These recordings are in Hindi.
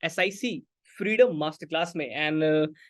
SIC फ्रीडम मास्टर क्लास में। And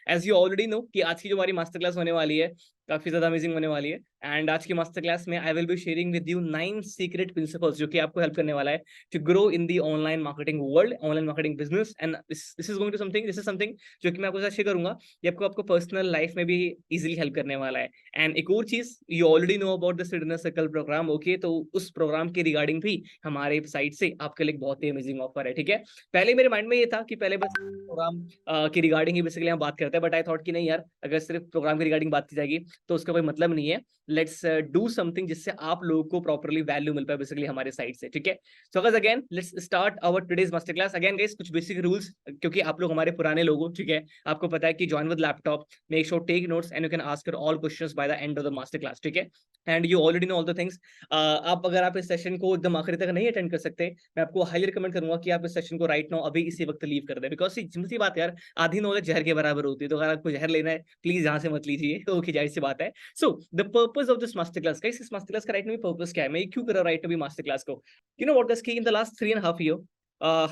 as you already know कि आज की जो हमारी मास्टर क्लास होने वाली है काफी ज्यादा अमेजिंग होने वाली है। एंड आज की मास्टर क्लास में I will be sharing with you 9 secret principles जो कि आपको हेल्प करने वाला है to grow in the online marketing world, online marketing business. And this is going to something, this is something जो कि मैं आपके साथ शेयर करूंगा, ये आपको आपको पर्सनल लाइफ में भी इजीली हेल्प करने वाला है। एंड एक और चीज, you already know about the citizen circle program, okay? तो उस प्रोग्राम के रिगार्डिंग भी हमारे साइड से आपके लिए बहुत ही अमेजिंग ऑफर है, ठीक है? पहले मेरे माइंड में ये था कि पहले बस प्रोग्राम की रिगार्डिंग ही बेसिकली हम बात करते हैं, बट आई थॉट कि नहीं यार, अगर सिर्फ प्रोग्राम की रिगार्डिंग बात की जाएगी तो उसका कोई मतलब नहीं है। लेट्स डू समथिंग जिससे आप लोगों को प्रॉपर्ली वैल्यू मिल पाए बेसिकली हमारे साइड से, ठीक है? So guys again let's start our today's master class. Again guys कुछ बेसिक रूल्स, क्योंकि आप लोग हमारे पुराने लोग हो, ठीक है? आपको पता है कि join with laptop, make sure take notes and you can ask all questions by the end of the master class, ठीक है? And you already know all the things. आप अगर आप इस सेशन को एकदम आखिरी तक नहीं अटेंड कर सकते, मैं आपको हाईली रिकमेंड करूंगा कि आप इस सेशन को राइट नाउ अभी इसी वक्त लीव कर दें, बिकॉज सिंपल बात है यार, आधी नॉलेज जहर के बराबर होती है। तो अगर आपको जहर लेना है प्लीज यहाँ से मत लीजिए, ओके? जाहिर सी बात है। So the purpose of this master class, guys इस मास्टर क्लास का राइट में पर्पस क्या है, मैं क्यों कर रहा हूँ राइट अभी मास्टर क्लास को? You know what guys, in the last 3.5 year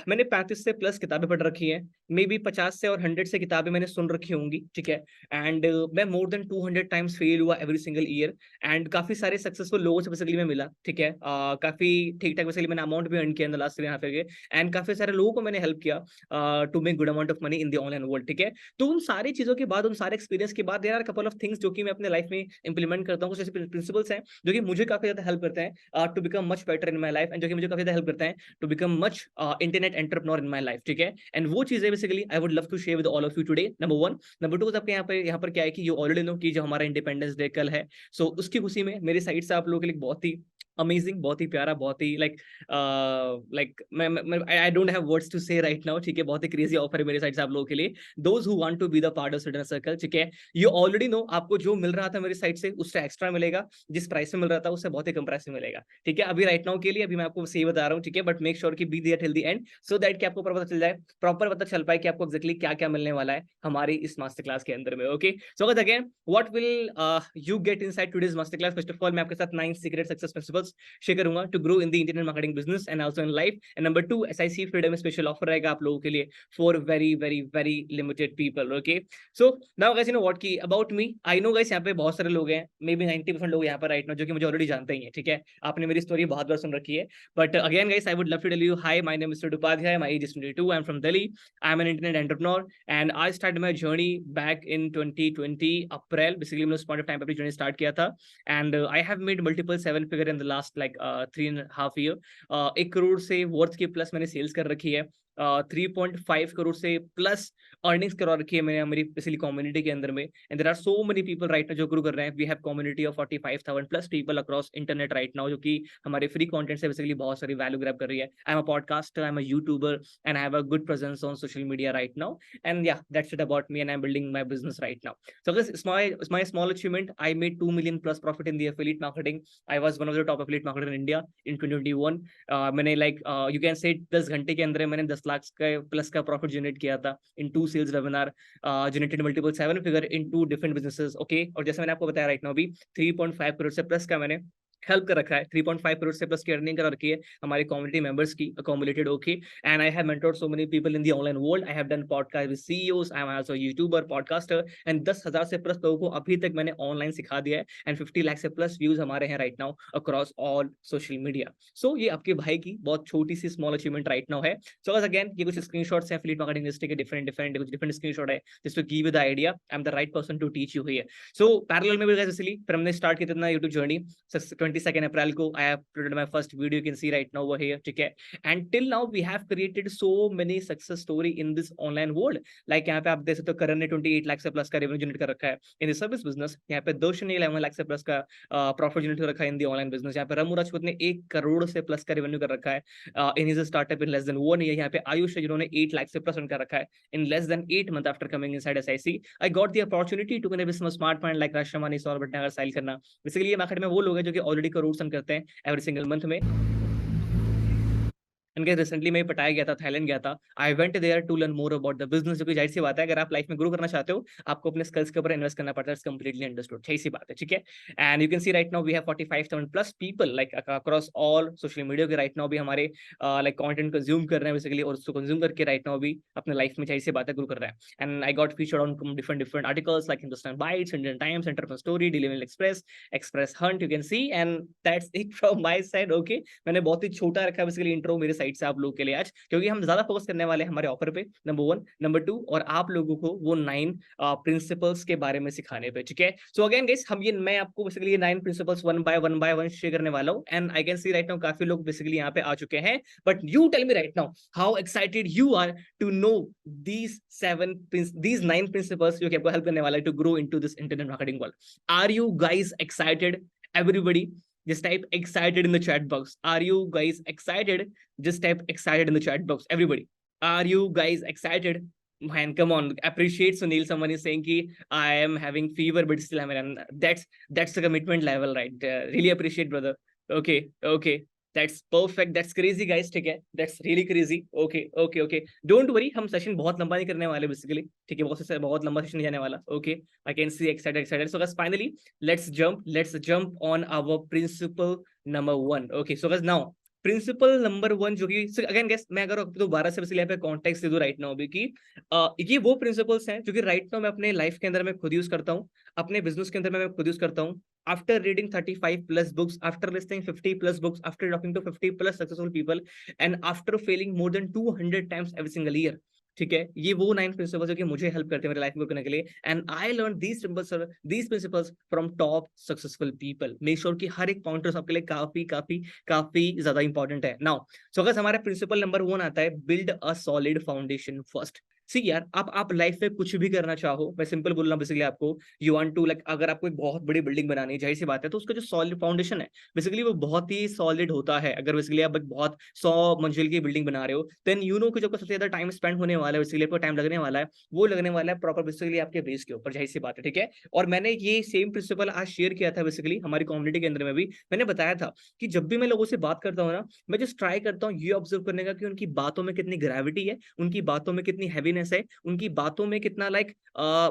मैंने 35 से प्लस किताबें पढ़ रखी हैं, मे बी 50 से और 100 से किताबें मैंने सुन रखी होंगी, ठीक है? एंड मैं मोर देन 200 टाइम्स फेल हुआ एवरी सिंगल ईयर। एंड काफी सारे सक्सेसफुल लोगों से बेसिकली मैं मिला, ठीक है? काफी ठीक ठाक बेसिकली मैंने अमाउंट भी अर्न किया in the last 3.5 year, and काफी सारे लोगों को मैंने हेल्प किया to make good amount of money in the online world, ठीक है? तो उन सारी चीजों के बाद, उन सारे एक्सपीरियंस के बाद, there are couple of things जो कि मैं अपने लाइफ में इंप्लीमेंट करता हूँ। कुछ ऐसे प्रिंसिपल्स हैं जो कि मुझे काफी ज्यादा हेल्प करते हैं to become much better in my life, and जो कि मुझे काफी ज्यादा हेल्प करते हैं to become much internet entrepreneur in my life, ठीक है? एंड वो चीजें basically I would love to share with all of you today, number one. Number two, आपके यहाँ पर क्या है कि यू ऑलरेडी नो कि जो हमारा इंडिपेंडेंस डे कल है, सो उसकी खुशी में मेरी साइड से आप लोगों के लिए बहुत ही अमेजिंग, बहुत ही प्यारा, बहुत ही लाइक मैं I don't have words to say right now, ठीक है? बहुत ही क्रेजी ऑफर है मेरे साइड से आप लोगों के लिए, those who want to be the part of citizen circle, ठीक है? यू ऑलरेडी नो आपको जो मिल रहा था मेरी साइड से उससे एक्स्ट्रा मिलेगा, जिस प्राइस में मिल रहा था उससे बहुत ही कम प्राइस में मिलेगा, ठीक है? अभी राइट नाउ के लिए अभी मैं आपको सही बता रहा हूँ, ठीक है? बट मेक श्योर कि be there till the end, so that कि आपको पता चल जाए, प्रॉपर पता चल पाए कि आपको एक्जेक्टली क्या क्या मिलने वाला है हमारी इस मास्टर क्लास के अंदर में, okay? So again what will you get inside today's master class? First of all मैं आपके साथ 9 सीक्रेट सक्सेस प्रिंसिपल्स शेयर करूंगा to grow in the internet marketing business and also in life. And number 2, SIC freedom special offer रहेगा आप लोगों के लिए for very very very limited people, okay? So now guys you know what की about me, I know guys यहाँ पे बहुत सारे लोग हैं, मे बी 90% लोग यहाँ पर राइट नाउ जो कि मुझे ऑलरेडी जानते ही हैं, ठीक है? आपने मेरी स्टोरी बहुत बार सुन रखी है, but again guys I would love to tell you, hi, my name is Sid Upadhyay, my age is 22, I'm from Delhi, I'm an internet entrepreneur, and I started my journey back in 2020 April, basically मैंने उस पॉइंट ऑफ टाइम पे अपनी जर्नी स्टार्ट किया था। And I have made multiple 7 figure in the last like 3.5 year. 1 crore से वर्थ के प्लस मैंने सेल्स कर रखी है, 3.5 करोड़ से प्लस अर्निंग्स करवा रखी है मैंने मेरी बेसिकली कम्युनिटी के अंदर में। And there are so many people right now जो ग्रो कर रहे हैं। We have community of 45,000 plus people across internet right now, जो कि हमारे फ्री कंटेंट से बेसिकली बहुत सारी वैल्यू ग्रैब कर रही है। I am a podcaster, I am a YouTuber, and I have a good presence on social media right now. And yeah that's it about me, and I am building my business right now. So this is my small achievement. I made 2 million plus profit in the affiliate marketing. I was one of the top affiliate marketer in India in 2021। मैंने लाइक यू कैन से 10 घंटे के अंदर मैंने 10 लाख का प्लस का प्रॉफिट जनरेट किया था in 2 sales webinar, generated multiple 7 figure in 2 different businesses, okay? और जैसे मैंने आपको बताया राइट नाउ अभी 3.5 करोड़ से प्लस का मैंने हेल्प कर रखा है, 3.5 करोड़ से प्लस की अर्निंग कर रखी है हमारी कम्युनिटी मेंबर्स की accommodated, okay? And I have mentored so many people in the online world. I have done podcast with CEOs, I am also YouTuber, podcaster, and 10,000 से प्लस लोगों को अभी तक मैंने ऑनलाइन सिखा दिया है। एंड 50 लाख से प्लस व्यूज हमारे हैं right now across all social media. So ये आपके भाई की बहुत छोटी सी स्मॉल अचीवमेंट राइट नाउ है। सो अगेन ये कुछ स्क्रीनशॉट्स हैं एफिलिएट मार्केटिंग इंडस्ट्री के, डिफरेंट स्क्रीनशॉट है just to give you the idea. I am the right person to teach you here. So parallel में भी गाइस इसलिए फिर हमने स्टार्ट किया था यूट्यूब जर्नी 22 अप्रैल को। I have uploaded my first video, you can see right now over here, ठीक है? And till now we have created so many success story in this online world. Like यहाँ पे आप देख सकते हो करण ने 28 लाख से प्लस का रेवेन्यू जनरेट कर रखा है इन द सर्विस बिजनेस। यहाँ पे दर्शन ने 11 लाख से प्लस का प्रॉफिट जनरेट कर रखा है इन द ऑनलाइन बिजनेस। यहाँ पे रमू राजपूत ने 1 करोड़ से प्लस का रेवेन्यू कर रखा है in his startup in less than 1 year. यहाँ पे आयुष है जिन्होंने 8 लाख से प्लस कर रखा है in less than 8 months after coming inside SIC. I got the opportunity to connect with some smart mind like Rashomani, Saurabh Bhatnagar, Sahil Khanna. Basically ये मार्केट में वो लोग हैं जो कि ऑलरेडी करोड़ अर्न करते हैं एवरी सिंगल मंथ में। एंड गाइस रिसेंटली मैं पटाया गया था, थाईलैंड गया था। I went there to learn more about the business, जो कि जाहिर सी बात है, अगर आप लाइफ में ग्रो करना चाहते हो आपको अपने स्किल्स के ऊपर इन्वेस्ट करना पड़ता है। इट्स कंप्लीटली अंडरस्टूड, सही सी बात है, ठीक है। And you can see right now we have 45,000 plus people like across all social media के राइट नाउ भी हमारे लाइक कंटेंट कंज्यूम कर रहे हैं बेसिकली, और उसको कंज्यूम करके राइट नाउ भी अपने लाइफ में जाहिर सी बात है ग्रो कर रहा है। And I got featured on different articles like Hindustan Bytes, Indian Times, Entrepreneur Story, Daily Mail Express, Express Hunt, you can see. And that's it from my side, okay. मैंने बहुत ही छोटा रखा बेसिकली इंट्रो मेरे साइड से आप लोगों के लिए आज, क्योंकि हम ज्यादा फोकस करने वाले हैं हमारे ऑफर पे, नंबर 1, नंबर 2, और आप लोगों को वो 9 प्रिंसिपल्स के बारे में सिखाने पे, ठीक है। सो अगेन गाइस, मैं आपको बेसिकली ये 9 principles one by one share करने वाला हूं। And I can see right now काफी लोग बेसिकली यहाँ पे आ चुके हैं, but you tell me right now how excited you are to know these 9 principles जो कि आपको हेल्प करने वाला है to grow into this internet marketing world. Are you guys excited? Everybody, just type excited in the chat box. Are you guys excited? Just type excited in the chat box. Everybody, are you guys excited? Man, come on, appreciate Sunil. Someone is saying ki I am having fever, but still I'm in. That's the commitment level, right? Really appreciate, brother. Okay, okay. That's perfect. That's crazy, guys. ठीक है, that's really crazy. Okay, okay, okay. Don't worry, हम सेशन बहुत लंबा नहीं करने वाले बेसिकली, ठीक है, बहुत लंबा सेशन नहीं जाने वाला. Okay, I can see excited. So guys, finally, let's jump on our principle number 1. Okay, so guys, now principal number 1 जो कि अगेन गेस, मैं अगर दोबारा से यहाँ पे कॉन्टेक्स्ट दे दूं राइट नाउ भी कि ये वो प्रिंसिपल्स हैं जो कि राइट नाउ मैं अपने लाइफ के अंदर मैं खुद यूज करता हूँ, अपने बिजनेस के अंदर मैं खुद यूज करता हूँ। After reading 35 plus books, after listening 50 plus books, after talking to 50 plus successful people, and after failing more than 200 times every single year, ठीक है, ये वो 9 प्रिंसिपल्स जो कि मुझे हेल्प करते हैं मेरे लाइफ में करने के लिए। And I learn these principles from top successful people. Make sure कि हर एक पॉइंटर्स आपके लिए काफी ज्यादा इंपॉर्टेंट है। नाउ सो अगर हमारा प्रिंसिपल नंबर 1 आता है, build a solid foundation first. See यार, आप लाइफ में कुछ भी करना चाहो, मैं सिंपल बोल रहा हूँ बेसिकली आपको, यू वांट टू लाइक, अगर आपको एक बहुत बड़ी बिल्डिंग बनानी है, जाहिर सी बात है, तो उसका जो सॉलिड फाउंडेशन है बेसिकली वो बहुत ही सॉलिड होता है। अगर बेसिकली आप एक बहुत 100 मंजिल की बिल्डिंग बना रहे हो, देन यू नो कि जो सबसे ज्यादा टाइम स्पेंड होने वाला है, बेसिकली आपको टाइम लगने वाला है, वो लगने वाला है प्रॉपर बेसिकली आपके बेस के ऊपर, जाहिर सी बात है, ठीक है। और मैंने ये सेम प्रिंसिपल आज शेयर किया था बेसिकली हमारी कम्युनिटी के अंदर में भी। मैंने बताया था कि जब भी मैं लोगों से बात करता हूँ ना, मैं जस्ट ट्राई करता हूँ ये ऑब्जर्व करने का कि उनकी बातों में कितनी ग्रेविटी है, उनकी बातों में कितनी हैवीनेस है, उनकी बातों में कितना लाइक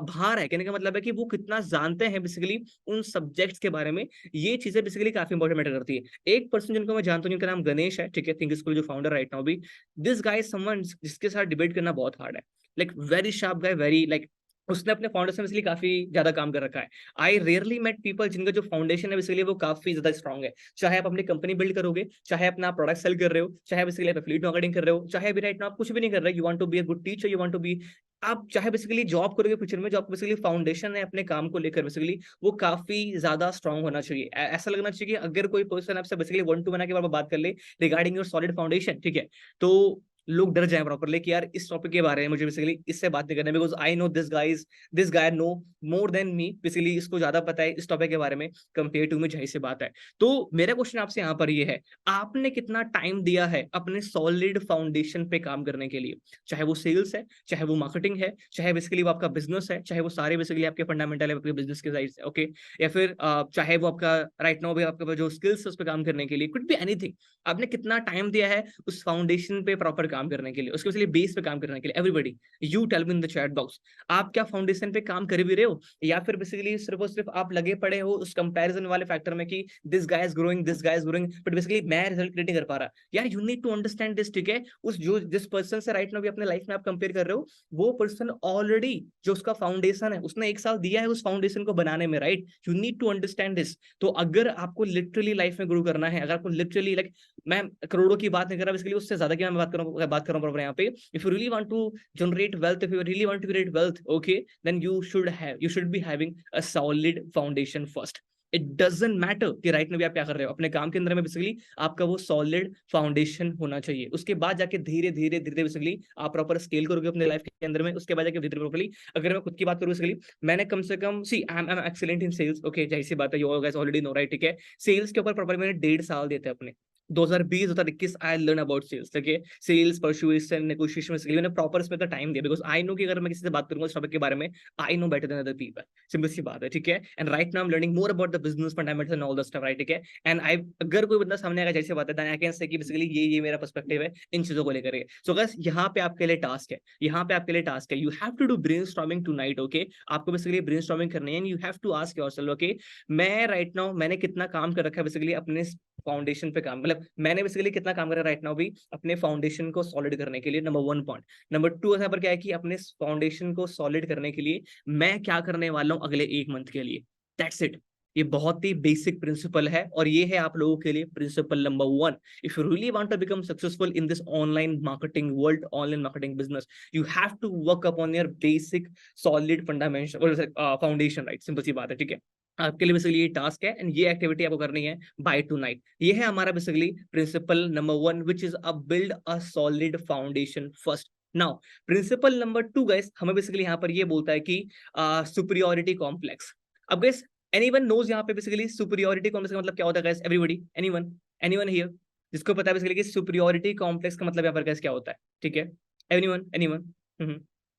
भार है। कहने का मतलब है कि वो कितना जानते हैं बेसिकली उन सब्जेक्ट्स के बारे में। ये चीजें बेसिकली काफी इंपॉर्टेंट मैटर करती है। एक पर्सन जिनको मैं जानता हूँ, जिनका नाम गणेश है, ठीक है, थिंक स्कूल जो फाउंडर राइट नाउ भी, दिस गाय इज समवन जिसके साथ डिबेट करना बहुत हार्ड है, लाइक वेरी शार्प गाय, वेरी लाइक, उसने अपने फाउंडेशन में इसलिए काफी ज्यादा काम कर रखा है। आई रेयरली मेट पीपल जिनका जो फाउंडेशन है बेसिकली वो काफी ज्यादा स्ट्रॉन्ग है। चाहे आप अपनी कंपनी बिल्ड करोगे, चाहे अपना प्रोडक्ट सेल कर रहे हो, चाहे बेसिकली आप एफिलिएट मार्केटिंग कर रहे हो, चाहे अभी राइट नाउ आप कुछ भी नहीं कर रहे, you want to be a good teacher, you want to be, आप चाहे बेसिकली जॉब करोगे फ्यूचर में, जो आपको बेसिकली फाउंडेशन है अपने काम को लेकर बेसिकली वो काफी ज्यादा स्ट्रॉन्ग होना चाहिए। ऐसा लगना चाहिए कि अगर कोई पर्सन आपसे बेसिकली 1 to 1 के बारे में बात कर ले रिगार्डिंग योर सॉलिड फाउंडेशन, ठीक है, तो लोग डर जाए प्रॉपरली कि यार इस टॉपिक के बारे में मुझे बेसिकली इससे बात नहीं करनी, because I know this guy know more than me, basically इसको ज्यादा पता है इस टॉपिक के बारे में कंपेयर टू मी, जाहिर सी बात है। तो मेरा क्वेश्चन आपसे यहाँ पर ये है, आपने कितना टाइम दिया है अपने सॉलिड फाउंडेशन पे काम करने के लिए? चाहे वो सेल्स है, चाहे वो मार्केटिंग है, चाहे बेसिकली वो आपका बिजनेस है, चाहे वो सारे बेसिकली आपके फंडामेंटल है आपके बिजनेस के साइड से, ओके, या फिर चाहे वो आपका राइट नाउ भी आपका जो स्किल्स है उस पर काम करने के लिए, कुड बी एनीथिंग। आपने कितना टाइम दिया है उस फाउंडेशन पे प्रॉपर काम करने के लिए, उसके लिए बेस पे काम करने के लिए? Everybody you tell me in the chat box, आप क्या फाउंडेशन पे काम कर भी रहे हो, या फिर बेसिकली सिर्फ और सिर्फ आप लगे पड़े हो उस कंपैरिजन वाले फैक्टर में कि this guy is growing, but basically मैं रिजल्ट क्रिएट नहीं कर पा रहा। यार you need to understand this, ठीक है। उस जो जिस पर्सन से राइट नाउ भी अपने लाइफ में आप कंपेयर कर रहे हो, वो पर्सन ऑलरेडी जो उसका फाउंडेशन है उसने 1 साल दिया है उस फाउंडेशन को बनाने में, right. You need to understand this. तो अगर आपको लिटरली लाइफ में ग्रो करना है, अगर आपको लिटरली लाइक, मैं करोड़ों की बात नहीं कर रहा बेसिकली, उससे ज्यादा की मैं बात कर रहा हूँ यहाँ पे, if you really want to generate wealth, if you really want to create wealth, okay, then you should be having a solid foundation first. It doesn't matter कि राइट में भी आप क्या कर रहे हो अपने काम के अंदर में, बेसिकली आपका वो सॉलिड फाउंडेशन होना चाहिए। उसके बाद जाके धीरे धीरे बेसिकली आप प्रॉपर स्केल करोगे अपने लाइफ के अंदर में। उसके बाद जाके धीरे प्रॉपर्ली, अगर मैं खुद की बात करूँ बेसिकली, मैंने कम से कम I am excellent in sales, okay, जाहिर सी बात है, you guys already know, right, ठीक है। सेल्स के ऊपर प्रॉपर मैंने 1.5 साल देते अपने, 2020 2021 आई लर्न अबाउट सेल्स, ठीक है, सेल्स परसुएशन नेगोशिएशन में मैंने प्रॉपर इसमें तो टाइम दिया, बिकॉज आई नो कि अगर मैं किसी से बात करूंगा इस टॉपिक के बारे में, I know better than other people, simple सी बात है, ठीक है। And right now I am learning more about the business fundamentals and all the stuff, right, ठीक है। एंड आई, अगर कोई बंदा सामने आएगा जैसे बात है, आई कैन से कि बेसिकली ये मेरा पर्सपेक्टिव है इन चीजों को लेकर। सो गाइस यहाँ पे आपके लिए टास्क है, यहाँ पे आपके लिए टास्क है, you have to do brainstorming tonight, okay. आपको बेसिकली ब्रेनस्टॉर्मिंग करनी है and you have to ask yourself, okay, मैं राइट नाउ मैंने कितना काम कर रखा है बेसिकली अपने फाउंडेशन पे काम, मतलब मैंने बेसिकली कितना काम करा राइट नाउ भी अपने फाउंडेशन को सॉलिड करने के लिए, नंबर 1 पॉइंट। नंबर 2 यहाँ पर क्या है कि अपने फाउंडेशन को सॉलिड करने के लिए मैं क्या करने वाला हूँ अगले 1 मंथ के लिए, दैट्स इट। ये बहुत ही बेसिक प्रिंसिपल है और ये है आप लोगों के लिए principle number 1। If you really want to become successful in this online marketing world, online marketing business, you have to work upon your basic solid fundamental foundation, right, simple सी बात है, ठीक है। आपके लिए बेसिकली ये टास्क है एंड ये एक्टिविटी आपको करनी है बाय टू नाइट। ये है हमारा basically principle number 1 which is a build a solid foundation first. Now principle number 2 guys हमें बेसिकली यहाँ पर ये बोलता है कि सुपीरियोरिटी कॉम्प्लेक्स। अब गाइस एनीवन नोज यहाँ पे बेसिकली सुपीरियोरिटी कॉम्प्लेक्स का मतलब क्या होता है guys? Everybody, anyone, anyone here जिसको पता है बेसिकली कि सुपीरियोरिटी कॉम्प्लेक्स का मतलब यहाँ पर गाइस क्या होता है, ठीक है? एनीवन, एनीवन,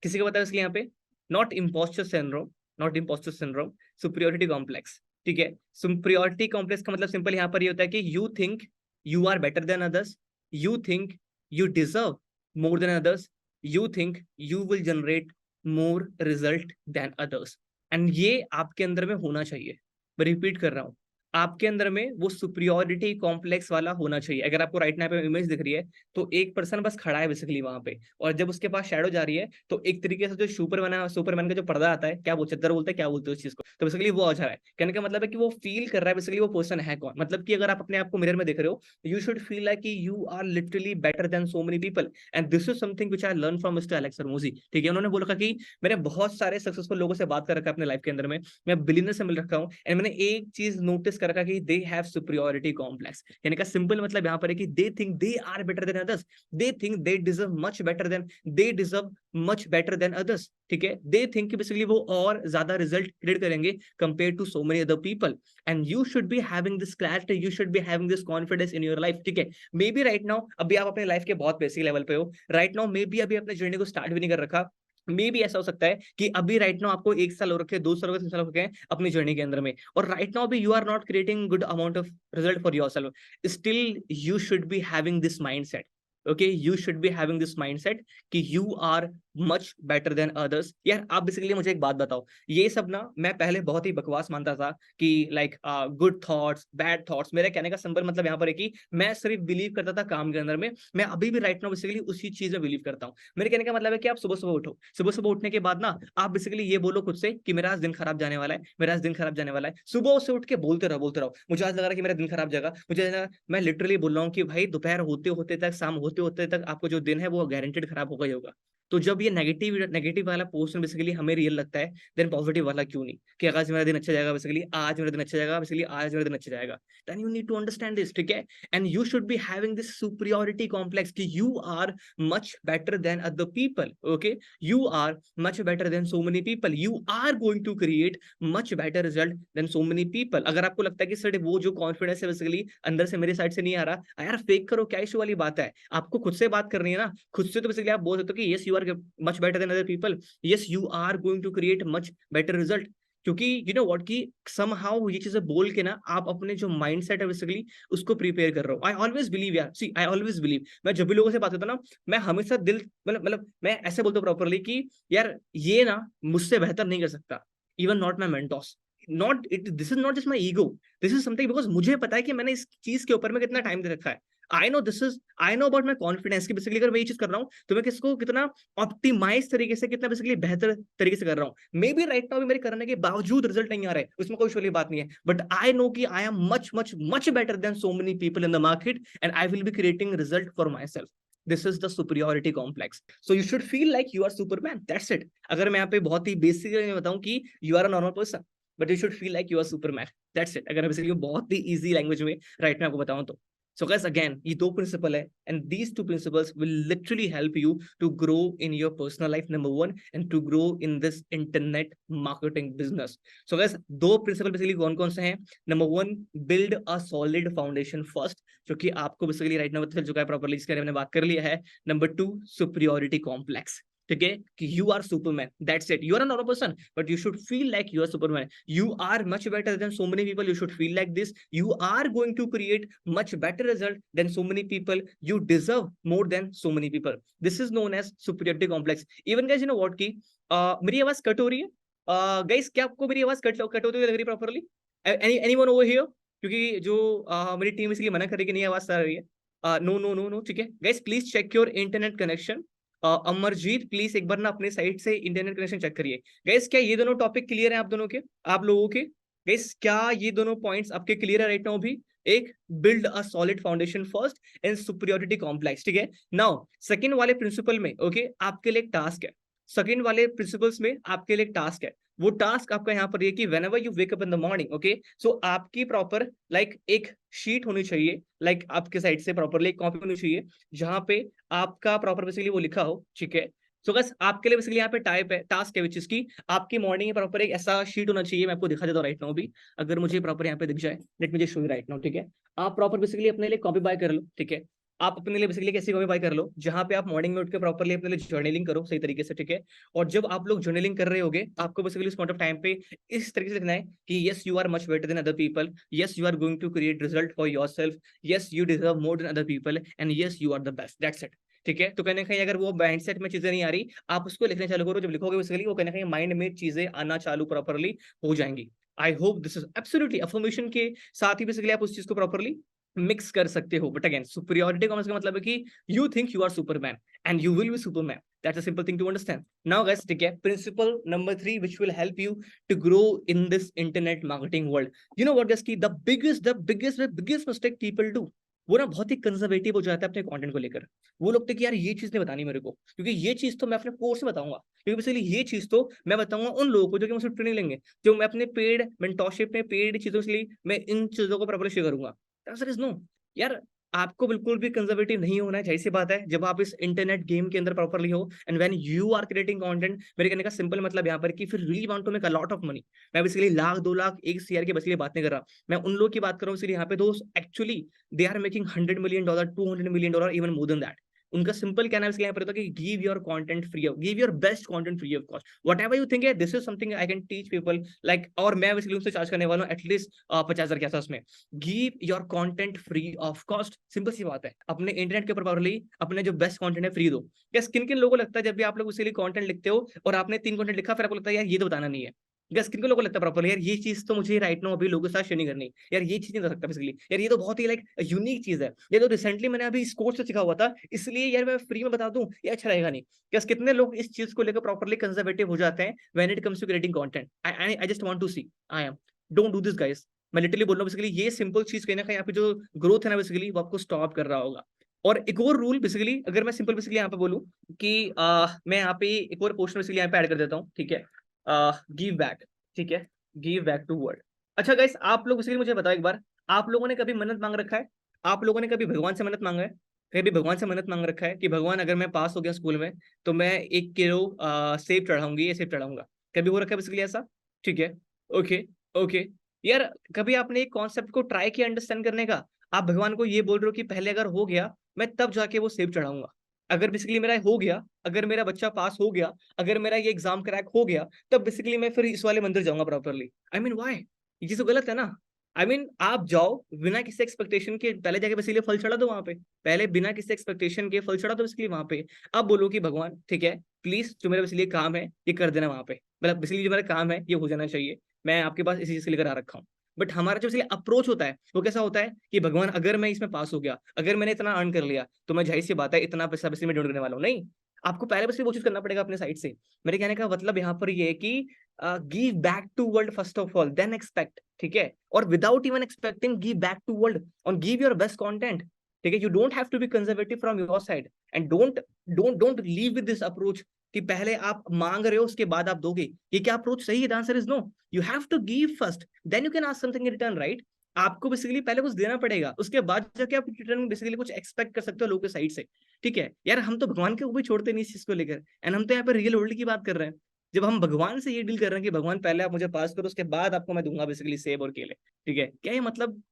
किसी को पता है इसलिए यहाँ पे? Not impostor syndrome, not impostor syndrome, superiority complex, ठीक है। सुपीरियोरिटी कॉम्प्लेक्स का मतलब सिंपल यहाँ पर ये होता है कि you think you are better than others, you think you deserve more than others, you think you will generate more result than others. And ये आपके अंदर में होना चाहिए। मैं रिपीट कर रहा हूं, आपके अंदर में वो सुपीरियोरिटी कॉम्प्लेक्स वाला होना चाहिए। अगर आपको राइट नाउ पे इमेज दिख रही है तो एक पर्सन बस खड़ा है बेसिकली वहां पे, और जब उसके पास शैडो जा रही है तो एक तरीके से जो सुपरमैन का जो पर्दा आता है, क्या वो चद्दर बोलते हैं, क्या बोलते हैं उस चीज को, तो बेसिकली वो आ जा रहा है। कहने का मतलब है कि वो फील कर रहा है बेसिकली वो पर्सन है कौन। मतलब कि अगर आप अपने आप को मिरर में देख रहे हो, यू शुड फील लाइक कि you are literally better than so many people. And this is something which I learn from mister Alex Hormozi, ठीक है। उन्होंने बोला कि मैंने बहुत सारे सक्सेसफुल लोगों से बात कर रखा है अपने लाइफ के अंदर में, मैं बिलियनर से मिल रखा हूँ, एंड मैंने एक चीज नोटिस कर रखा कि दे हैव सुपीरियोरिटी कॉम्प्लेक्स। यानी का सिंपल मतलब यहाँ पर है कि they think they are better than others, they think they deserve much better than, they deserve much better than others, ठीक है। दे थिंक कि बेसिकली वो और ज्यादा रिजल्ट क्रिएट करेंगे compare to so many other people. And you should be having this clarity, you should be having this confidence in your life, ठीक है। मे बी राइट नाउ अभी आप अपने लाइफ के बहुत बेसिक लेवल पे हो, राइट नाउ मे बी अभी अपने जर्नी को स्टार्ट भी नहीं कर रखा, मे भी ऐसा हो सकता है कि अभी राइट नाउ आपको 1 साल हो रखे, 2 साल हो गए, 3 साल हो गए अपनी जर्नी के अंदर में, और राइट नाउ भी you are not creating good amount of result for yourself. Still you should be having this mindset, okay, you should be having this mindset कि you are much better than others. यार आप बेसिकली मुझे एक बात बताओ, ये सब ना मैं पहले बहुत ही बकवास मानता था कि like good thoughts bad thoughts, मेरे कहने का सिंपल मतलब यहाँ पर है कि मैं सिर्फ बिलीव करता था काम के अंदर में। मैं अभी भी राइट नाउ बेसिकली उसी चीज में बिलीव करता हूँ। मेरे कहने का मतलब है कि आप सुबह सुबह उठो, सुबह सुबह उठने के बाद ना आप बेसिकली ये बोलो खुद से कि मेरा आज दिन खराब जाने वाला है, मेरा आज दिन खराब जाने वाला है। सुबह से उठ के बोलते रहो, बोलते रहो, मुझे आज लग रहा है कि मेरा दिन खराब जाएगा, मैं लिटरली बोल रहा हूँ कि भाई दोपहर होते होते तक, शाम होते होते तक आपको जो दिन है वो गारंटेड खराब होगा ही होगा। तो जब ये नेगेटिव वाला पोर्शन बेसिकली हमें रियल लगता है, देन पॉजिटिव वाला क्यों नहीं, कि आज मेरा दिन अच्छा जाएगा, बेसिकली आज मेरा दिन अच्छा जाएगा, बेसिकली आज मेरा दिन अच्छा जाएगा। Then you need to understand this, ठीक है। And you should be having this superiority complex कि you are much better than other people, okay, you are much better than so many people, you are going to create much better result than so many people। अगर आपको लगता है कि सर वो जो कॉन्फिडेंस है बेसिकली अंदर से मेरे साइड से नहीं आ रहा, यार फेक करो, क्या इशू वाली बात है? आपको खुद से बात करनी है ना, खुद से तो बेसिकली आप बोल सकते हो कि yes you are much better than other people, yes you are going to create much better result. क्योंकि यू नो व्हाट की समहाउ ये चीजें बोल के ना आप अपने जो माइंडसेट है बेसिकली उसको प्रिपेयर कर रहा हूँ। आई ऑलवेज बिलीव यार, सी आई ऑलवेज बिलीव, मैं जब भी लोगों से बात करता हूँ ना, मैं हमेशा दिल मतलब मैं ऐसे बोलता हूँ प्रॉपरली कि यार ये ना मुझसे बेहतर नहीं कर सकता, even not my Mentos, not it, this is not just my ego, this is something because मुझे पता है कि मैंने इस चीज के ऊपर में कितना टाइम दे रखा है। आई know this is, I know about my confidence कि बेसिकली अगर मैं ये चीज कर रहा हूँ तो मैं किसको कितना ऑप्टिमाइज तरीके से, कितना बेसिकली बेहतर तरीके से कर रहा हूँ। मे बी राइट नाउ भी मेरे करने के बावजूद रिजल्ट नहीं आ रहा है, उसमें कोई वाली बात नहीं है, बट आई नो कि I am much much much better than so many people in the market and I will be creating result for myself. This is the superiority complex, so you should feel like you are Superman, that's it. अगर मैं यहाँ पे बहुत ही बेसिक बताऊं कि you are a normal person but you should feel like you are Superman, that's it. अगर बेसिकली बहुत ही इजी लैंग्वेज में राइट में आपको बताऊं तो So guys, again, ये दो प्रिंसिपल है, and these two principles will literally help you to grow in your personal life, number one, and to grow in this internet marketing business. So guys, दो प्रिंसिपल बेसिकली कौन कौन से हैं? Number one, build a solid foundation first, जो कि आपको बेसिकली राइट नाउ पता चल चुका है प्रॉपर्ली, इसके बारे में बात कर लिया है. Number two, superiority complex. ठीक है कि you are Superman, that's it. You are a normal person but you should feel like you are Superman. You are much better than so many people. You should feel like this. You are going to create much better result than so many people. You deserve more than so many people. This is known as superiority complex. Even guys, you know what की मेरी आवाज कट हो रही है? गाइस, क्या आपको मेरी आवाज कट होती हुई लग रही है प्रॉपर्ली? Anyone over here? क्योंकि जो मेरी टीम इसलिए मना कर रही है कि नहीं आवाज आ रही है. No no no no. ठीक है guys, please check your internet connection. Amarjeet, please एक बार ना अपने साइड से इंटरनेट कनेक्शन चेक करिए. गाइस, क्या ये दोनों टॉपिक क्लियर है आप दोनों के, आप लोगों के? गाइस, क्या ये दोनों पॉइंट्स आपके क्लियर है राइट नाउ भी? एक, build a solid foundation first and superiority complex. ठीक है. नाउ सेकंड वाले प्रिंसिपल में ओके आपके लिए एक टास्क है. सेकंड वाले प्रिंसिपल्स में आपके लिए एक टास्क है. वो टास्क आपका यहाँ पर ये कि whenever you wake up in the morning, okay, so आपकी प्रॉपर लाइक एक शीट होनी चाहिए, लाइक आपके साइड से प्रॉपरली एक कॉपी होनी चाहिए जहां पे आपका प्रॉपर बेसिकली वो लिखा हो. ठीक है. सो बस आपके लिए बेसिकली यहाँ पे टाइप है टास्क है विच इज की आपकी मॉर्निंग में प्रॉपर एक ऐसा शीट होना चाहिए. मैं आपको दिखा देता हूँ राइट नाउ भी, अगर मुझे प्रॉपर यहाँ पे दिख जाए. Let me just show you right now. ठीक है. आप प्रॉपर बेसिकली अपने लिए कॉपी बाय कर लो. ठीक है. आप अपने लिए बेसिकली कैसी कॉपी बाय कर लो जहां पे आप मॉर्निंग में उठ के प्रॉपरली अपने लिए जर्नलिंग करो सही तरीके से. ठीक है. और जब आप लोग जर्नलिंग कर रहे होगे आपको बेसिकली उस पॉइंट ऑफ टाइम पे इस तरीके से लिखना है कि yes you are much better than other people, yes you are going to create result for yourself, yes you deserve more than other people, and yes you are the best. That's it. ठीक है. तो कहीं ना कहीं अगर वो माइंडसेट में चीजें नहीं आ रही, आप उसको लिखने चालू करो. जब लिखोगे बेसिकली वो कहीं ना कहीं माइंड में चीजें आना चालू प्रॉपरली हो जाएंगी. I hope this is absolutely affirmation के साथ ही बेसिकली आप उस चीज को प्रॉपरली मिक्स कर सकते हो. बट अगेन, सुपीरियरिटी कॉम्प्लेक्स का मतलब है कि you think you are Superman and you will be Superman. That's a simple thing to understand. Now guys, ठीक है, principle number 3 which will help you to grow in this internet marketing world. You know what guys की the biggest mistake people do, वो ना बहुत ही कंजर्वेटिव हो जाता है अपने कंटेंट को लेकर. वो लोग थे कि यार ये चीज नहीं बतानी मेरे को, क्योंकि ये चीज तो मैं अपने कोर्स में बताऊंगा, क्योंकि बेसिकली ये चीज तो मैं बताऊंगा उन लोगों को जो कि मुझसे ट्रेनिंग लेंगे, जो मैं अपने पेड मेंटोरशिप में पेड चीजों के लिए मैं इन चीजों को प्रॉपर्ली शेयर करूंगा. Answer is no. यार, आपको बिल्कुल भी कंजर्वेटिव नहीं होना है. जाहिर सी बात है, जब आप इस इंटरनेट गेम के अंदर प्रॉपर्ली हो and when you are creating content, मेरे कहने का सिंपल मतलब यहाँ पर कि फिर really want to make a lot of money. मैं बेसिकली लाख 2 लाख 1 CR की बेसिकली बात नहीं कर रहा. मैं उन लोगों की बात कर रहा हूँ इसलिए यहाँ पे दोस्त actually they are making $100 million, $200 million, even more than that. उनका सिंपल कहना है इसलिए यहाँ पर कि give your content free of, give your best content free of cost. Whatever you think है, this is something I can teach people like. और मैं बेसिकली उनसे चार्ज करने वाला हूँ एटलीस्ट 50,000 के आसपास में. Give your content free of cost. Simple सी बात है. अपने इंटरनेट के ऊपर प्रॉपर्ली अपने जो बेस्ट कंटेंट है फ्री दो. क्या किन किन लोगों को लगता है जब भी आप लोग उसके लिए कंटेंट लिखते हो और आपने 3 कंटेंट लिखा, फिर आपको लगता है यार ये तो बताना नहीं है? गैस किन लोगों को लगता है प्रॉपर्ली यार ये चीज तो मुझे राइट नाउ अभी लोगों के साथ शेयर नहीं करनी, यार ये चीज नहीं कर सकता बेसिकली, यार ये तो बहुत ही लाइक यूनिक चीज है, ये तो रिसेंटली मैंने अभी इस कोर्स से सीखा हुआ था, इसलिए यार मैं फ्री में बता दूं ये अच्छा रहेगा नहीं. गैस कितने लोग इस चीज को लेकर प्रॉपर्ली कंजर्वेटिव हो जाते हैं when it comes to creating content. I just want to see, I am, don't do this guys. मैं लिटरली बोल रहा हूँ बेसिकली ये सिंपल चीज कहीं ना कहीं यहाँ पे जो ग्रोथ है ना बेसिकली वो आपको स्टॉप कर रहा होगा. और एक और रूल बेसिकली अगर मैं सिंपल बेसिकली यहाँ पे बोलूँ कि मैं यहाँ पे एक और पोर्शन बेसिकली यहाँ पे ऐड कर देता हूँ. ठीक है. Give back. ठीक है. Give back to world. अच्छा गाइस, आप लोग बेसिकली मुझे बताओ एक बार, आप लोगों ने कभी मन्नत मांग रखा है? आप लोगों ने कभी भगवान से मन्नत मांगा है? कभी भगवान से मन्नत मांग रखा है कि भगवान अगर मैं पास हो गया स्कूल में तो मैं 1 किलो सेब चढ़ाऊंगी, ये सेब चढ़ाऊंगा? कभी हो रखा है बेसिकली ऐसा? ठीक है. ओके. ओके. यार, कभी आपने एक कॉन्सेप्ट को ट्राई किया अंडरस्टैंड करने का? आप भगवान को ये बोल रहे हो कि पहले अगर हो गया मैं तब जाके वो सेब चढ़ाऊंगा. अगर बेसिकली मेरा हो गया, अगर मेरा बच्चा पास हो गया, अगर मेरा ये एग्जाम क्रैक हो गया, तब बेसिकली मैं फिर इस वाले मंदिर जाऊंगा प्रॉपर्ली. I mean why? ये चीज तो गलत है ना. आई मीन आप जाओ बिना किसी एक्सपेक्टेशन के, पहले जाके बेसिकली फल चढ़ा दो वहां पे, पहले बिना किसी एक्सपेक्टेशन के फल चढ़ा दो बेसिकली वहां पे. अब बोलो कि भगवान ठीक है प्लीज जो मेरा बेसिकली काम है ये कर देना वहां पे, मतलब बेसिकली जो मेरा काम है ये हो जाना चाहिए, मैं आपके पास इसी चीज के लेकर आ रखा हूँ. बट हमारा जो अप्रोच होता है वो कैसा होता है कि भगवान अगर मैं इसमें पास हो गया, अगर मैंने इतना अर्न कर लिया तो मैं जाहिर सी बात है इतना पैसा बेसिकली मैं डोनेट करने वाला हूँ. नहीं, आपको पहले बस वो चीज करना पड़ेगा अपने साइड से. मेरे कहने का मतलब यहाँ पर ये है कि give back to world first of all, then expect. ठीक है. और without even expecting give back to world और गिव योर बेस्ट कंटेंट. ठीक है. You don't have to be conservative from your side and don't don't don't leave with this approach कि पहले आप मांग रहे हो उसके बाद आप दोगे. ये क्या अप्रोच सही है? The answer is no. You have to give first, then you can ask something in return, right? आपको बेसिकली पहले कुछ देना पड़ेगा, उसके बाद जाके आप रिटर्न बेसिकली कुछ एक्सपेक्ट कर सकते हो लोगों के साइड से, ठीक है? यार हम तो भगवान के ऊपर छोड़ते नहीं इस चीज़ को लेकर, एंड हम तो यहाँ पे रियल वर्ल्ड की बात कर रहे हैं। जब हम भगवान से ये डील कर रहे हैं कि भगवान पहले आप मुझे पास करो, उसके बाद आपको मैं दूंगा बेसिकली सेब और केले, ठीक है? क्या ये मतलब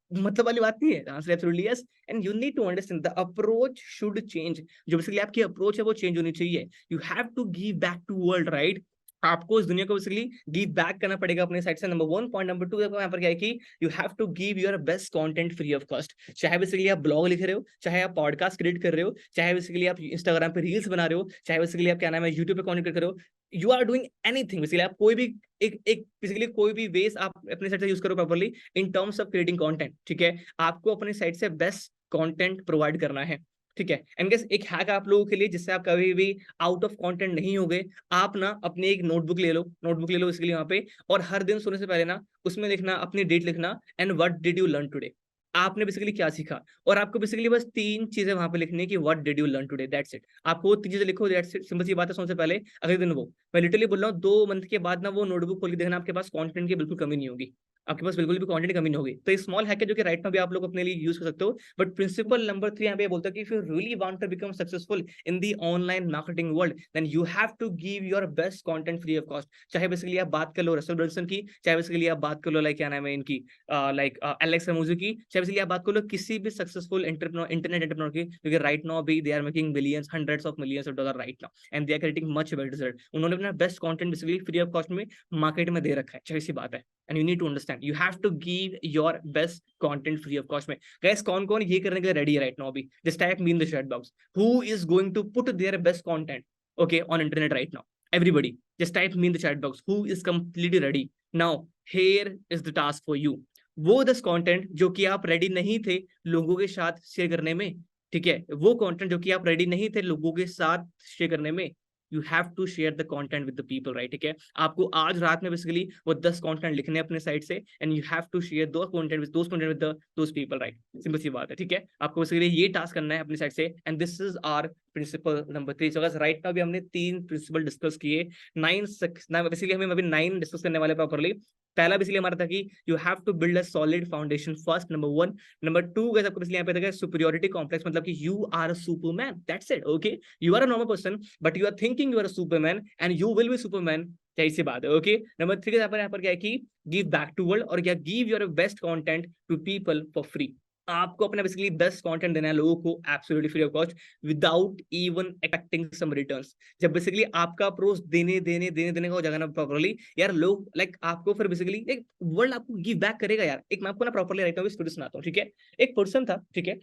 वाली बात नहीं है? Answer absolutely yes. And you need to understand the approach should change. जो बेसिकली आपकी अप्रोच है वो चेंज होनी चाहिए। You have to give back to world, right? आपको इस दुनिया को बेसिकली गिव बैक करना पड़ेगा अपने साइड से, नंबर 1। पॉइंट नंबर 2 यहाँ पर क्या है कि you have to give your best content free of cost. चाहे बेसिकली आप ब्लॉग लिख रहे हो, चाहे आप पॉडकास्ट क्रिएट कर रहे हो, चाहे बेसिकली आप इंस्टाग्राम पे रील्स बना रहे हो, चाहे बेसिकली आप क्या नाम है यूट्यूब पे कंटेंट कर रहे हो, you are doing anything basically. आप कोई भी एक बेसिकली कोई भी वेज आप अपने साइड से यूज करो properly in terms of creating content, ठीक है? आपको अपने साइड से बेस्ट कंटेंट प्रोवाइड करना है, ठीक है? एंड गेस एक हैक आप लोगों के लिए जिससे आप कभी भी आउट ऑफ कंटेंट नहीं होगे। आप ना अपनी एक नोटबुक ले लो इसके लिए वहां पे, और हर दिन सोने से पहले ना उसमें लिखना, अपनी डेट लिखना, and what did you learn today. आपने बेसिकली क्या सीखा, और आपको बेसिकली बस 3 चीजें वहां पे लिखनी है कि what did you learn today, that's it. आपको वो 3 चीजें लिखो, दैट्स इट। सिंपल सी बात है। सोने से पहले अगले दिन वो, मैं लिटरली बोल रहा हूँ, 2 मंथ के बाद ना वो नोटबुक खोल के देखना, आपके पास कंटेंट की बिल्कुल कमी नहीं होगी। आपके पास बिल्कुल भी कंटेंट की कमी नहीं होगी। तो स्मॉल हैक है जो कि राइट में भी आप लोग अपने लिए यूज कर सकते हो। बट प्रिंसिपल नंबर 3 यहाँ पे बोलता है कि if you really want to become successful in the online marketing world, then you have to give your best content free of cost. चाहे बेसिकली आप बात कर लो रसल ब्रांसन की, चाहे बेसिकली आप बात कर लो लाइक क्या नाम है इनकी, लाइक एलेक्स रामोसी की, चाहे बेसिकली आप बात कर लो किसी भी सक्सेसफुल इंटरनेट एंटरप्रेन्योर की, क्योंकि राइट नाउ भी they are making billions, hundreds of millions of dollar right now, and they are creating much better result. उन्होंने अपना best content basically free of cost में मार्केट में दे रखा है। चाहे सी बात है। And you need to understand you have to give your best content free of cost में। गाइस कौन कौन ये करने के लिए रेडी है राइट नाउ? अभी just type me in the chat box who is going to put their best content okay on internet right now. Everybody just type me in the chat box who is completely ready now. Here is the task for you. वो 10 कंटेंट जो कि आप रेडी नहीं थे लोगों के साथ शेयर करने में, ठीक है? वो कंटेंट जो कि आप रेडी नहीं थे लोगों के साथ शेयर करने में, you have to share the content with the people, right? ठीक है, आपको आज रात में बेसिकली वो 10 कंटेंट लिखने अपने साइड से, and you have to share those content with those people, right? Simple सी बात है, ठीक है? आपको बेसिकली ये टास्क करना है अपनी साइड से, and this is our principle number 3। So right now भी हमने 3 प्रिंसिपल डिस्कस किए। 9 बेसिकली हमें अभी 9 डिस्कस करने वाले प्रॉपर्ली। पहला बेसिकली हमारा था कि you have to build a solid foundation first, number 1। Number 2 guys आपको बेसिकली यहाँ पे था सुपीरियरिटी कॉम्प्लेक्स, मतलब कि you are a Superman, that's it. Okay, you are a normal person but you are thinking you are a Superman and you will be Superman. क्या इसी बात है? ओके, नंबर 3 यहाँ पर क्या है कि गिव बैक टू वर्ल्ड, और क्या give your best content to people for free. आपको अपना बेसिकली बेस्ट कंटेंट देना है लोगों को absolutely free of cost without even expecting some returns. जब बेसिकली आपका अप्रोच देने का हो जाएगा ना प्रॉपर्ली, यार लोग लाइक आपको फिर बेसिकली एक वर्ल्ड आपको गिव बैक करेगा यार। एक मैं आपको ना प्रॉपर्ली राइट नाउ स्टोरी सुनाता हूँ, ठीक है? एक पर्सन था, ठीक है?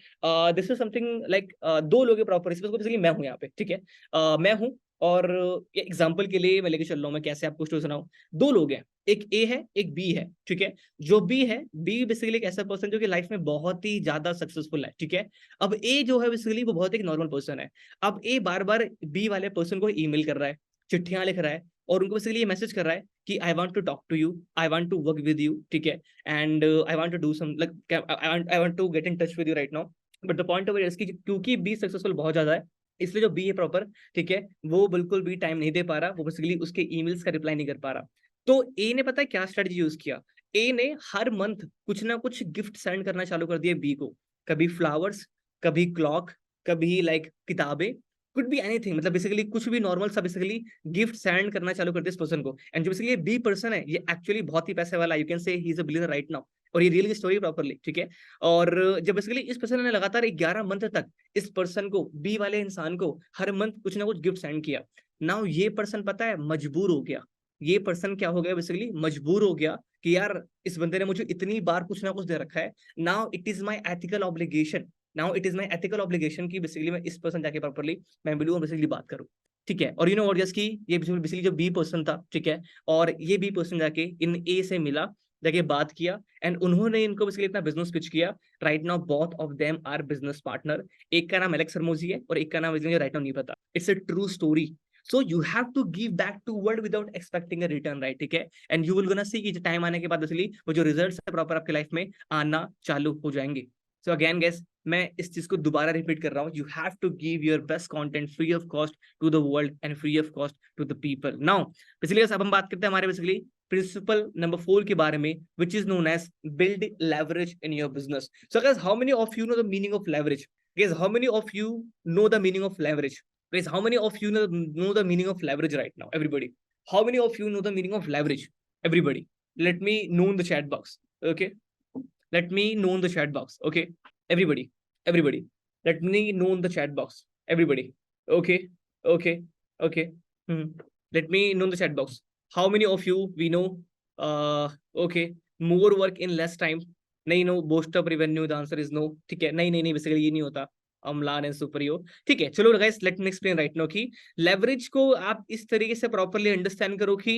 दिस इज समथिंग लाइक 2 लोग प्रॉपर, बेसिकली मैं हूँ यहाँ पे, ठीक है? मैं हूँ, और एग्जाम्पल के लिए मैं लेके चल रहा हूँ, मैं कैसे आपको स्टोरी सुनाऊं। 2 लोग हैं, एक ए है एक बी है, ठीक है? जो बी है, बी बेसिकली एक ऐसा पर्सन जो कि लाइफ में बहुत ही ज्यादा सक्सेसफुल है, ठीक है? अब ए जो है बेसिकली वो बहुत एक नॉर्मल पर्सन है। अब ए बार बार बी वाले पर्सन को ईमेल कर रहा है, चिट्ठियां लिख रहा है, और उनको बेसिकली ये मैसेज कर रहा है कि I want to talk to you, I want to work with you, ठीक है? And I want to do some like I want to get in touch with you right now. But the point of it is कि क्योंकि बी सक्सेसफुल बहुत ज्यादा है, इसलिए जो बी है प्रॉपर, ठीक है, वो बिल्कुल भी टाइम नहीं दे पा रहा, वो बेसिकली उसके ईमेल्स का रिप्लाई नहीं कर पा रहा। तो ए ने पता है क्या स्ट्रेटजी यूज किया? ए ने हर मंथ कुछ ना कुछ गिफ्ट सेंड करना चालू कर दिया बी को। कभी फ्लावर्स, कभी क्लॉक, कभी लाइक किताबें, कुड बी एनीथिंग, मतलब बेसिकली कुछ भी नॉर्मल सा बेसिकली गिफ्ट सेंड करना चालू कर दिया इस पर्सन को। एंड जो बेसिकली बी पर्सन है ये एक्चुअली बहुत ही पैसे वाला, यू कैन से he is a billionaire right now, और ये रियल स्टोरी प्रॉपर्ली, ठीक है? और जब बेसिकली इस पर्सन ने लगातार 11 मंथ तक इस पर्सन को, बी वाले इंसान को, हर मंथ कुछ ना कुछ गिफ्ट सेंड किया। नाउ ये पर्सन पता है मजबूर हो गया। ये पर्सन क्या हो गया? बेसिकली मजबूर हो गया कि यार इस बंदे ने मुझे इतनी बार कुछ ना कुछ दे रखा है, now it is my ethical obligation, now it is my ethical obligation कि बेसिकली मैं इस पर्सन जाके प्रॉपर्ली मैं मिलूं और बेसिकली बात करूं, ठीक है? और यू नो व्हाट, जस्ट कि ये बेसिकली जो बी पर्सन था, ठीक है, और ये बी पर्सन जाके इन ए से मिला, जाके बात किया, एंड उन्होंने इनको बेसिकली अपना बिजनेस पिच किया। Right now both of them are business partner. एक का नाम एलेक्स हरमोजी है और एक का नाम राइट नाउ नहीं पता। It's a true story. So you have to give back to world without expecting a return, right? ठीक है, and you will gonna see कि टाइम आने के बाद बेसिकली वो जो रिजल्ट्स है प्रॉपर आपके लाइफ में आना चालू हो जाएंगे। सो अगेन गेस मैं इस चीज को दोबारा रिपीट कर रहा हूँ, you have to give your best content free of cost to the world and free of cost to the people. Now basically अब हम बात करते हैं हमारे बेसिकली प्रिंसिपल नंबर 4 के बारे में, which is known as build leverage in your business. So guys, how many of you know the meaning of leverage? Guys, how many of you know the meaning of leverage? Guys, how many of you know the meaning of leverage right now? Everybody, how many of you know the meaning of leverage? Everybody, let me know in the chat box. Okay, let me know in the chat box. Okay, everybody, let me know in the chat box. Everybody, okay, okay, okay. Hmm. Let me know in the chat box. How many of you we know? Okay, more work in less time. नहीं, no boost up revenue, the answer is no. ठीक है, नहीं नहीं नहीं, बेसिकली ये नहीं होता, अम्लान एंड सुपरियो। ठीक है, चलो guys, let me explain right now कि लेवरेज को आप इस तरीके से प्रॉपर्ली अंडरस्टैंड करो कि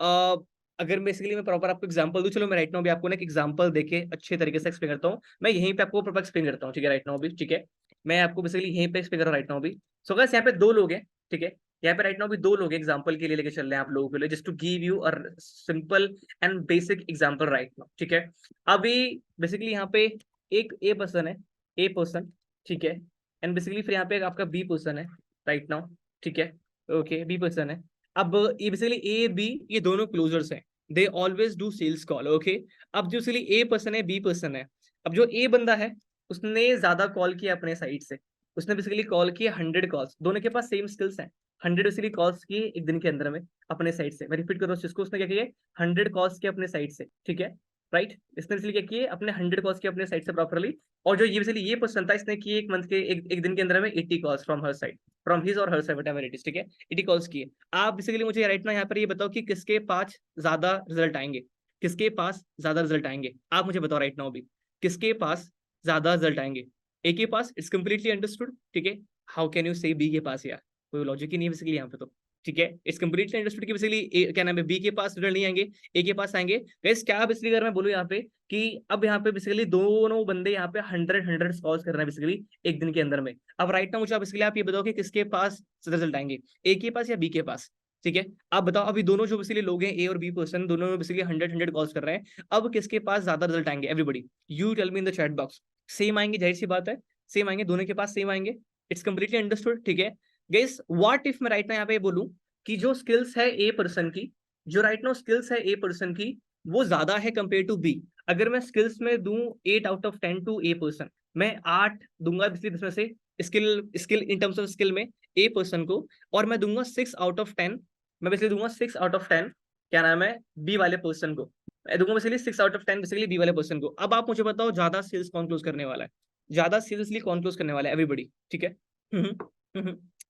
अगर बेसिकली मैं प्रॉपर आपको एग्जांपल दूं, चलो मैं राइट नाउ भी आपको ना एक एग्जांपल देके अच्छे तरीके से एक्सप्लेन करता हूं। मैं यहीं पे आपको प्रॉपर एक्सप्लेन करता हूं, ठीक है, राइट नाउ भी। ठीक है, मैं आपको बेसिकली यहीं पे एक्सप्लेन कर रहा हूं राइट नाउ भी। सो गाइस, यहाँ पे दो लोग हैं, ठीक है, यहाँ पे राइट नाउ भी दो लोग एग्जांपल के लिए लेके चल रहे हैं आप लोगों के लिए, just to give you a simple and basic example right now. ठीक है, अभी बेसिकली यहाँ पे एक ए पर्सन है, ए पर्सन, ठीक है, एंड बेसिकली फिर यहाँ पे आपका बी पर्सन है राइट नाउ। ठीक है, ओके, बी पर्सन है। अब ये बेसिकली ए बी ये दोनों क्लोजर्स हैं, they always do sales call. Okay, अब जो बेसिकली ए पर्सन है, बी पर्सन है, अब जो ए बंदा है उसने ज्यादा कॉल किया अपने साइड से, उसने बेसिकली कॉल किया 100 कॉल्स, दोनों के पास सेम स्किल्स हैं, 100 बेसिकली कॉल्स किए एक दिन के अंदर में अपने साइड से। मैं रिपीट कर रहा हूँ इसको, उसने क्या किया, 100 कॉल्स किए अपने साइड से। ठीक है, राइट, इसने इसलिए क्या किए, अपने 100 कॉल्स किए अपने साइड से प्रॉपरली। और जो ये बेसिकली ये पर्सन था, इसने किए एक मंथ के एक दिन के अंदर में 80 calls from her side, from his और हर साइड व्हाटएवर इट इज। ठीक है, 80 कॉल्स किए। आप बेसिकली मुझे राइट ना यहाँ पर ये बताओ कि किसके पास ज्यादा रिजल्ट आएंगे, किसके पास ज्यादा रिजल्ट आएंगे, आप मुझे बताओ राइट नाउ भी, किसके पास ज्यादा रिजल्ट आएंगे। ए के पास, इट्स कंप्लीटली अंडरस्टूड। ठीक है, हाउ कैन यू से बी के पास, यार कोई लॉजिक ही नहीं है बेसिकली यहाँ पे तो। ठीक है, इट्स कंप्लीटली अंडरस्टूड कि बेसिकली क्या नाम है, बी के पास रिजल्ट नहीं आएंगे, ए के पास आएंगे। गाइस क्या बेसिकली अगर मैं बोलूँ यहाँ पे कि अब यहाँ पे बेसिकली दोनों बंदे यहाँ पे 100 स्कोर कर रहे हैं बेसिकली एक दिन के अंदर में। अब राइट नाउ मुझे बेसिकली आप ये बताओ कि किसके पास रिजल्ट आएंगे, ए के पास या बी के पास। ठीक है, आप बताओ, अभी दोनों जो बेसिकली लोग हैं, ए और बी पर्सन, दोनों में बेसिकली 100 कॉल्स कर रहे हैं, अब किसके पास ज्यादा रिजल्ट आएंगे। Everybody you tell me in the chat box. Same आएंगे, जाहिर सी बात है, सेम आएंगे, दोनों के पास सेम आएंगे, इट्स कंप्लीटली अंडरस्टूड। ठीक है गाइस, व्हाट इफ मैं राइट नाउ यहाँ पे बोलूं कि जो स्किल्स है ए पर्सन की, जो राइट नाउ स्किल्स है ए पर्सन की, वो ज्यादा है कंपेयर टू बी। अगर मैं स्किल्स में दूं 8 out of 10 to a person, मैं 8 दूंगा इसमें से skill skill in terms of skill में ए पर्सन को, और मैं दूंगा 6 आउट ऑफ 10, मैं बेसिकली दूंगा 6 आउट ऑफ 10 क्या नाम है, बी वाले पर्सन को। मैं दूंगा basically 6 out of 10 basically B वाले पर्सन को। अब आप मुझे बताओ ज्यादा सेल्स कौन क्लोज करने वाला है, ज्यादा सीरियसली कौन क्लोज करने वाला है। एवरीबडी, ठीक है,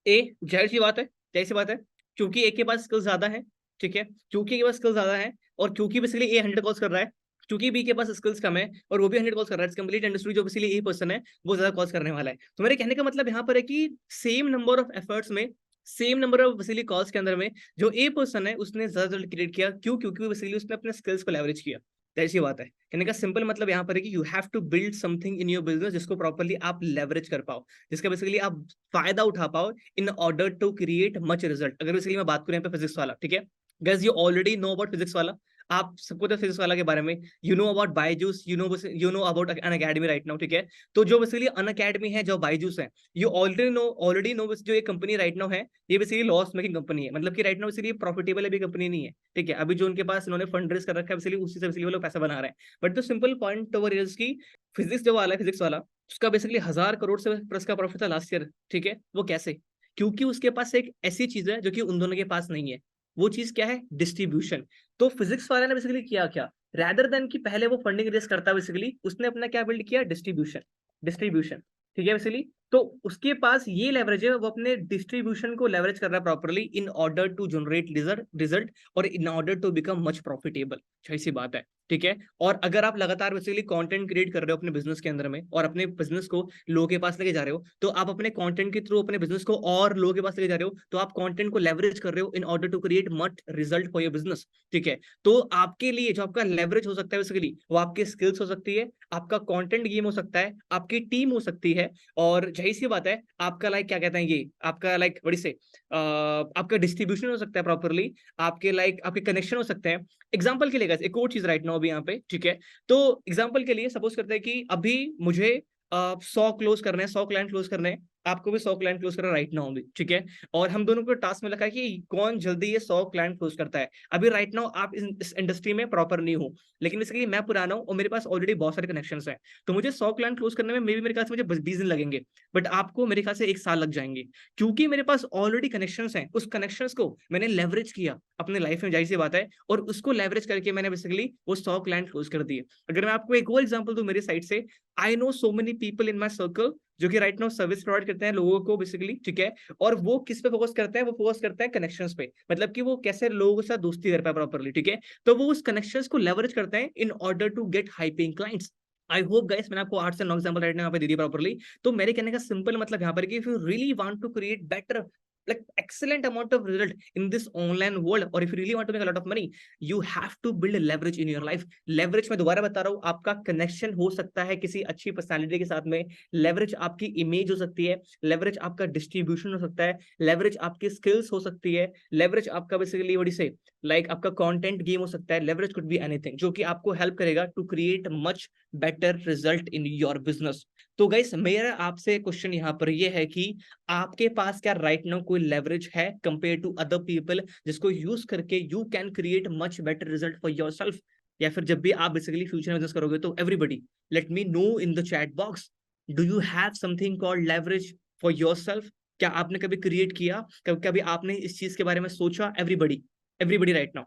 ए, जाहिर सी बात है, जाहिर सी बात है, क्योंकि ए के पास स्किल ज्यादा है। ठीक है, क्योंकि ए के पास स्किल ज्यादा है, और क्योंकि बेसिकली ए 100 कॉल्स कर रहा है, क्योंकि बी के पास स्किल्स कम है और वो भी 100 कॉल्स कर रहा है, कंप्लीट इंडस्ट्री जो बेसिकली ए पर्सन है वो ज्यादा कॉल्स करने वाला है। तो मेरे कहने का मतलब यहाँ पर है कि सेम नंबर ऑफ एफर्ट्स में, same number of basically calls के अंदर में, जो ए पर्सन है उसने ज्यादा रिजल्ट क्रिएट किया। क्यों? क्योंकि बेसिकली उसने अपने स्किल्स को लेवरेज किया। ऐसी बात है, कहने का सिंपल मतलब यहाँ पर है कि you have to build something in your business जिसको प्रॉपर्ली आप लेवरेज कर पाओ, जिसका बेसिकली आप फायदा उठा पाओ in order to create much result. अगर बेसिकली मैं बात करूं यहाँ पे फिजिक्स वाला, ठीक है guys, you already know about Physics Wallah, आप सबको तो फिजिक्स वाला के बारे में you know about Byju's, you know about Unacademy right now. ठीक है, तो जो बेसिकली अन अकेडमी है, जो बायजूस है, यू ऑलरेडी नो जो ये कंपनी राइट नाउ है, ये बेसिकली लॉस मेकिंग कंपनी है, मतलब कि राइट नाउ बेसिकली प्रॉफिटेबल अभी कंपनी नहीं है। ठीक है, अभी जो उनके पास इन्होंने फंड रेज कर रखा है बेसिकली उसी से बेसिकली वो लोग पैसा बना रहे हैं। But the simple point over is की फिजिक्स जो वाला है, फिजिक्स वाला, उसका बेसिकली 1000 करोड़ से प्लस का प्रॉफिट था लास्ट ईयर। ठीक है, वो कैसे? क्योंकि उसके पास एक ऐसी चीज है जो कि उन दोनों के पास नहीं है। वो चीज क्या है? डिस्ट्रीब्यूशन। तो फिजिक्स वाले ने बेसिकली किया क्या, रैदर देन कि पहले वो फंडिंग रेस करता, बेसिकली उसने अपना क्या बिल्ड किया? डिस्ट्रीब्यूशन। डिस्ट्रीब्यूशन, ठीक है बेसिकली। तो उसके पास ये लेवरेज है, वो अपने डिस्ट्रीब्यूशन को लेवरेज कर रहा है properly in order to generate result और in order to become much profitable. सही सी बात है, ठीक है। और अगर आप लगातार बेसिकली कंटेंट क्रिएट कर रहे हो अपने बिजनेस के अंदर में और अपने बिजनेस को लोगों के पास लेके जा रहे हो, तो आप अपने कंटेंट के थ्रू अपने बिजनेस को और लोगों के पास लेके जा रहे हो, तो आप कंटेंट को लेवरेज कर रहे हो in order to create much result for your business. ठीक है, तो आपके लिए जो आपका लेवरेज हो सकता है बेसिकली, वो आपकी स्किल्स हो सकती है, आपका कंटेंट गेम हो सकता है, आपकी टीम हो सकती है, और जाहिर सी बात है आपका लाइक क्या कहते हैं, ये आपका लाइक बड़ी से आपका डिस्ट्रीब्यूशन हो सकता है प्रॉपरली, आपके लाइक आपके कनेक्शन हो सकते हैं। एग्जांपल के लिए एक और चीज राइट नाउ अभी यहाँ पे, ठीक है, तो एग्जांपल के लिए सपोज करते हैं कि अभी मुझे 100 क्लोज करने हैं, 100 क्लाइंट क्लोज करने हैं, आपको भी 100 क्लाइंट क्लोज करना राइट नाउ भी, ठीक है। और हम दोनों को टास्क में लिखा है कि कौन जल्दी ये 100 क्लाइंट क्लोज करता है। अभी राइट नाउ आप इस इंडस्ट्री में प्रॉपर नहीं हो, लेकिन बेसिकली मैं पुराना हूँ और मेरे पास ऑलरेडी बहुत सारे कनेक्शंस हैं। तो मुझे 100 क्लाइंट क्लोज करने में मेरे ख्याल से मुझे 20 दिन लगेंगे, बट आपको मेरे ख्याल से 1 साल लग जाएंगे, क्योंकि मेरे पास ऑलरेडी कनेक्शंस हैं। उस कनेक्शंस को मैंने लेवरेज किया अपने लाइफ में, जाहिर सी बात है, और उसको लेवरेज करके मैंने बेसिकली वो 100 क्लाइंट क्लोज कर दिए। अगर मैं आपको एक और एग्जांपल दूं मेरी साइड से, I know so many people in my circle जो कि राइट नाउ सर्विस प्रोवाइड करते हैं लोगों को बेसिकली, ठीक है। और वो किस पे फोकस करते हैं? वो फोकस करते हैं कनेक्शंस पे, मतलब कि वो कैसे लोगों के साथ दोस्ती कर पाए प्रॉपर्ली, ठीक है। तो वो उस कनेक्शंस को लेवरेज करते हैं in order to get high paying clients. I hope guys मैंने आपको 8 से 9 एग्जांपल राइट नाउ यहाँ पे दे दिए प्रॉपर्ली। तो मेरे कहने का सिंपल मतलब यहाँ पर कि if you really want to create better like excellent amount of result in this online world, or if you really want to make a lot of money, you have to build a leverage in your life. leverage मैं दोबारा बता रहा हूँ, आपका कनेक्शन हो सकता है किसी अच्छी पर्सनालिटी के साथ में, लेवरेज आपकी इमेज हो सकती है, लेवरेज आपका डिस्ट्रीब्यूशन हो सकता है, लेवरेज आपकी स्किल्स हो सकती है, लेवरेज आपका बेसिकली व्हाट से लाइक आपका कंटेंट गेम हो सकता है, लेवरेज कुड बी एनीथिंग जो कि आपको हेल्प करेगा to create much better result in your business. तो गाइस मेरा आपसे क्वेश्चन यहाँ पर ये है कि आपके पास क्या राइट नाउ कोई लेवरेज है कंपेयर टू अदर पीपल, जिसको यूज करके you can create much better result for yourself? या फिर जब भी आप बेसिकली फ्यूचर में बिजनेस करोगे तो everybody late me no in the chat box, do you have something called leverage for yourself? क्या आपने कभी क्रिएट किया? कभी आपने इस चीज के बारे में सोचा? Everybody, everybody right now,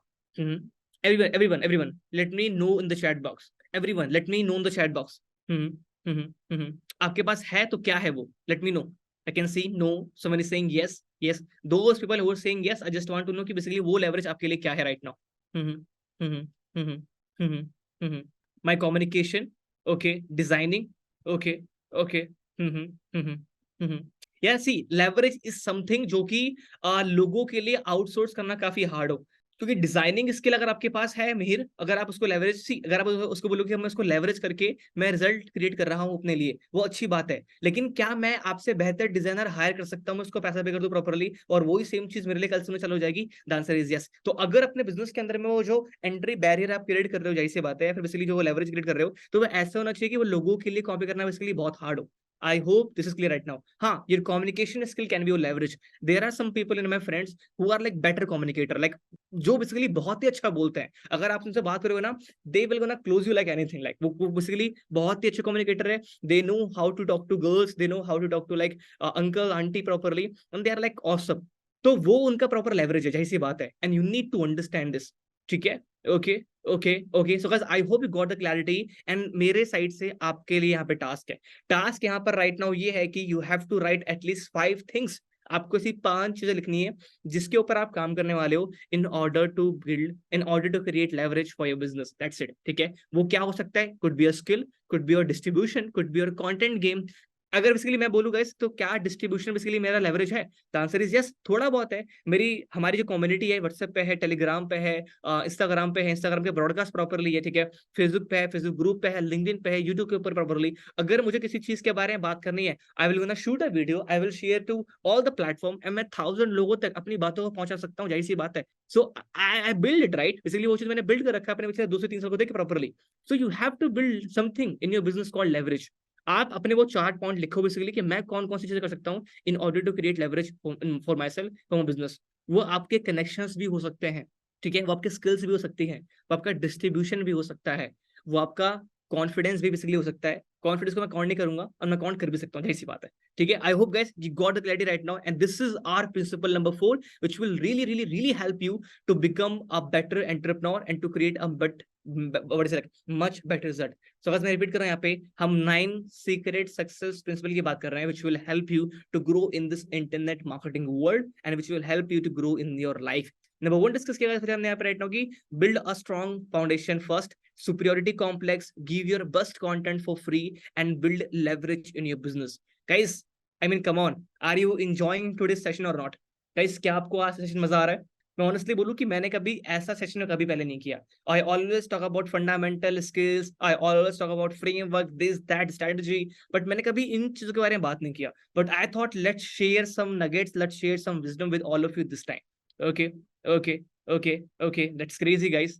everyone everyone everyone late me no in the chat box, everyone late me no in the chat box. आपके पास है तो क्या है वो? Late me no. I can see no, someone is saying yes, yes. Those people who are saying yes, I just want to know कि basically वो leverage आपके लिए क्या है right now. Hmm hmm hmm hmm hmm My communication, okay, designing, okay, okay. Yeah, see, leverage is something जो कि लोगों के लिए आउटसोर्स करना काफी हार्ड हो, क्योंकि डिजाइनिंग स्किल अगर आपके पास है मिहिर, अगर आप उसको लेवरेज सी अगर आप उसको बोलो कि मैं उसको लेवरेज करके मैं रिजल्ट क्रिएट कर रहा हूं अपने लिए, वो अच्छी बात है, लेकिन क्या मैं आपसे बेहतर डिजाइनर हायर कर सकता हूं? मैं उसको पैसा पे कर दूं प्रॉपर्ली और वही सेम चीज मेरे लिए कल से में चालू हो जाएगी? The answer is yes. तो अगर अपने बिजनेस के अंदर में वो जो एंट्री बैरियर आप क्रिएट कर रहे हो, जाहिर सी बात है, या फिर बेसिकली जो वो लेवरेज क्रिएट कर रहे हो, तो वो ऐसा होना चाहिए कि वो लोगों के लिए कॉपी करना बेसिकली बहुत हार्ड हो। I hope this is clear right now. हाँ, your communication skill can be your leverage. There are some people in my friends who are like better communicator, like जो बेसिकली बहुत ही अच्छा बोलते हैं। अगर आप उनसे बात करोगे ना, they will gonna close you like anything, like वो बेसिकली बहुत ही अच्छे कम्युनिकेटर है। They know how to talk to girls, they know how to talk to like uncle aunty properly, and they are like awesome. तो वो उनका प्रॉपर लेवरेज है, जाहिर सी बात है, and you need to understand this, ठीक है। Okay okay okay, so guys I hope you got the clarity. And मेरे साइड से आपके लिए यहाँ पे टास्क है। टास्क यहाँ पर राइट नाउ ये है कि you have to write at least 5 things. आपको सिर्फ 5 चीजें लिखनी है जिसके ऊपर आप काम करने वाले हो in order to build, in order to create leverage for your business, that's it, ठीक है। वो क्या हो सकता है? Could be your skill, could be your distribution, could be your content game. अगर बेसिकली मैं बोलूँ गाइस तो क्या डिस्ट्रीब्यूशन बेसिकली मेरा लेवरेज है? द आंसर इज यस, थोड़ा बहुत है। मेरी हमारी जो कम्युनिटी है व्हाट्सएप पे है, टेलीग्राम पे है, इंस्टाग्राम पे है, इंस्टाग्राम के ब्रॉडकास्ट प्रॉपरली है, ठीक है। फेसबुक पे है, फेसबुक ग्रुप पे है, लिंक्डइन पे है, यूट्यूब के ऊपर प्रॉपरली। अगर मुझे किसी चीज के बारे में बात करनी है, I will gonna shoot a video, I will share to all the platform, and मैं 1000 लोगों तक अपनी बातों को पहुंचा सकता हूँ, जाहिर सी बात है। सो आई बिल्ड इट राइट, इसलिए वो चीज मैंने बिल्ड कर रखा है अपने पिछले 2 से 3 साल को देख properly. So you have to build something in your business called leverage. आप अपने वो 4 पॉइंट लिखो बेसिकली कि मैं कौन कौन सी चीजें कर सकता हूँ in order to create leverage for myself, for business. वो आपके कनेक्शंस भी हो सकते हैं, ठीक है, वो आपके स्किल्स भी हो सकती हैं, वो आपका डिस्ट्रीब्यूशन भी हो सकता है, वो आपका कॉन्फिडेंस भी बेसिकली हो सकता है। कॉन्फिडेंस को मैं काउंट नहीं करूंगा और मैं काउंट कर भी सकता हूँ, ऐसी बात है, ठीक है। I hope guys you got the clarity right now, and this is our principle number 4 which will really really really help you to become a better entrepreneur and to create a much better result. So बस मैं रिपीट कर रहा हूँ, यहाँ पे हम 9 सीक्रेट सक्सेस प्रिंसिपल की बात कर रहे हैं which will help you to grow in this internet marketing world and which will help you to grow in your life. Number 1 discuss किया गया हमने यहाँ पे राइट नाउ की build a strong foundation first, superiority complex, give your best content for free and build leverage in your business. Guys, I mean come on, are you enjoying today's session or not? Guys, क्या आपको आज सेशन मजा आ रहा है? मैं ऑनेस्टली बोलूं कि मैंने कभी ऐसा सेशन कभी पहले नहीं किया। I always talk about fundamental skills, I always talk about framework, this that strategy, but मैंने कभी इन चीजों के बारे में बात नहीं किया। But I thought let's share some nuggets, let's share some wisdom with all of you this time. Okay okay okay okay, that's crazy guys.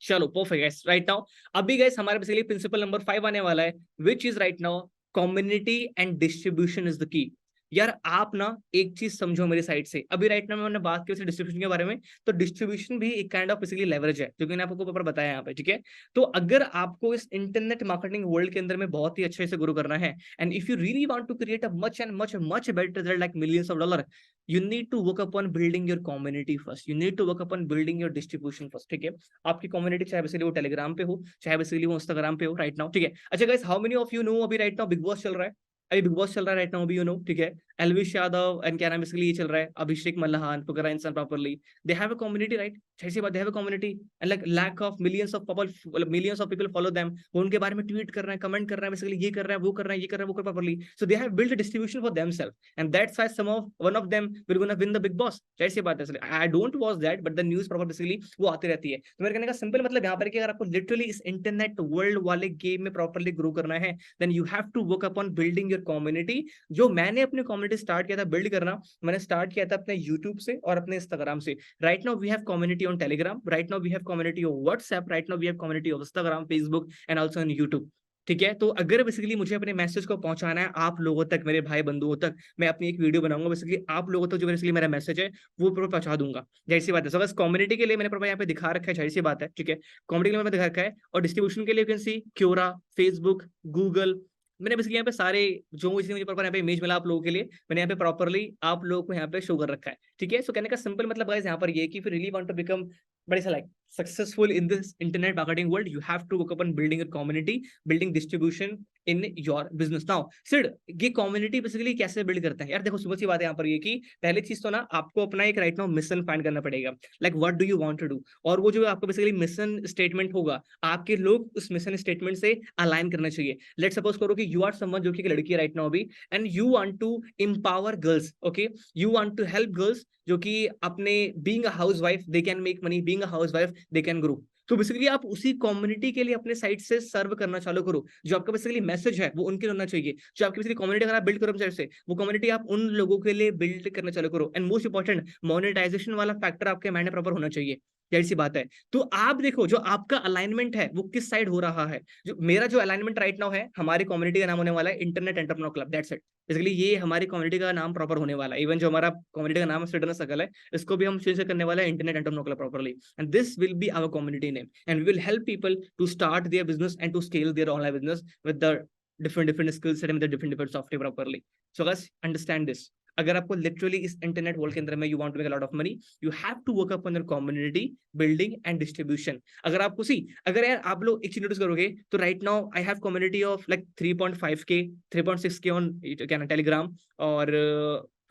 चलो परफेक्ट गाइस। राइट नाउ अभी गाइस हमारे बेसिकली प्रिंसिपल नंबर 5 आने वाला है, which is right now community and distribution is the key. यार आप ना एक चीज समझो मेरी साइड से, अभी राइट नाउ मैंने बात की डिस्ट्रीब्यूशन के बारे में, तो डिस्ट्रीब्यूशन भी एक काइंड ऑफ बेसिकली लेवरेज है, जो कि मैंने आपको ऊपर बताया यहाँ पे, ठीक है। तो अगर आपको इस इंटरनेट मार्केटिंग वर्ल्ड के अंदर में बहुत ही अच्छे से ग्रो करना है, and if you really want to create a much and much much better result like millions of dollar, you need to work upon building your community first, you need to work upon building your distribution first, ठीक है। आपकी कम्युनिटी चाहे बेसिकली वो टेलीग्राम पे हो, चाहे बेसिकली वो इंस्टाग्राम पे हो राइट नाउ, ठीक है। अच्छा guys, how many of you know अभी राइट नाउ बिग बॉस चल रहा है, अभी बिग बॉस चल रहा है राइट नाउ अभी, यू नो, ठीक है। एलविश यादव एंड क्या नाम बेसिकली ये चल रहा है, अभिषेक मल्हान टू इंसान properly, they have a community right, ऐसी बात, they have a community and like lakh of millions of people follow them, वो उनके बारे में ट्वीट कर रहे हैं, कमेंट कर रहे हैं, बेसिकली ये कर रहे हैं, वो कर रहे हैं, ये कर रहे हैं, वो कर properly, so they have built distribution for themselves, and that's why some of one of them will gonna win the Bigg Boss, ऐसी बात है। I don't watch that but the news proper basically वो आती रहती है। तो मेरे कहने का सिंपल मतलब यहाँ पर कि अगर आपको लिटरली इस इंटरनेट वर्ल्ड वाले गेम में प्रॉपर्ली ग्रो करना है, then you have to work upon building your community. जो मैंने अपनी कम्युनिटी स्टार्ट किया था बिल्ड करना, मैंने स्टार्ट किया था अपने यूट्यूब से और अपने इंस्टाग्राम से। Right now we have community on Telegram, right now we have community on WhatsApp, right now we have community on Instagram, Facebook and also on YouTube, ठीक है। तो अगर बेसिकली मुझे अपने मैसेज को पहुंचाना है आप लोगों तक, मेरे भाई बंधुओं तक, मैं अपनी एक वीडियो बनाऊंगा बेसिकली आप लोगों तक, जो बेसिकली मेरा मैसेज है वो पूरा पहुंचा दूंगा, जाहिर सी बात है। सो बस कम्युनिटी के लिए मैंने यहाँ पे दिखा रखा है, जाहिर सी बात है, ठीक है। कम्युनिटी के लिए मैंने दिखा रखा है, और डिस्ट्रीब्यूशन के लिए can see Quora, Facebook, Google, मैंने बेसिकली यहाँ पे सारे जो मुझे प्रॉपर यहाँ पे इमेज मिला आप लोगों के लिए, मैंने यहाँ पे प्रॉपरली आप लोगों को यहाँ पे शो कर रखा है, ठीक है। सो कहने का सिंपल मतलब गाइस यहाँ पर ये कि फिर रियली वांट टू बिकम बड़ी सा like successful in this internet marketing world, you have to work upon building a community, building distribution in your business. Now Sid, ये community basically कैसे build करते हैं यार, देखो सुबह सी बात है यहाँ पर ये कि पहली चीज तो ना आपको अपना एक right now mission find करना पड़ेगा, like what do you want to do, और वो जो आपका basically mission statement होगा, आपके लोग उस mission statement से align करना चाहिए। Let's suppose करो कि you are someone जो कि एक लड़की है right now अभी, and you want to empower girls, okay, you want to help girls जो कि अपने being a housewife they can make money, being a housewife they can grow. तो बेसिकली आप उसी कम्युनिटी के लिए अपने साइड से सर्व करना चालू करो, जो आपका बेसिकली मैसेज है वो उनके लिए होना चाहिए, जो आपकी बेसिकली कम्युनिटी अगर आप बिल्ड करो साइड से, वो कम्युनिटी आप उन लोगों के लिए बिल्ड करना चालू करो। एंड मोस्ट इंपॉर्टेंट, मोनेटाइजेशन वाला फैक्टर आपके माइंड में प्रॉपर होना चाहिए, जाहिर सी बात है। तो आप देखो जो आपका अलाइनमेंट है वो किस साइड हो रहा है। जो मेरा जो अलाइनमेंट राइट नाउ है, हमारी कम्युनिटी का नाम होने वाला है internet entrepreneur club, that's it. Basically ये हमारी कम्युनिटी का नाम प्रॉपर होने वाला है, इवन जो हमारा कम्युनिटी का नाम स्टूडेंट सर्कल है, इसको भी हम चेंज करने वाले हैं internet entrepreneur club properly, and this will be our community name, and we will help people to start their business and to scale their online business with the different skill set and the different software properly. So guys, understand this. अगर आपको लिटरली इस इंटरनेट वर्ल्ड के अंदर में you want to make a lot of money, you have to work upon your community building and distribution. अगर आपको अगर यार आप लोग एक चीज नोटिस करोगे तो right now I have community of like 3.5K 3.6K on क्या ना टेलीग्राम, और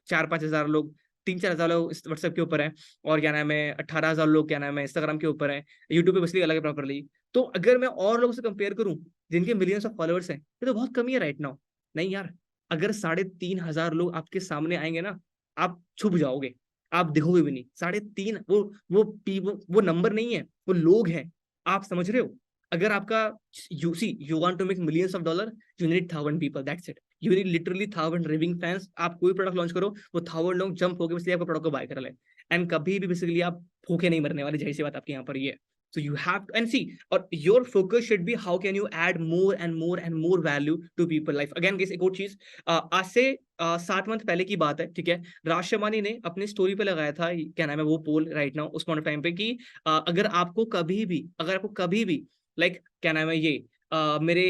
4-5 हजार लोग, 3-4 हजार लोग इस व्हाट्सएप के ऊपर है, और क्या नाम है 18 हजार लोग क्या नाम है इंस्टाग्राम के ऊपर है, यूट्यूब पे बेसिकली अलग है प्रॉपरली। तो अगर मैं और लोगों से कंपेयर करूं जिनके मिलियंस ऑफ फॉलोअर्स हैं, ये तो बहुत कमी है राइट नाउ। नहीं यार, अगर 3,500 लोग आपके सामने आएंगे ना, आप छुप जाओगे, आप दिखोगे भी नहीं। 3.5 वो नंबर नहीं है, वो लोग हैं, आप समझ रहे हो। अगर आपका you want to make millions of dollar, you need 1,000 people, that's it. You need literally 1,000 raving fans. आप कोई प्रोडक्ट लॉन्च करो, वो 1,000 लोग जंप होकर इसलिए आपका प्रोडक्ट को बाय कर ले, एंड कभी भी बेसिकली आप भूखे नहीं मरने वाले, जाहिर सी बात आपकी यहाँ पर ये है। So you have to and see, or your focus should be how can you add more and more and more value to people life. Again guys, एक और चीज, आज से 7 मंथ पहले की बात है, ठीक है। राज शर्मानी ने अपनी स्टोरी पे लगाया था क्या नाम है वो पोल राइट नाउ उस पॉइंट ऑफ टाइम पे कि अगर आपको कभी भी लाइक क्या नाम है ये मेरे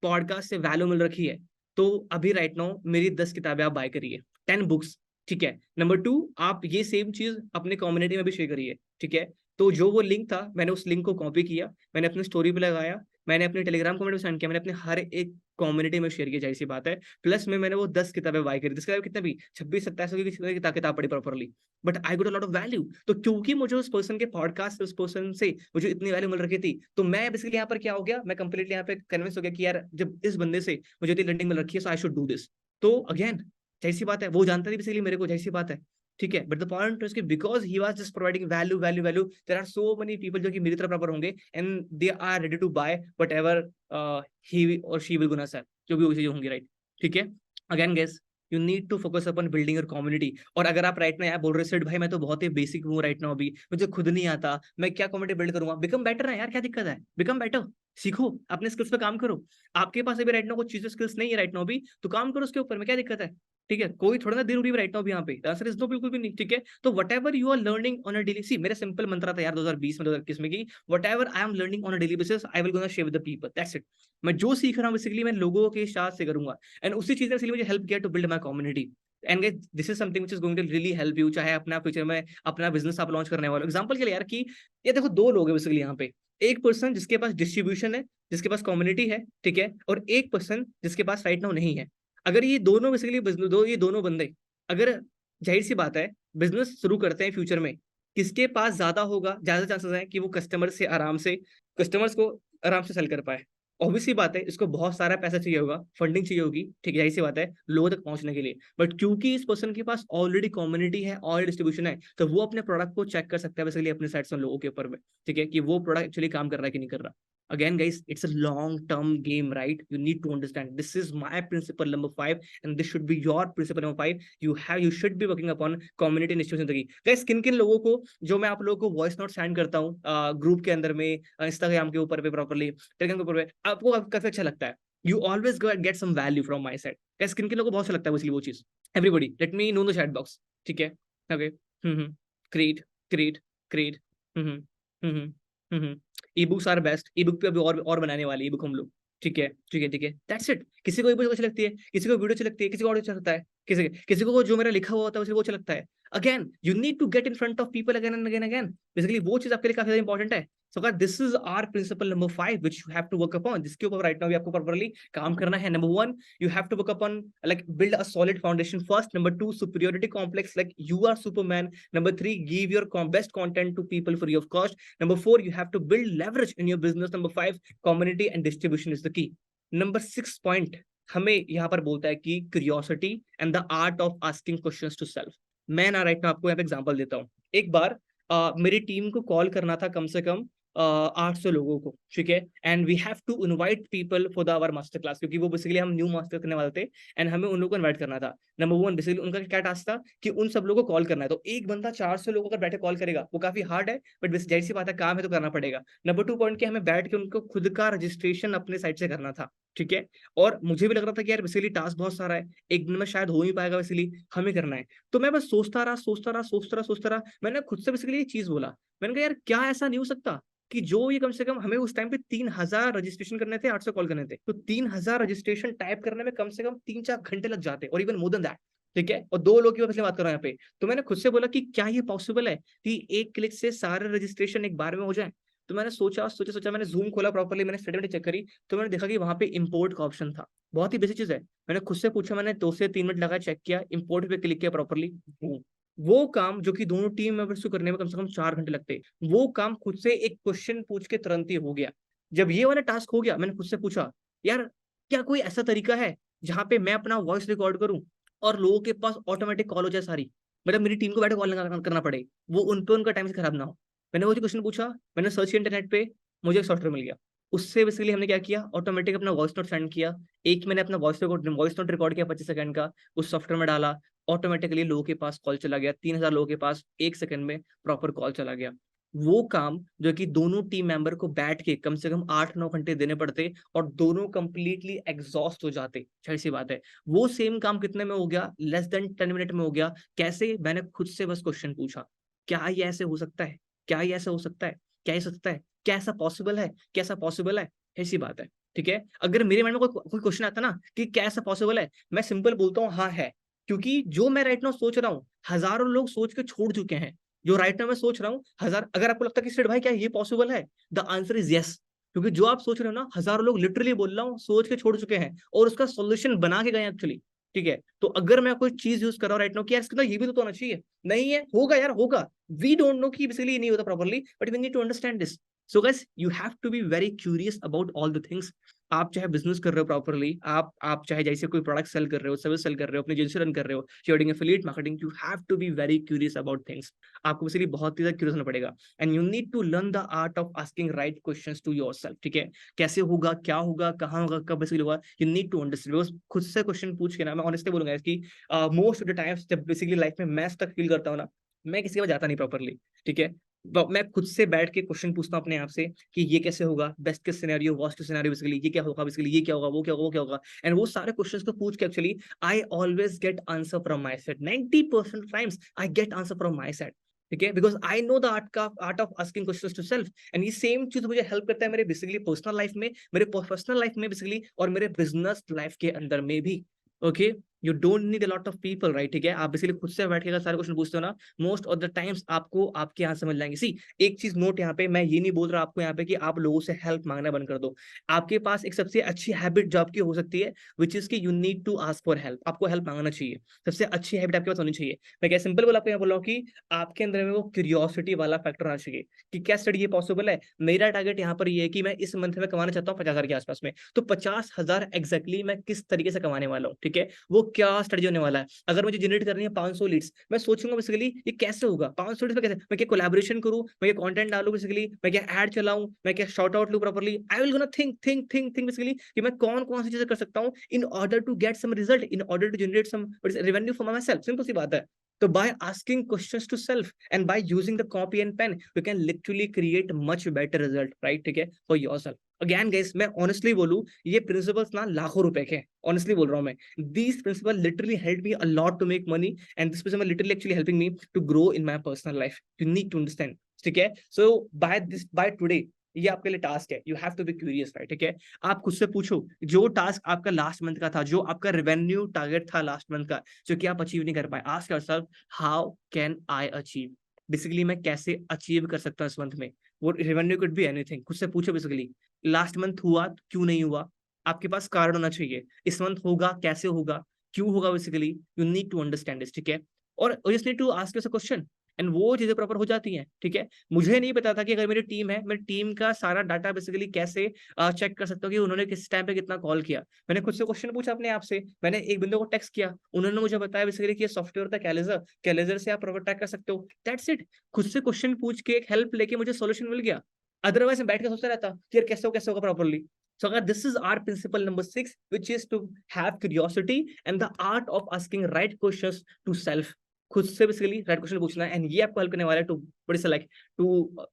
पॉडकास्ट से वैल्यू मिल रखी है, तो अभी राइट नाउ मेरी 10 किताबें आप बाय करिए, 10 बुक्स, ठीक है। नंबर 2, आप ये सेम चीज अपने कम्युनिटी में भी शेयर करिए, ठीक है। तो जो वो लिंक था, मैंने उस लिंक को कॉपी किया, मैंने अपनी स्टोरी पे लगाया, मैंने अपने टेलीग्राम कम्युनिटी में सेंड किया, मैंने अपने हर एक कम्युनिटी में शेयर किया, जाहिर सी बात है। प्लस में मैंने वो 10 किताबें बाय करी, 10 किताबें कितने भी 26-27 की किताब पढ़ी properly, but I got a lot of value. तो क्योंकि मुझे उस पर्सन के पॉडकास्ट, उस पर्सन से मुझे इतनी वैल्यू मिल रखी थी, तो मैं बेसिकली यहाँ पर क्या हो गया, मैं कंप्लीटली यहाँ पे कन्विंस हो गया कि यार जब इस बंदे से मुझे इतनी लर्निंग मिल रखी है, सो आई शुड डू दिस। तो अगेन जाहिर सी बात है, वो जानता थी बेसिकली मेरे को, जाहिर सी बात है, ठीक है। बट द पॉइंट इज कि because he was just providing value value value, there are so many people जो कि मेरी तरह प्रॉपर होंगे, and they are ready to buy whatever he और शी विल गोना सेल, जो भी वो चीजें होंगी, राइट, ठीक है। Again guys, you need to focus upon building your community. और अगर आप राइट ना यार बोल रहे हो सेठ भाई मैं तो बहुत ही बेसिक हूँ राइट नाउ, अभी मुझे खुद नहीं आता, मैं क्या कम्युनिटी बिल्ड करूंगा, बिकम बेटर है यार, क्या दिक्कत है, बिकम बेटर, सीखो, अपने स्किल्स पे काम करो। आपके पास अभी राइट नाउ कुछ चीजें स्किल्स नहीं है राइट नाउ भी, तो काम करो उसके ऊपर में, क्या दिक्कत है? ठीक है, कोई थोड़ा ना देर उड़ी राइट नाउ भी यहाँ पे, आंसर इज नो, बिल्कुल भी नहीं। ठीक है, तो whatever you are learning on a daily, see मेरा सिंपल मंत्र था यार 2020 में 2021 में, कि what ever I am learning on a daily basis I will gonna share with the people, that's it. मैं जो सीख रहा हूँ बेसिकली मैं लोगों के साथ से करूंगा, एंड उसी चीज ने मुझे हेल्प किया to build my community. And this is something which is going to really help you, चाहे अपना फ्यूचर में अपना बिजनेस आप लॉन्च करने वाले हो। एग्जांपल के लिए यार कि ये देखो दो लोग हैं बेसिकली यहाँ पे, एक पर्सन जिसके पास डिस्ट्रीब्यूशन है, जिसके पास कम्युनिटी है, ठीक है, और एक पर्सन जिसके पास राइट नाउ नहीं है। अगर ये दोनों बेसिकली ये दोनों बंदे अगर, जाहिर सी बात है, बिजनेस शुरू करते हैं फ्यूचर में, किसके पास ज्यादा होगा, ज्यादा चांसेस है कि वो कस्टमर्स को आराम से सेल कर पाए। ऑब्वियसली बात है, इसको बहुत सारा पैसा चाहिए होगा, फंडिंग चाहिए होगी, ठीक है, यही सी बात है, लोगों तक पहुंचने के लिए। बट क्योंकि इस पर्सन के पास ऑलरेडी कम्युनिटी है और डिस्ट्रीब्यूशन है, तो वो अपने प्रोडक्ट को चेक कर सकता है बेसिकली अपने साइड से लोगों के ऊपर में, ठीक है, कि वो प्रोडक्ट एक्चुअली काम कर रहा है कि नहीं कर रहा। Again guys, it's a long term game, right? You need to understand this is my principle number 5 and this should be your principle number 5. You should be working upon community initiative जिंदगी। guys किन किन लोगों को, जो मैं आप लोगों को वॉइस नोट सेंड करता हूँ ग्रुप के अंदर में, इंस्टाग्राम के ऊपर पे, प्रॉपर्ली टेलीग्राम के ऊपर पे, आपको काफी अच्छा लगता है, you always get some value from my side. guys किन किन लोगों को बहुत अच्छा लगता है इसलिए वो चीज, everybody let me know the chat box, ठीक है, okay, create create create, ebooks are best, ebook पे अभी और बनाने वाले ई बुक हम लोग, ठीक है ठीक है ठीक है, दैट्स इट। किसी को ई बुक अच्छी लगती है, किसी को वीडियो अच्छी लगती है, किसी को ऑडियो अच्छा लगता है, किसी को जो मेरा लिखा हुआ होता है उसे वो अच्छा लगता है। Again you need to get in front of people again and again again, basically वो चीज आपके लिए काफी ज्यादा इंपॉर्टेंट है। So guys this is our principle number 5 which you have to work upon, जिसके ऊपर राइट नाउ भी आपको प्रॉपर्ली काम करना है। Number 1, you have to work upon like build a solid foundation first. Number 2, superiority complex, like you are Superman. Number 3, give your best content to people free of cost. Number 4, you have to build leverage in your business. Number 5, community and distribution is the key. Number 6 point हमें यहाँ पर बोलता है कि curiosity and the art of asking questions to self। मैं ना राइट ना आपको यहाँ पे एग्जांपल देता हूँ। एक बार मेरी टीम को कॉल करना था कम से कम 800 लोगों को, ठीक है, and we have to invite people for the our master class, क्योंकि वो बेसिकली हम न्यू मास्टर करने वाले थे एंड हमें उन लोगों को इनवाइट करना था। नंबर 1 बेसिकली उनका क्या टास्क था कि उन सब लोगों को कॉल करना है, तो एक बंदा 400 लोगों का बैठे कॉल करेगा, वो काफी हार्ड है, बट जाहिर सी बात है काम है तो करना पड़ेगा। नंबर 2 पॉइंट क्या, हमें बैठ के उनको खुद का रजिस्ट्रेशन अपने साइड से करना था, ठीक है, और मुझे भी लग रहा था कि यार बेसिकली टास्क बहुत सारा है, एक दिन में शायद हो नहीं पाएगा, बेसिकली हमें करना है। तो मैं बस सोचता रहा, मैंने खुद से बेसिकली ये चीज बोला, मैंने कहा यार क्या ऐसा नहीं हो सकता कि जो ये कम से कम हमें उस टाइम पे 3000 रजिस्ट्रेशन करने थे, 800 कॉल करने थे, तो 3000 रजिस्ट्रेशन टाइप करने में कम से कम 3-4 घंटे लग जाते, और इवन मोर देन दैट, ठीक है, और 2 लोग की पिछले बात कर रहा हूँ यहाँ पे। तो मैंने खुद से बोला कि क्या ये पॉसिबल है कि एक क्लिक से सारे रजिस्ट्रेशन एक बार में हो जाए? तो मैंने सोचा, मैंने जूम खोला प्रॉपर्ली, मैंने स्टेटमेंट चेक करी, तो मैंने देखा कि वहां पे इंपोर्ट का ऑप्शन था। बहुत ही बेसिक चीज है, मैंने खुद से पूछा, मैंने 2 से 3 मिनट लगा, चेक किया, इंपोर्ट पे क्लिक किया प्रॉपर्ली, वो काम जो कि दोनों टीम मेंबर्स को करने में कम से कम 4 घंटे लगते, वो काम खुद से एक क्वेश्चन पूछ के तुरंत ही हो गया। जब ये वाला टास्क हो गया, मैंने खुद से पूछा यार क्या कोई ऐसा तरीका है जहां पे मैं अपना वॉइस रिकॉर्ड करूं और लोगों के पास ऑटोमेटिक कॉल हो जाए सारी, मतलब मेरी टीम को बैठे कॉल करना पड़े, वो उन पे उनका टाइम से खराब ना हो। मैंने वो क्वेश्चन पूछा, मैंने सर्च किया इंटरनेट पे, मुझे एक सॉफ्टवेयर मिल गया। उससे बेसिकली हमने क्या किया, ऑटोमेटिक अपना वॉइस नोट सेंड किया, एक मैंने अपना वॉइस नोट रिकॉर्ड किया 25 सेकंड का, उस सॉफ्टवेयर में डाला, ऑटोमेटिकली लोगों के पास कॉल चला गया, 3000 लोगों के पास 1 सेकंड में प्रॉपर कॉल चला गया। वो काम जो कि दोनों टीम मेंबर को बैठ के कम से कम 8-9 घंटे देने पड़ते और दोनों कंप्लीटली एग्जॉस्ट हो जाते, जाहिर सी बात है, वो सेम काम कितने में हो गया, लेस देन 10 मिनट में हो गया। कैसे? मैंने खुद से बस क्वेश्चन पूछा, क्या ये ऐसे हो सकता है, क्या ये ऐसा हो सकता है, क्या ये सकता है, क्या ऐसा पॉसिबल है, कैसा पॉसिबल है, ऐसी बात है, ठीक है। अगर मेरे माइंड में कोई क्वेश्चन आता ना कि क्या ऐसा पॉसिबल है, मैं सिंपल बोलता हूँ हाँ है, क्योंकि जो मैं राइट नाउ सोच रहा हूँ हजारों लोग सोच के छोड़ चुके हैं, जो राइट नाउ मैं सोच रहा हूँ हजार, अगर आपको लगता है कि सेठ भाई क्या ये पॉसिबल है, द आंसर इज यस, क्योंकि जो आप सोच रहे हो ना हजारों लोग लिटरली बोल रहा हूँ सोच के छोड़ चुके हैं और उसका सोल्यूशन बना के गए एक्चुअली, ठीक है। तो अगर मैं कोई चीज यूज कर रहा हूँ राइट नाउ कि यार इसके अंदर ये भी तो होना चाहिए, नहीं है, होगा यार होगा, वी डोंट नो कि बेसिकली नहीं होता properly, but we need to understand this. So guys you have to be very curious about all the things. आप चाहे बिजनेस कर रहे हो प्रॉपरली, आप चाहे जैसे कोई प्रोडक्ट सेल कर रहे हो, सर्विस सेल कर रहे हो, अपनी एजेंसी रन कर रहे हो, sharing affiliate marketing, you have to be very curious about things. आपको बेसिकली बहुत ही ज्यादा क्यूरियस होना पड़ेगा and you need to learn the art of asking right questions to yourself, ठीक है? कैसे होगा, क्या होगा, कहाँ होगा, कब बेसिकली होगा, you need to understand. Because खुद से क्वेश्चन पूछ के ना, मैं ऑनेस्टली बोलूंगा कि मोस्ट ऑफ द टाइम्स जब बेसिकली लाइफ में मैं स्टक फील करता हूँ ना, मैं किसी के पास जाता नहीं प्रॉपरली, ठीक है? मैं खुद से बैठ के क्वेश्चन पूछता हूँ अपने आप से कि ये कैसे होगा, best case scenario, worst case scenario, basically ये क्या होगा, बेसिकली ये क्या होगा, वो क्या होगा, वो क्या होगा, एंड वो सारे क्वेश्चंस को पूछ के actually I always get answer from my side. 90% times I get answer from my side, ठीक है? Because I know the art of asking questions to self, and ये सेम चीज मुझे हेल्प करता है मेरे बेसिकली पर्सनल लाइफ में, मेरे प्रोफेशनल लाइफ में बेसिकली, और मेरे बिजनेस लाइफ के अंदर में भी। Okay, you don't need a lot of people, right? ठीक है, आप बेसिकली खुद से बैठ के अगर सारे क्वेश्चन पूछते हो ना, मोस्ट ऑफ द टाइम्स आपको आपके आंसर मिल जाएंगे। सी, एक चीज नोट यहाँ पे, मैं ये नहीं बोल रहा आपको यहाँ पे कि आप लोगों से हेल्प मांगना बंद कर दो। आपके पास एक सबसे अच्छी हैबिट जो आपकी हो सकती है, विच इज कि you need to ask for help. आपको हेल्प मांगना चाहिए, सबसे अच्छी हैबिट आपके पास होनी चाहिए। मैं क्या सिंपल बोला, आपको यहाँ बोल रहा हूँ कि आपके अंदर में वो क्यूरियोसिटी वाला फैक्टर आना चाहिए कि क्या स्टडी ये पॉसिबल है। मेरा टारगेट यहाँ पर ये है कि मैं इस मंथ में कमाना चाहता हूँ 50,000 के आसपास में, तो 50,000 एग्जैक्टली मैं किस तरीके से कमाने वाला हूँ, ठीक है? वो क्या स्ट्रेटजी होने वाला है। अगर मुझे जनरेट करनी है 500 लीड्स, मैं सोचूंगा बेसिकली ये कैसे होगा 500 लीड्स में, कैसे मैं क्या कोलैबोरेशन करूं, मैं क्या कंटेंट डालूं, बेसिकली मैं क्या ऐड चलाऊं, मैं क्या शॉर्ट आउट लूं properly. I will gonna think basically कि मैं कौन कौन सी चीजें कर सकता हूं in order to get some result, in order to generate some revenue for myself. Simple सी बात है। तो by asking questions to self and by using the copy and pen, you can literally create much better result, right? ठीक है, for yourself. Again guys, मैं honestly बोलूं, ये principles ना लाखों रुपए के हैं, honestly बोल रहा हूं मैं। These principles literally helped me a lot to make money, and this principle literally actually helping me to grow in my personal life. You need to understand, ठीक है? So by today, ये आपके लिए टास्क है, you have to be curious, right? ठीक है, आप खुद से पूछो, जो टास्क आपका लास्ट मंथ का था, जो आपका रेवेन्यू टारगेट था लास्ट मंथ का, जो कि आप अचीव नहीं कर पाए, ask yourself how can I achieve. Basically मैं कैसे अचीव कर सकता हूँ इस मंथ में, वो रेवेन्यू कुड बी एनीथिंग। खुद से पूछो बेसिकली, लास्ट मंथ हुआ, क्यों नहीं हुआ, आपके पास कारण होना चाहिए। इस मंथ होगा, कैसे होगा, क्यों होगा, basically you need to understand this, ठीक है? और just need to ask yourself question, and वो चीजें प्रॉपर हो जाती हैं, ठीक है? मुझे नहीं पता था कि अगर मेरी टीम है, मैं टीम का सारा डाटा बेसिकली कैसे चेक कर सकता हूँ कि उन्होंने किस टाइम पे कितना कॉल किया। मैंने खुद से क्वेश्चन पूछा अपने आप से, मैंने एक बंदे को टेक्स्ट किया, उन्होंने मुझे बताया बेसिकली कि ये सॉफ्टवेयर था कैलेजर, कैलेजर से आप प्रॉपर ट्रैक कर सकते हो। That's it. खुद से क्वेश्चन पूछ के एक हेल्प लेके मुझे सोल्यूशन मिल गया। अदरवाइज मैं बैठ के सोचता रहता कि यार कैसे होगा properly. So this is our principle number 6, which is to have curiosity and the art of asking right questions to self. खुद से बेसिकली राइट क्वेश्चन पूछना है, एंड ये आपको हेल्प करने वाला है टू बड़ी सा like to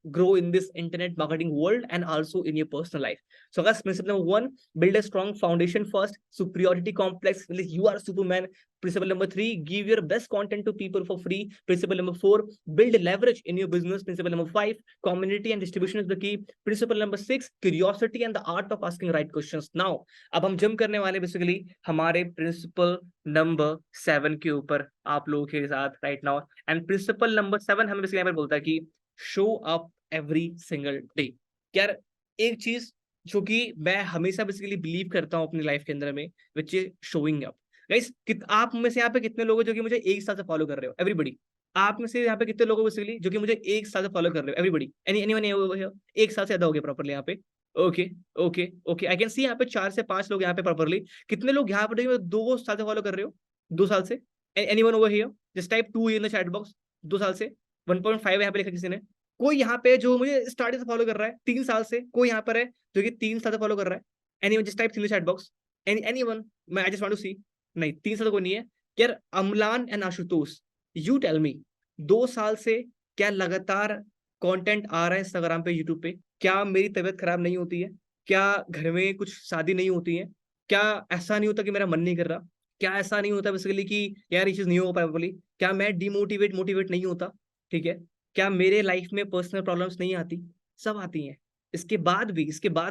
grow in this internet marketing world and also in your personal life. So guys, principle number 1, build a strong foundation first, superiority complex, like you are superman. Principle number 3, give your best content to people for free. Principle number 4, build leverage in your business. Principle number 5, community and distribution is the key. Principle number 6, curiosity and the art of asking right questions. Now अब हम जम करने वाले बेसिकली हमारे प्रिंसिपल नंबर 7 के ऊपर आप लोगों के साथ right now. And principal number 7 हमें बेसिकली बोलता है कि show up every single day. यार एक चीज जो कि मैं हमेशा बेसिकली बिलीव करता हूँ अपनी लाइफ के अंदर में, which is showing up. Guys, आप में से यहाँ पे कितने लोग हैं जो कि मुझे एक साल से फॉलो कर रहे हो? एवरीबडी। आप में से यहाँ पे कितने लोग बेसिकली जो कि मुझे एक साल से फॉलो कर रहे हो? एवरीबडी, एनीवन एक साल से ज्यादा हो गया प्रॉपर्ली यहाँ पे? Okay okay okay, I can सी यहाँ पे 4 से 5 लोग यहाँ पे प्रॉपर्ली। कितने लोग यहाँ पे 2 साल से फॉलो कर रहे हो? 2 साल से? Anyone over here? Just type 2 in the chat box. 2 साल से? 1.5 यहाँ पे लिखा किसी ने? कोई यहाँ पे जो मुझे स्टार्टिंग से फॉलो कर रहा है 3 साल से? कोई यहाँ पर है जो कि 3 साल से फॉलो कर रहा है? Anyone just type in the chat box. Anyone? मैं I just want to see. नहीं, 3 साल तो कोई नहीं है। यार Amlan and Ashutosh, you tell me, 2 साल से क्या लगातार कंटेंट आ रहा है इंस्टाग्राम पे, यूट्यूब पे? क्या मेरी तबीयत खराब नहीं होती है? क्या घर में कुछ शादी नहीं होती है? क्या ऐसा नहीं होता कि मेरा मन नहीं कर रहा? क्या ऐसा नहीं होता बेसिकली कि यार ये चीज नहीं हो पाएगी? क्या मैं डिमोटिवेट मोटिवेट नहीं होता? ठीक है, क्या मेरे लाइफ में पर्सनल प्रॉब्लम्स नहीं आती? सब आती हैं। इसके बाद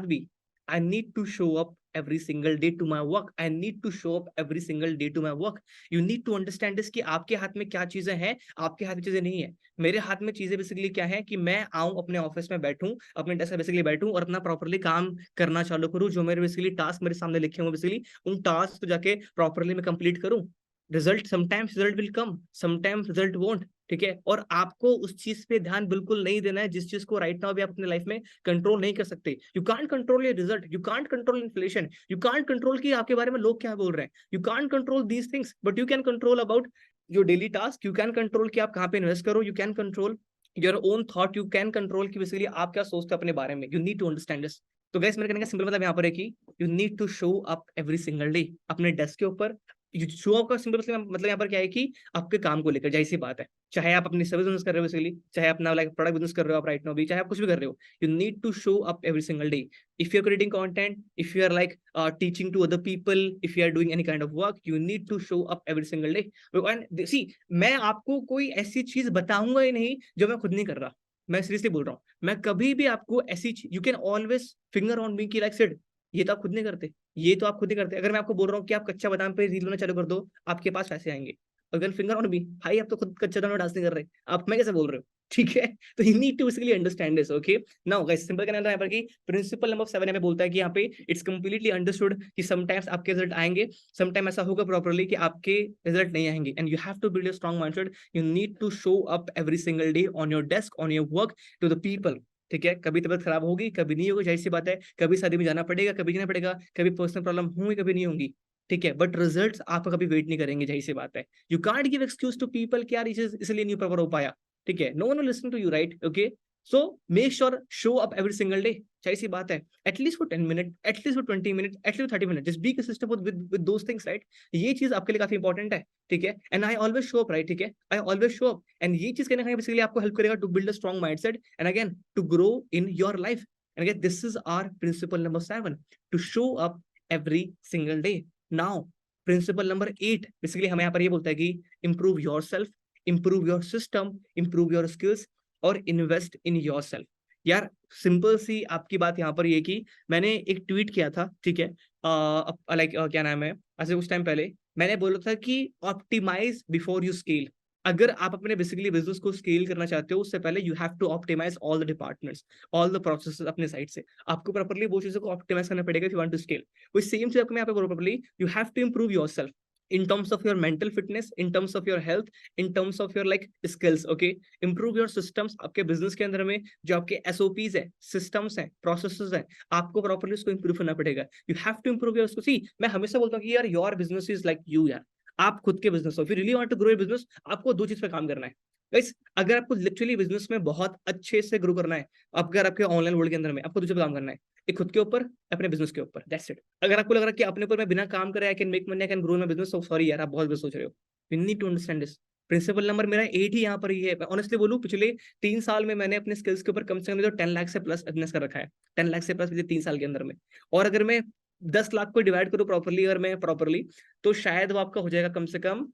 भी I need to show up every single day to my work. I need to show up every single day to my work. You need to understand this कि आपके हाथ में क्या चीजें हैं, आपके हाथ में चीजें नहीं है। मेरे हाथ में चीजें बेसिकली क्या है कि मैं आऊं अपने ऑफिस में बैठूं, अपने डेस्क पे बेसिकली बैठूं और अपना प्रॉपरली काम करना चालू करूं। जो मेरे बेसिकली टास्क मेरे सामने लिखे हुए बेसिकली उन टास्क को जाके प्रॉपरली मैं कंप्लीट करूं। Result will come, sometimes result won't, ठीक है। और आपको उस चीज पे ध्यान बिल्कुल नहीं देना है जिस चीज को राइट नाउ भी आप अपने लाइफ में कंट्रोल नहीं कर सकते। You can't control your result, you can't control inflation, you can't control कि आपके बारे में लोग क्या बोल रहे हैं, you can't control these things, but you can control about your daily task, you can control कि आप कहाँ पे इन्वेस्ट करो, you can control your own thought, you can control कि बेसिकली आप क्या सोचते हो अपने बारे में। You need to understand this. तो गैस मेरे कहने का सिंपल मतलब यहाँ पर है कि you need to show up every single day अपने डेस्क के ऊपर। शो अप का सिंपल मतलब यहाँ पर क्या है कि आपके काम को लेकर, जाहिर सी बात है, चाहे आप अपनी सर्विस बिजनेस कर रहे हो बेसिकली, चाहे अपना लाइक प्रोडक्ट बिजनेस कर रहे हो आप राइट नाउ भी, चाहे आप कुछ भी कर रहे हो, you need to show up every single day. If you are creating content, if you are like teaching to other people, if you are doing any kind of work, you need to show up every single day. And see, मैं आपको कोई ऐसी चीज बताऊंगा ही नहीं जो मैं खुद नहीं कर रहा। मैं सीरियसली बोल रहा हूँ, मैं कभी भी आपको ऐसी, you can always finger on me की लाइक सेड, ये तो आप खुद नहीं करते, ये तो आप खुद ही करते। अगर मैं आपको बोल रहा हूँ कि आप कच्चा बादाम पे रील बनाना चालू कर दो, आपके पास पैसे आएंगे। अगर फिंगर ऑन भी, भाई आप तो खुद कच्चा बादाम डांस नहीं कर रहे, आप मैं कैसे बोल रहे हो, ठीक है। तो you need to basically understand this, okay. Now guys, simple कहना है यहाँ पर कि प्रिंसिपल नंबर 7 हमें बोलता है कि यहाँ पे इट्स कंप्लीटली अंडरस्टूड कि समटाइम्स आपके रिजल्ट आएंगे, समटाइम ऐसा होगा प्रॉपर्ली कि आपके रिजल्ट नहीं आएंगे, and you have to build a strong mindset. You need to show up every single day on your desk, on your work, to the people, ठीक है। कभी तबीयत खराब होगी, कभी नहीं होगी, जाहिर सी बात है, कभी शादी में जाना पड़ेगा, कभी जाना पड़ेगा, कभी पर्सनल प्रॉब्लम होंगी, कभी नहीं होंगी, ठीक है। बट रिजल्ट्स आपका कभी वेट नहीं करेंगे, जाहिर सी बात है। You can't give excuse to people कि यार इसलिए नहीं प्रॉपर हो पाया, ठीक है। No one will listen to you, right, okay. So make sure show up every single day, जाहिर सी बात है, at least for 10 minute, at least for 20 minute, at least 30 minute, just be consistent with those things, right. ये चीज आपके लिए काफी इंपॉर्टेंट है, ठीक है। And I always show up, right, ठीक है, I always show up. And ये चीज कहने बेसिकली आपको हेल्प करेगा to build a strong mindset, and again to grow in your life. And again this is our principle number 7, to show up every single day. Now principle number 8 basically हमें यहाँ पर ये बोलता है कि improve yourself, improve your system, improve your skills और इन्वेस्ट इन योरसेल्फ। यार सिंपल सी आपकी बात यहाँ पर ये कि मैंने एक ट्वीट किया था, ठीक है, लाइक क्या नाम है, ऐसे कुछ टाइम पहले मैंने बोला था कि ऑप्टिमाइज बिफोर यू स्केल। अगर आप अपने बेसिकली बिजनेस को स्केल करना चाहते हो, उससे पहले you have to optimize all the departments, all the processes अपने साइड से। आपको प्रॉपर्ली वो चीजों को ऑप्टिमाइज करना पड़ेगा if you want to scale. वही सेम चीज आपको मैं यहाँ पे properly, you have to improve yourself in terms of your mental fitness, in terms of your health, in terms of your like skills, okay। improve your systems। आपके बिजनेस के अंदर में जो आपके SOPs है, systems है, processes है, आपको प्रॉपर्ली उसको इंप्रूव करना पड़ेगा। you have to improve your, सी मैं हमेशा बोलता हूँ कि यार your business is like you, यार आप खुद के बिजनेस हो, फिर really want to grow your business, आपको दो चीज पे काम करना है गाइस। अगर आपको लिटरली बिजनेस में बहुत अच्छे से ग्रो करना है, अगर आपके ऑनलाइन वर्ल्ड के अंदर में आपको दूसरे पे काम करना है, एक खुद के ऊपर, अपने बिजनेस के ऊपर, दैट्स इट। अगर आपको लग रहा है कि अपने ऊपर मैं बिना काम करे I can make money, I can grow my business, so sorry यार, आप बहुत गलत सोच रहे हो। You need to understand this. Principle number मेरा 8 ही यहाँ पर ही है। ऑनेस्टली बोलूं, पिछले 3 साल में मैंने अपने स्किल्स के ऊपर कम से कम तो 10 लाख से प्लस बिजनेस कर रखा है, 10 लाख से प्लस पिछले 3 साल के अंदर में। और अगर मैं 10 लाख को डिवाइड करूँ प्रॉपरली, अगर मैं प्रॉपरली, तो शायद वो आपका हो जाएगा कम से कम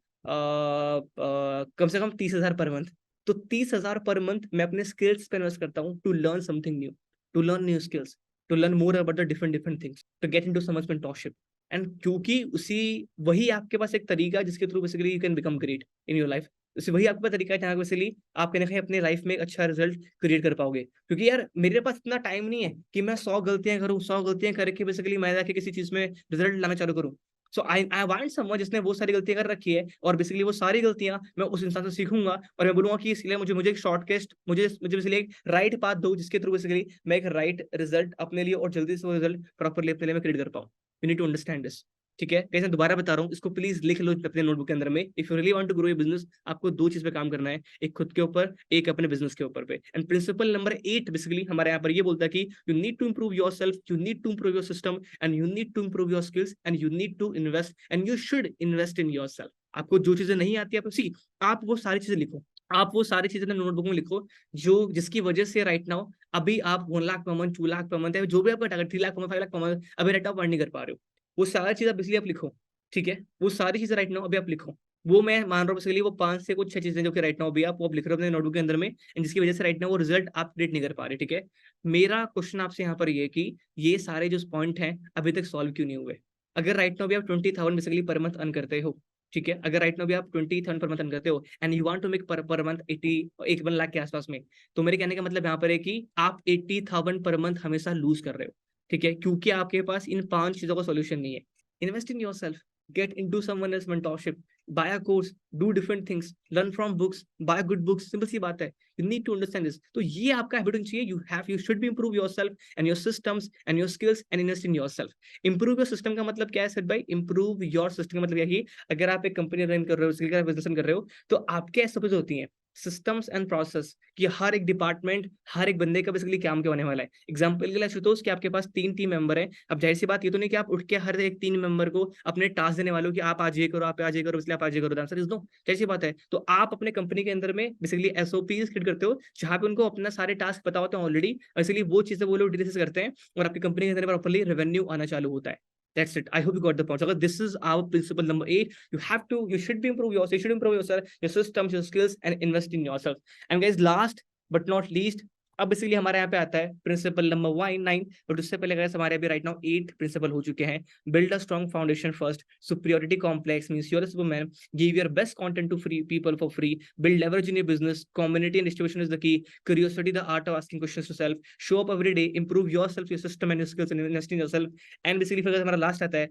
30,000 पर मंथ। तो 30,000 पर मंथ मैं अपने स्किल्स पे इन्वेस्ट करता हूँ, to learn something new, to learn new skills, to learn more about the different things, to get into someone's mentorship। And क्योंकि उसी वही आपके पास एक तरीका है जिसके through basically you can become great in your life. उसी वही आपके पास तरीका है जहाँ बेसिकली आप कहीं ना कहीं अपने लाइफ में एक अच्छा रिजल्ट क्रिएट कर पाओगे। क्योंकि यार मेरे पास इतना टाइम नहीं है कि मैं 100 गलतियां करूँ, 100 गलतियां करके बेसिकली मैं जाके किसी चीज में रिजल्ट लाना चालू करूँ। सो आई वांट समवन जिसने वो सारी गलतियां कर रखी है, और बेसिकली वो सारी गलतियां मैं उस इंसान से सीखूंगा, और मैं बोलूंगा कि इसलिए मुझे मुझे एक शॉर्टकट, मुझे बेसिकली एक राइट पाथ दो जिसके थ्रू बेसिकली मैं एक राइट रिजल्ट अपने लिए और जल्दी से वो रिजल्ट प्रॉपरली अपने लिए मैं क्रिएट कर पाऊँ। You need to understand this, ठीक है। कैसे दोबारा बता रहा हूँ, इसको प्लीज लिख लो अपने नोटबुक के अंदर में। If you really want to grow your business, आपको दो चीज पे काम करना है, एक खुद के ऊपर, एक अपने बिजनेस के ऊपर पे। एंड प्रिंसिपल नंबर 8 बेसिकली हमारे यहाँ पर ये बोलता है कि you need to improve yourself, you need to improve your system, and you need to improve your skills, and you need to invest, and you should invest in yourself. आपको जो चीजें नहीं आती है, सी आप वो सारी चीजें लिखो, आप वो सारी चीजें नोटबुक में लिखो जो जिसकी वजह से राइट नाउ अभी आप 1 lakh per month, 2 lakh per month है, जो भी आपका target 3 lakh per month, 5 lakh per month अभी राइट नाउ अर्न नहीं कर पा रहे हो, वो सारी चीज आप इसलिए आप लिखो, ठीक है। वो सारी चीजें राइट नाउ अभी आप लिखो। वो मैं मान रहा हूँ बेसिकली वो 5 से कुछ 6 चीजें जो कि राइट नाउ भी आप वो आप लिख रहे हो अपने नोटबुक के अंदर में, एंड जिसकी वजह से राइट नाउ वो रिजल्ट आप क्रिएट नहीं कर पा रहे, ठीक है। मेरा क्वेश्चन आपसे यहाँ पर ये कि ये सारे जो पॉइंट हैं अभी तक सॉल्व क्यों नहीं हुए। अगर राइट नाउ भी आप 20,000 बेसिकली पर मंथ अर्न करते हो, ठीक है, अगर राइट नाउ भी आप 20,000 पर मंथ अर्न करते हो, and you want to make per month 80, 1 lakh के आसपास में, तो मेरे कहने का मतलब यहाँ पर है कि आप 80,000 पर मंथ हमेशा लूज कर रहे हो, ठीक है, क्योंकि आपके पास इन 5 चीजों का सोल्यूशन नहीं है। Invest in yourself, get into someone else mentorship, buy a course, do different things, learn from books, buy good books, simple सी बात है. You need to understand this. तो ये आपका हैबिट होनी चाहिए. You should be improve yourself and your systems and your skills and invest in yourself. Improve your system का मतलब क्या है सर भाई? Improve your system का मतलब यही, अगर आप एक कंपनी रन कर रहे हो, उसके बिजनेस रन कर रहे हो, तो आपके ऐसे होती हैं सिस्टम्स एंड प्रोसेस कि हर एक डिपार्टमेंट, हर एक बंदे का बेसिकली काम क्या होने वाला है. एग्जांपल के लिए सपोज कि आपके पास 3 टीम मेंबर हैं. अब जाहिर सी बात ये तो नहीं कि आप उठ के हर एक 3 मेंबर को अपने टास्क देने वाले हो कि आप आज ये करो, आप आज ये करो, इसलिए आप आज ये करो. Answer is no. जाहिर सी बात है. तो आप अपने कंपनी के अंदर में बेसिकली एसओपीज क्रिएट करते हो जहां पे उनको अपना सारे टास्क पता होते हैं ऑलरेडी, और इसलिए वो चीजें वो लोग डिस्कस करते हैं और आपकी कंपनी के अंदर प्रॉपर्ली रेवेन्यू आना चालू होता है. That's it. I hope you got the point. So this is our principle number 8. You should be improve yourself. You should improve yourself, your systems, your skills, and invest in yourself. And guys, last but not least, अब बेसिकली हमारे यहाँ पे आता है प्रिंसिपल नंबर 9. बट उससे पहले गाइस हमारे अभी राइट नाउ 8 प्रिंसिपल हो चुके हैं. Build a strong foundation first. Superiority complex means you are a superman. Give your best content to free people for free. Build leverage in your business. Community and distribution is the key. Curiosity, the art of asking questions to self. Show up every day. Improve yourself, your system and your skills and invest in yourself. And basically फिर हमारा लास्ट आता है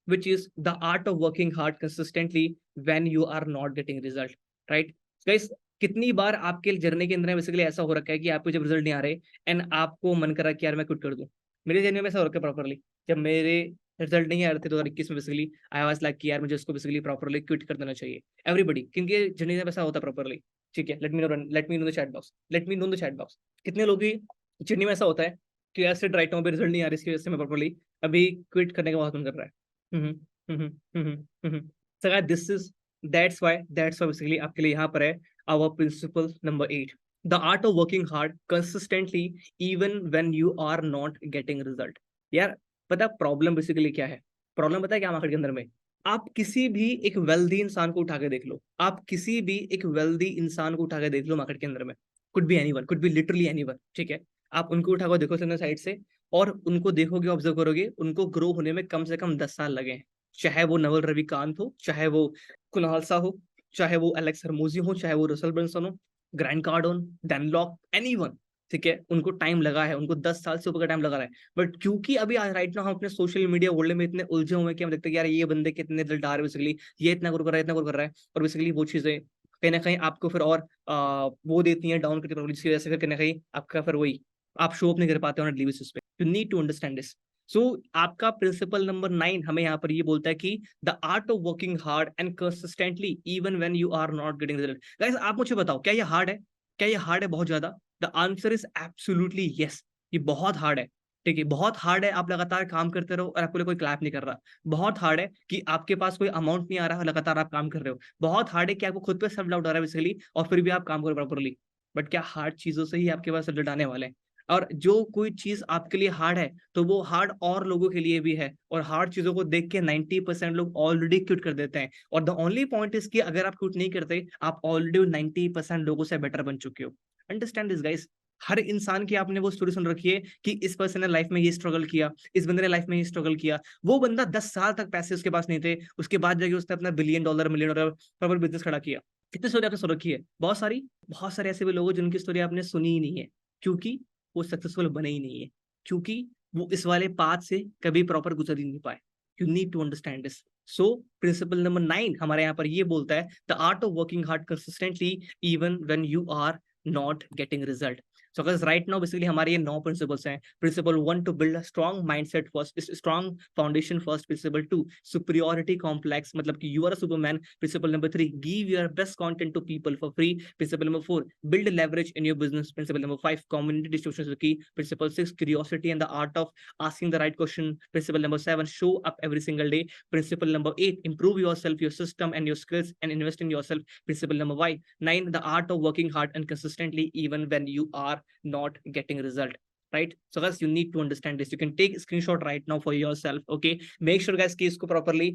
which is the art of working hard consistently when you are not getting result. Right guys, कितनी बार आपके जर्नी के अंदर बेसिकली ऐसा हो रखा है कि आपको जब रिजल्ट नहीं आ रहे एंड आपको मन करा कि यार मैं क्विट कर दूं. मेरे जर्नी में ऐसा हो रखा है प्रॉपर्ली. जब मेरे रिजल्ट नहीं आ रहे थे 2021 में बेसिकली आई वाज लाइक कि यार मुझे उसको बेसिकली प्रॉपर्ली क्विट कर देना चाहिए. एवरीबडी, क्योंकि जर्नी में ऐसा होता है प्रॉपर्ली. ठीक है, late me know the chat box. कितने लोग की जर्नी में ऐसा होता है कि ऐसे राइट नाउ पे रिजल्ट नहीं आ रही, इसकी वजह से मैं प्रॉपर्ली अभी क्विट करने का बहुत मन कर रहा है. So guys, that's why basically आपके लिए यहाँ पर है our principle number 8. The art of working hard consistently even when you are not getting result. यार पता प्रॉब्लम बेसिकली क्या है? प्रॉब्लम पता है क्या मार्केट के अंदर में? आप किसी भी एक वेल्दी इंसान को उठा के देख लो. आप किसी भी एक वेल्दी इंसान को उठा के देख लो मार्केट के अंदर में. Could be anyone, could be literally anyone. ठीक है, आप उनको उठा कर देखो साइड से और उनको देखोगे, ऑब्जर्व करोगे, उनको ग्रो होने में कम से कम 10 साल लगे हैं. चाहे वो नवल रविकांत हो, चाहे वो कुणाल सा हो, चाहे वो एलेक्स हरमोजी हो, चाहे वो रसल ब्रंसन हो, ग्रैंड कार्डोन, डैनलॉक, एनीवन. ठीक है, उनको टाइम लगा है, उनको 10 साल से ऊपर का टाइम लगा है. बट क्योंकि अभी राइट नाउ हम अपने सोशल मीडिया वर्ल्ड में इतने उलझे हुए हैं कि हम देखते हैं यार ये बंदे कितने रिजल्ट आ रहे हैं, बेसिकली ये इतना ग्रो कर रहा है, इतना ग्रो कर रहा है, और बेसिकली वो चीजें कहीं ना कहीं आपको फिर और वो देती हैं डाउन करती है, जिसकी वजह से फिर कहीं ना कहीं आपका फिर वही आप शो अप नहीं कर पाते ऑन डेली बेसिस पे. You need to understand this. So आपका प्रिंसिपल नंबर 9 हमें यहाँ पर ये बोलता है कि the art of working hard and consistently even when you are not getting result. Guys आप मुझे बताओ, क्या ये हार्ड है? क्या ये हार्ड है बहुत ज्यादा? The answer is absolutely yes. ये बहुत हार्ड है. ठीक है, बहुत हार्ड है. आप लगातार काम करते रहो और आपको लिए कोई क्लैप नहीं कर रहा. बहुत हार्ड है कि आपके पास कोई अमाउंट नहीं आ रहा है, लगातार आप काम कर रहे हो. बहुत हार्ड है कि आपको खुद पे सेल्फ डाउट आ रहा है बेसिकली, और फिर भी आप काम करो प्रॉपर्ली. बट क्या हार्ड चीजों से ही आपके पास रिजल्ट आने वाले हैं? और जो कोई चीज आपके लिए हार्ड है तो वो हार्ड और लोगों के लिए भी है, और हार्ड चीजों को देख के 90% लोग ऑलरेडी क्विट कर देते हैं. और द ओनली पॉइंट इज कि अगर आप क्विट नहीं करते, आप ऑलरेडी 90% लोगों से बेटर बन चुके हो. Understand this guys. हर इंसान की आपने वो स्टोरी सुन रखी है कि इस पर्सन ने लाइफ में ये स्ट्रगल किया, इस बंदे ने लाइफ में ये स्ट्रगल किया. वो बंदा 10 साल तक पैसे उसके पास नहीं थे, उसके बाद जाके उसने अपना $1 बिलियन मिलियन डॉलर बिजनेस खड़ा किया. कितनी स्टोरी आपने सुन रखी है? बहुत सारे ऐसे भी लोग जिनकी स्टोरी आपने सुनी ही नहीं है, क्योंकि वो सक्सेसफुल बने ही नहीं है, क्योंकि वो इस वाले पाथ से कभी प्रॉपर गुजर ही नहीं पाए. You need to understand this. So principle number 9 हमारे यहाँ पर ये बोलता है the art of working hard consistently even when you are not getting result. So guys, right now basically हमारे ये 9 principles हैं. Principle 1 to build a strong mindset first, strong foundation first. Principle 2 superiority complex, मतलब कि you are a superman. Principle number 3 give your best content to people for free. Principle number 4 build leverage in your business. Principle number 5 community distribution is the key. Principle 6 curiosity and the art of asking the right question. Principle number 7 show up every single day. Principle number 8 improve yourself, your system and your skills and invest in yourself. Principle number 9 the art of working hard and consistently even when you are not getting result. Right, so guys you need to understand this. You can take screenshot right now for yourself. Okay, make sure guys कि इसको properly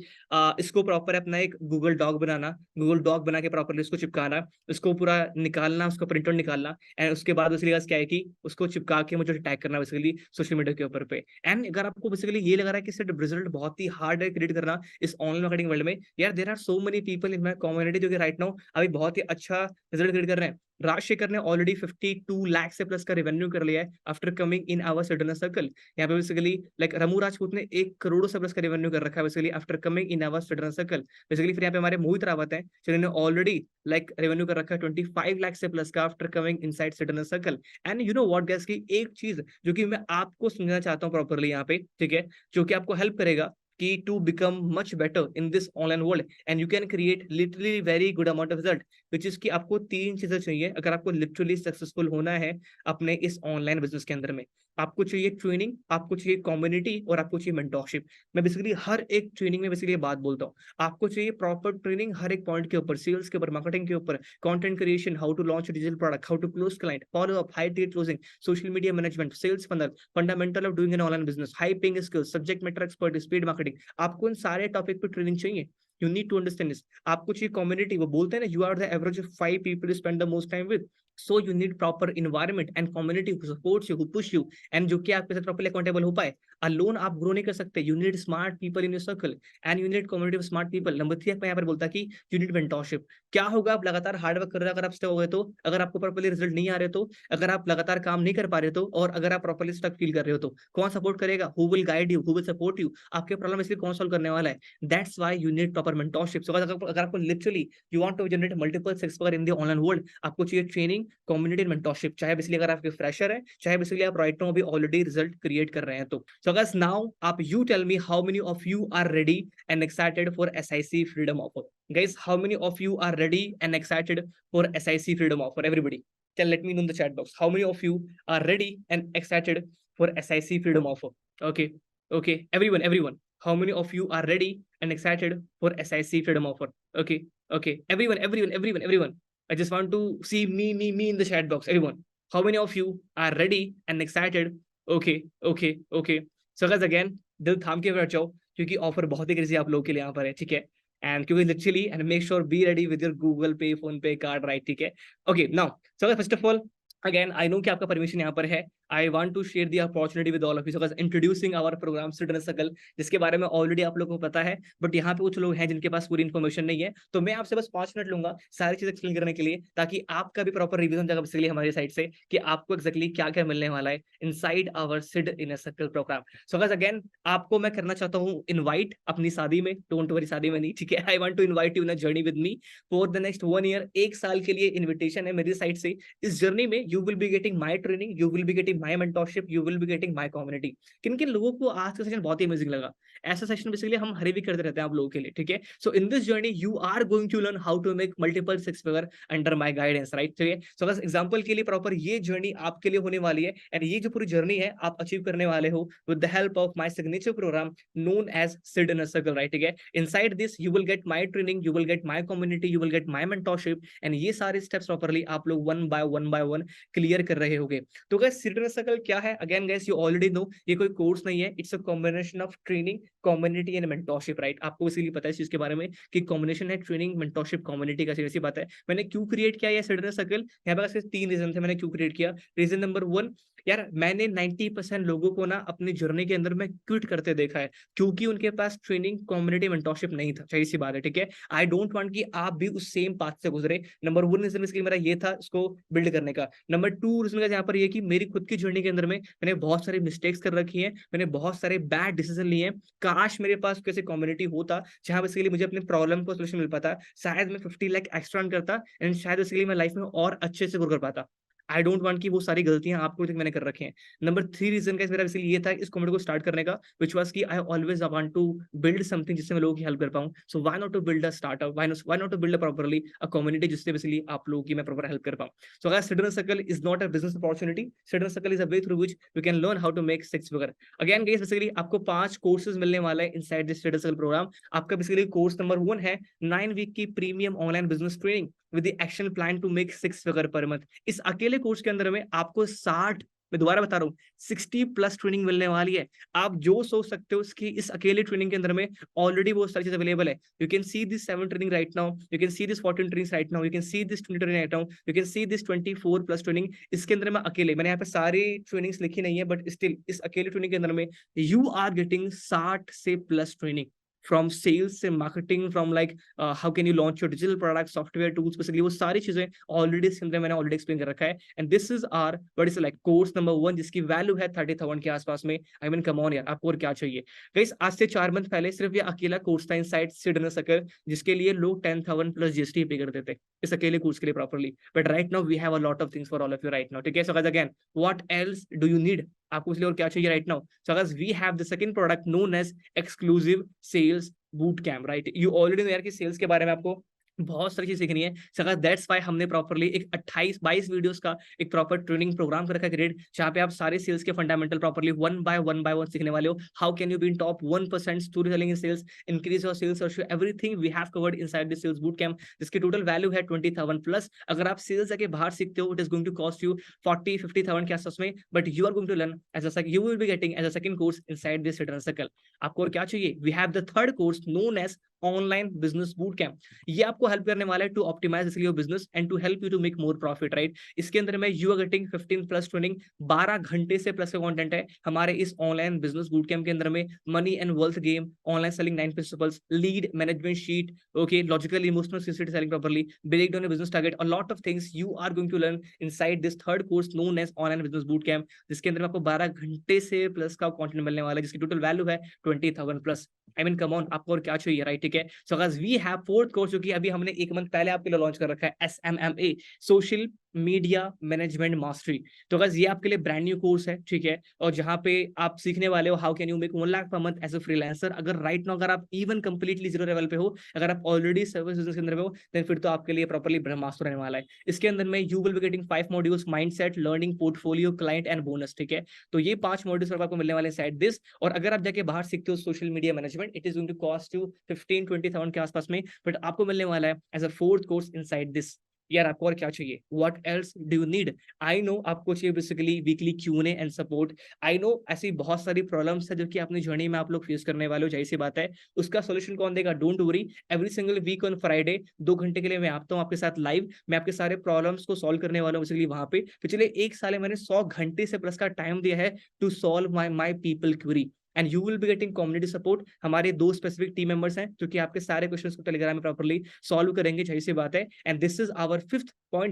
इसको proper अपना एक Google Doc बनाना, Google Doc बना के properly इसको चिपकाना, इसको पूरा निकालना, उसका प्रिंट आउट निकालना, एंड उसके बाद उसके लिए क्या है कि उसको चिपका के मुझे टैग करना बेसिकली सोशल मीडिया के ऊपर पे. एंड अगर आपको बेसिकली ये लग रहा है कि सिर्फ रिजल्ट बहुत ही हार्ड है क्रिएट करना इस ऑनलाइन मार्केटिंग वर्ल्ड में, यार there are so many people in my community जो कि राइट नाउ अभी बहुत ही अच्छा रिजल्ट क्रिएट कर रहे हैं. राजशेखर ने ऑलरेडी 52 लाख से प्लस का रेवेन्यू कर लिया है after coming in our Sidner circle. यहाँ पे बेसिकली लाइक रमू राजपूत ने 1 करोड़ से प्लस का रेवेन्यू कर रखा है basically after coming in our Sidner circle. Basically फिर यहाँ पे हमारे मोहित रावत हैं जिन्होंने ऑलरेडी लाइक रेवेन्यू कर रखा है 25 लाख से प्लस का after coming inside Sidner circle. And you know what guys, की एक चीज जो कि मैं आपको समझना चाहता हूँ प्रॉपरली यहाँ पे, ठीक है, जो कि आपको हेल्प करेगा कि to become much better in this online world and you can create literally very good amount of result, which is कि आपको 3 चीजें चाहिए अगर आपको लिटरली सक्सेसफुल होना है अपने इस ऑनलाइन बिजनेस के अंदर में। आपको चाहिए ट्रेनिंग, आपको चाहिए कम्युनिटी और आपको चाहिए मेंटरशिप। मैं बेसिकली हर एक ट्रेनिंग में बेसिकली ये बात बोलता हूँ, आपको चाहिए प्रॉपर ट्रेनिंग हर एक पॉइंट के ऊपर, सेल्स के ऊपर, मार्केटिंग के ऊपर, content creation, how to launch digital product, how to close client, follow up, high ticket closing, social media management, sales funnel, fundamental of doing an online business, high paying skills, subject matter expert, speed marketing. आपको इन सारे टॉपिक पे ट्रेनिंग चाहिए। You need to understand this. आपको चाहिए कम्युनिटी, वो बोलते हैं ना, you are the average of 5 people you spend the most time with. So you need proper environment and community who supports you, who push you, and जो कि आपके साथ प्रॉपर्ली अकाउंटेबल हो पाए। अलोन आप ग्रो नहीं कर सकते, you need smart people in your circle and you need community of smart people. Number 3 मैं यहाँ पर बोलता कि यू नीड मेंटरशिप। क्या होगा आप लगातार हार्ड वर्क कर रहे हो, अगर आप स्टक हो गए तो, अगर आपको प्रॉपर्ली रिजल्ट नहीं आ रहे तो, अगर आप लगातार काम नहीं कर पा रहे तो, और अगर आप प्रॉपर्ली स्टक फील कर रहे हो तो कौन सपोर्ट करेगा? Who will guide you, who will support you? आपके प्रॉब्लम इसलिए कौन सॉल्व करने वाला है? That's why you need proper mentorship. So अगर आपको literally you want to generate multiple six figure in the online world, आपको चाहिए ट्रेनिंग, कम्युनिटी, मेंटरशिप। चाहे बेसिकली अगर आपके फ्रेशर है, चाहे बेसिकली आप राइट नाउ अभी ऑलरेडी रिजल्ट क्रिएट कर रहे हैं तो। सो गाइस नाउ आप you tell me how many of you are ready and excited for SIC freedom offer. Guys, how many of you are ready and excited for SIC Freedom Offer? Everybody, let me know in the chat box. How many of you are ready and excited for SIC Freedom Offer? Okay, okay, everyone. How many of you are ready and excited for SIC Freedom Offer? Okay, okay, everyone. I just want to see me in the chat box. Everyone, how many of you are ready and excited? Okay, okay, okay. So guys, again, दिल थाम के बैठ जाओ क्योंकि ऑफर बहुत ही क्रेजी आप लोगों के लिए यहाँ पर है, ठीक है। and क्योंकि literally and make sure be ready with your Google Pay, Phone Pay card, right? ठीक है। Okay, now so first of all again I know कि आपका परमिशन यहाँ पर है। I want to share the opportunity with all of you so guys introducing our program Student Circle, जिसके बारे में ऑलरेडी आप लोगों को पता है, बट यहाँ पे कुछ लोग हैं जिनके पास पूरी इन्फॉर्मेशन नहीं है, तो मैं आपसे बस 5 मिनट लूंगा सारी चीजें एक्सप्लेन करने के लिए, ताकि आपका भी प्रॉपर रिवीजन जाएगा बेसिकली हमारी साइड से कि आपको एक्जैक्टली क्या क्या मिलने वाला है inside our Sid in circle program. So guys again आपको मैं करना चाहता हूँ इनवाइट अपनी शादी में, डोंट वरी शादी में नहीं, ठीक है। I want to invite you in a journey with me for the next 1 year. 1 साल के लिए इन्विटेशन है मेरी साइड से। इस जर्नी में you will be getting my training, you will be getting my mentorship, you will be getting my community. किन किन लोगों को आज का सेशन बहुत ही अमेजिंग लगा? ऐसा सेशन बेसिकली हम हर वीक करते रहते हैं आप लोगों के लिए, ठीक है। So in this journey you are going to learn how to make multiple six figure under my guidance, right? ठीक है। सो बस एग्जांपल के लिए प्रॉपर ये जर्नी आपके लिए होने वाली है, एंड ये जो पूरी जर्नी है आप अचीव करने वाले हो with the help of my signature program known as Sid in a circle, right? ठीक है। Inside this you will get my training, you will get my community, you will get my mentorship, and ये सारे स्टेप्स प्रॉपर्ली आप लोग वन बाय वन क्लियर कर रहे होगे। तो guys Sid in a circle क्या है? Again guys you already know, ये कोई कोर्स नहीं है, it's a combination of training, community and mentorship, right? आपको इसीलिए पता है इस चीज के बारे में कि कॉम्बिनेशन है ट्रेनिंग, मेंटरशिप, कम्युनिटी का, सीधी बात है। मैंने क्यों क्रिएट किया ये सिड इन अ सर्कल? यहाँ पे 3 रीजन थे मैंने क्यों क्रिएट किया। रीजन नंबर 1, यार मैंने 90% लोगों को ना अपनी जर्नी के अंदर में क्विट करते देखा है क्योंकि उनके पास ट्रेनिंग, कम्युनिटी, मेंटरशिप नहीं था। सही सी बात है, ठीक है। आई डोंट वांट कि आप भी उस सेम पाथ से गुजरे। नंबर 1 रीजन इसके लिए मेरा ये था इसको बिल्ड करने का। नंबर 2 रीजन का यहाँ पर ये कि मेरी खुद की जर्नी के अंदर में मैंने बहुत सारी मिस्टेक्स कर रखी है, मैंने बहुत सारे बैड डिसीजन लिए हैं। काश मेरे पास कैसे कम्युनिटी होता जहां बेसिकली मुझे अपने प्रॉब्लम को सोल्यूशन मिल पाता, शायद मैं 50 लाख एक्स्ट्रा अर्न करता एंड शायद बेसिकली मैं लाइफ में और अच्छे से ग्रो कर पाता। आई डोंट वांट कि वो सारी गलतियां आपको मैंने कर रखी हैं। नंबर 3 रीजन का मेरा बेसिकली ये था इस कम्युनिटी को स्टार्ट करने का, व्हिच वाज कि I always want to build something जिससे मैं लोगों की हेल्प कर पाऊं। So why not to build a startup, why not to build properly a community जिससे बेसिकली आप लोगों की मैं प्रॉपर हेल्प कर पाऊं। So guys Sid in a circle is not a business opportunity, Sid in a circle is a way through which you can learn how to make six figure. Again guys basically आपको 5 कोर्सेज मिलने वाला है inside this Sid in a circle program. आपका बेसिकली कोर्स नंबर 1 है 9 वीक की premium online business training with the action plan to make 6 figure per month. इस अकेले कोर्स के अंदर में आपको 60, मैं दोबारा बता रहा हूँ, 60 प्लस ट्रेनिंग मिलने वाली है। आप जो सोच सकते हो उसकी इस अकेले ट्रेनिंग के अंदर में ऑलरेडी वो सारी चीज अवेलेबल है। You can see this 7 training right now, you can see this 14 training right now, you can see this 20 training right now, you can see this 24 plus training. इसके अंदर में अकेले, मैंने यहाँ पे सारी ट्रेनिंग्स लिखी नहीं है, बट स्टिल इस अकेले ट्रेनिंग के अंदर में यू आर गेटिंग 60 से प्लस ट्रेनिंग फ्रॉम सेल्स से marketing, from like how can you launch your digital product, software tools, basically वो सारी चीजें ऑलरेडी इसके अंदर मैंने ऑलरेडी एक्सप्लेन कर रखा है। And this is are what is like course number 1, जिसकी वैल्यू है 30,000 के आसपास में। आई मीन कम ऑन यार, आपको और क्या चाहिए गाइस। आज से 4 मंथ पहले सिर्फ ये अकेला कोर्स था इनसाइड सिडनर सर्कल, जिसके लिए लोग 10,000 प्लस जीएसटी पे करते थे इस अकेले कोर्स के लिए properly. But right now we have a lot of things for all of you right now, ठीक है। So guys again, what else do you need, आपको इसलिए और क्या चाहिए right now. So guys we have the second product known as exclusive sales boot camp, right. You already know यार कि सेल्स के बारे में आपको बहुत सारी चीज सीखनी है। सो दैट्स व्हाई हमने प्रॉपर्ली एक 28-22 वीडियोस का एक प्रॉपर ट्रेनिंग प्रोग्राम कर रखा है क्रिएट, जहां पे आप सारे सेल्स के fundamental properly one by one सीखने वाले हो। How can you be in top 1% story telling in sales, increase your sales ratio, everything we have covered inside the sales boot camp, जिसकी टोटल वैल्यू है 20,000 प्लस। अगर आप सेल्स जाके बाहर सीखते हो, it is going to cost you 40-50,000 के आसपास में, but you are going to learn as a you will be getting as a second course inside this return circle. आपको और क्या चाहिए, we have the third course known as online business boot camp. ये आपको हेल्प करने वाला है to optimize your business and to help you to make more profit, right. इसके अंदर में you are getting 15 plus training, 12 घंटे से प्लस का कंटेंट है हमारे इस ऑनलाइन बिजनेस बूट कैम्प के अंदर में। Money and wealth game, online selling 9 principles, lead management sheet, okay, logical emotional sensitive selling properly, break down business target, a lot of things you are going to learn inside this third course known as online business boot camp, जिसके अंदर में आपको 12 घंटे से प्लस का कंटेंट मिलने वाला है, जिसकी टोटल वैल्यू है 20,000 plus. I mean come on, आपको और क्या चाहिए, राइट, ठीक है। So guys we have fourth course, जो कि अभी हमने 1 मंथ पहले आपके लिए लॉन्च कर रखा है, SMMA, social media management mastery. तो गाइस ये आपके लिए ब्रांड न्यू कोर्स है, ठीक है, और जहां पे आप सीखने वाले हो how can you make 1 lakh per month as a freelancer. अगर राइट नाउ अगर आप इवन कंप्लीटली जीरो लेवल पे हो, अगर आप ऑलरेडी सर्विस बिजनेस के अंदर में हो, देन फिर तो आपके लिए प्रॉपर्ली ब्रह्मास्त्र रहने वाला है। इसके अंदर में you will be getting 5 modules, mindset, learning, portfolio, client and bonus, ठीक है। तो ये 5 मॉड्यूल्स आपको मिलने वाले साइड दिस। और अगर आप जाके बाहर सीखते हो social media management, it is going to cost you 15-20,000 के आसपास में, बट आपको मिलने वाला है as a fourth course inside this. यार आपको और क्या चाहिए, what else do you need. I know आपको चाहिए basically weekly Q&A and support. I know ऐसी बहुत सारी प्रॉब्लम्स है जो कि अपनी जर्नी में आप लोग फेस करने वाले हो, जाहिर सी बात है। उसका सोल्यूशन कौन देगा, don't worry. Every single week on Friday 2 घंटे के लिए मैं आता हूँ आपके साथ लाइव, मैं आपके सारे प्रॉब्लम्स को सॉल्व करने वाला हूँ बेसिकली वहां पे। पिछले 1 साल में मैंने 100 घंटे से प्लस का टाइम दिया है to solve my people query, and you will be getting community support. हमारे 2 स्पेसिफिक टीम मेंबर्स हैं जो कि आपके सारे क्वेश्चंस को टेलीग्राम में प्रॉपर्ली सॉल्व करेंगे, जाहिर सी बात है। And this is our fifth और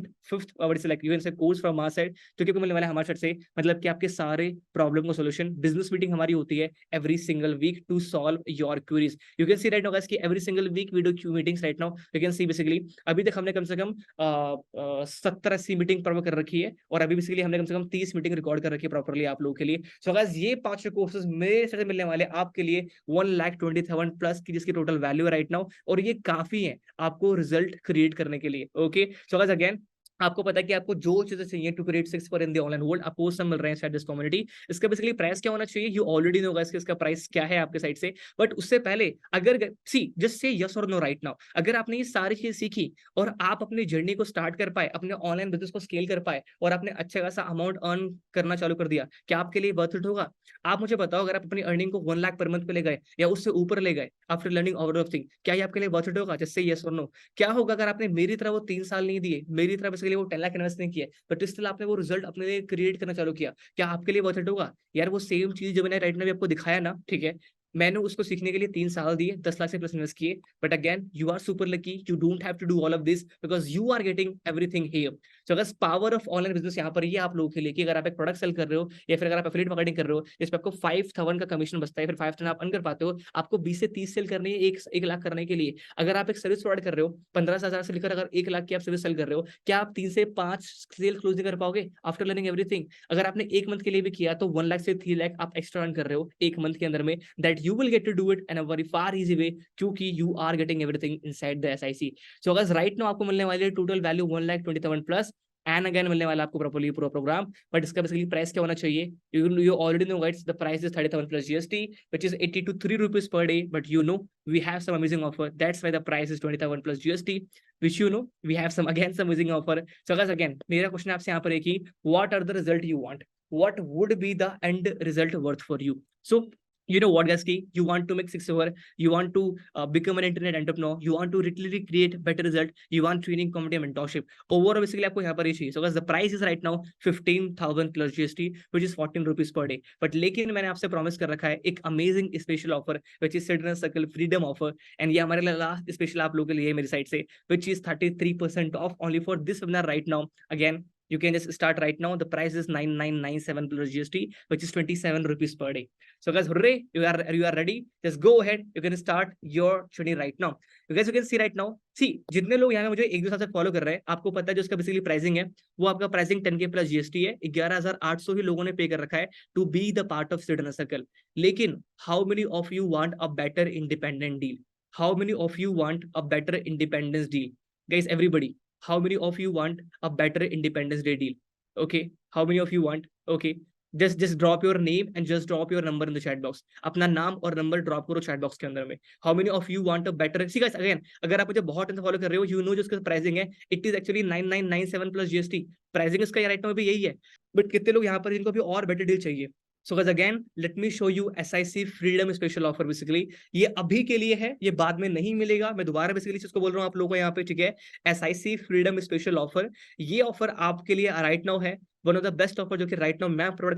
it's like you can say course from our side, जो कि आपको मिलने वाला है हमारे साइड से, मतलब कि आपके सारे प्रॉब्लम का सॉल्यूशन। बिजनेस मीटिंग हमारी होती है every single week to solve your queries. You can see right now guys कि every single week we do Q meetings right now. You can see basically अभी तक हमने कम से कम 70-80 मीटिंग प्रॉपर कर रखी है, और अभी बेसिकली हमने कम से कम 30 मीटिंग रिकॉर्ड कर रखी है प्रॉपर्ली आप लोगों के लिए। सो गाइस ये 5 कोर्सेज मेरे से मिलने वाले आपके लिए 1,20,000 प्लस की, जिसकी टोटल वैल्यू है राइट नाउ, और ये काफी है आपको रिजल्ट क्रिएट करने के लिए। ओके, सो गाइस अगेन आपको पता है कि आपको जो चीजें चाहिए to create 6 for in the online world, आपको सब मिल रहे हैं शायद दिस कम्युनिटी। इसका बेसिकली प्राइस क्या होना चाहिए, यू ऑलरेडी नो गाइस कि इसका प्राइस क्या है आपके साइड से। बट उससे पहले अगर सी जस्ट से यस और नो राइट नाउ, अगर आपने ये सारी चीजें सीखी और आप अपनी जर्नी को स्टार्ट कर पाए, अपने ऑनलाइन बिजनेस को स्केल कर पाए, और आपने अच्छा खासा अमाउंट अर्न करना चालू कर दिया, क्या आपके लिए वर्थ इट होगा। आप मुझे बताओ, अगर आप अपनी अर्निंग को 1 लाख पर मंथ पे ले गए या उससे ऊपर ले गए after learning all of thing, क्या ये आपके लिए वर्थ इट होगा, जस्ट से यस और नो। क्या होगा अगर आपने मेरी तरह वो 3 साल नहीं दिए, मेरी तरह बेसिकली वो 10 लाख इन्वेस्ट नहीं किया, बट स्टिल आपने वो रिजल्ट अपने लिए क्रिएट करना चालू किया, क्या आपके लिए वर्थ इट होगा। यार वो सेम चीज जो मैंने राइट में आपको दिखाया ना, ठीक है, मैंने उसको सीखने के लिए 3 साल दिए, 10 लाख से प्लस इन्वेस्ट किए, but again you are super lucky, you don't have to do all of this because you are getting everything here. So अगर पावर ऑफ ऑनलाइन बिजनेस यहाँ पर ये आप लोगों के लिए कि अगर आप एक प्रोडक्ट सेल कर रहे हो, या फिर अगर आप एफिलिएट मार्केटिंग कर रहे हो, इस पर आपको 5,000 का कमीशन बचता है, फिर 5,000 आप अर्न कर पाते हो। आपको 20 से 30 सेल करनी है 1 लाख करने के लिए। अगर आप एक सर्विस प्रोवाइड कर रहे हो 15,000 से लेकर अगर 1 लाख की आप सर्विस सेल कर रहे हो, क्या आप 3 से 5 सेल क्लोज नहीं कर पाओगे आफ्टर लर्निंग एवरीथिंग। अगर आपने 1 मंथ के लिए भी किया तो 1 लाख से 3 लाख आप एक्स्ट्रा अर्न कर रहे हो 1 मंथ के अंदर में, that you will get to do it in a very far easy way, क्योंकि you are getting everything inside the SIC. So guys right now आपको मिलने वाली है total value 1,20,000 plus, and again मिलने वाला आपको प्रॉपर्ली पूरा प्रोग्राम। बट इसका बेसिकली प्राइस क्या होना चाहिए, you already know guys the price is 30,000 plus GST, which is 80 to 3 rupees per day, but you know we have some amazing offer, that's why the price is 20,000 plus GST, which you know we have some again some amazing offer. So guys again मेरा क्वेश्चन आपसे यहाँ पर है कि what are the result you want, what would be the end result worth for you. So You know what, guys, key? You want to make 6 figure, you want to become an internet entrepreneur, you want to literally create better result, you want training, community, mentorship. Overall, basically, आपको यहाँ पर ये चाहिए. So, guys, the price is right now 15,000 plus GST, which is 14 rupees per day. But लेकिन मैंने आपसे promise कर रखा है एक amazing special offer, which is Citizen Circle Freedom offer, and ये हमारे लिए last special आप लोगों के लिए मेरी साइड से, which is 33% off only for this webinar right now. Again, you can just start right now. The price is 9997 plus GST, which is 27 rupees per day. So guys, hooray, you are ready. Just go ahead. You can start your journey right now. You guys, you can see right now. See, जितने लोग यहाँ मुझे एक दो साल से फॉलो कर रहे हैं, आपको पता है जो उसका बेसिकली प्राइसिंग है, वो आपका प्राइसिंग 10K प्लस जीएसटी है. 11,800 ही लोगों ने पे कर रखा है to be the part of citizen circle. लेकिन how many of you want a better independent deal? How many of you want a better independence deal? Guys, everybody, how many of you want a better Independence Day deal? Okay, how many of you want? Okay, just drop your name and just drop your number in the chat box. अपना नाम और नंबर ड्रॉप करो चैट बॉक्स के अंदर में. How many of you want a better? See guys, again, अगर आप मुझे बहुत टाइम से फॉलो कर रहे हो, you know जो इसका प्राइसिंग है, it is actually 9997 plus GST. Pricing इसका राइट नाउ भी यही है, बट कितने लोग यहाँ पर जिनको भी और बेटर डील चाहिए? So guys, again, let me show you SIC Freedom Special Offer. Basically, ये अभी के लिए है, ये बाद में नहीं मिलेगा. मैं दोबारा बेसिकली इसको बोल रहा हूँ आप लोगों को यहाँ पे, ठीक है? SIC Freedom Special Offer, ये ऑफर आपके लिए राइट नाउ है. One of the best offer जो कि राइट नाउ मैं प्रोवाइड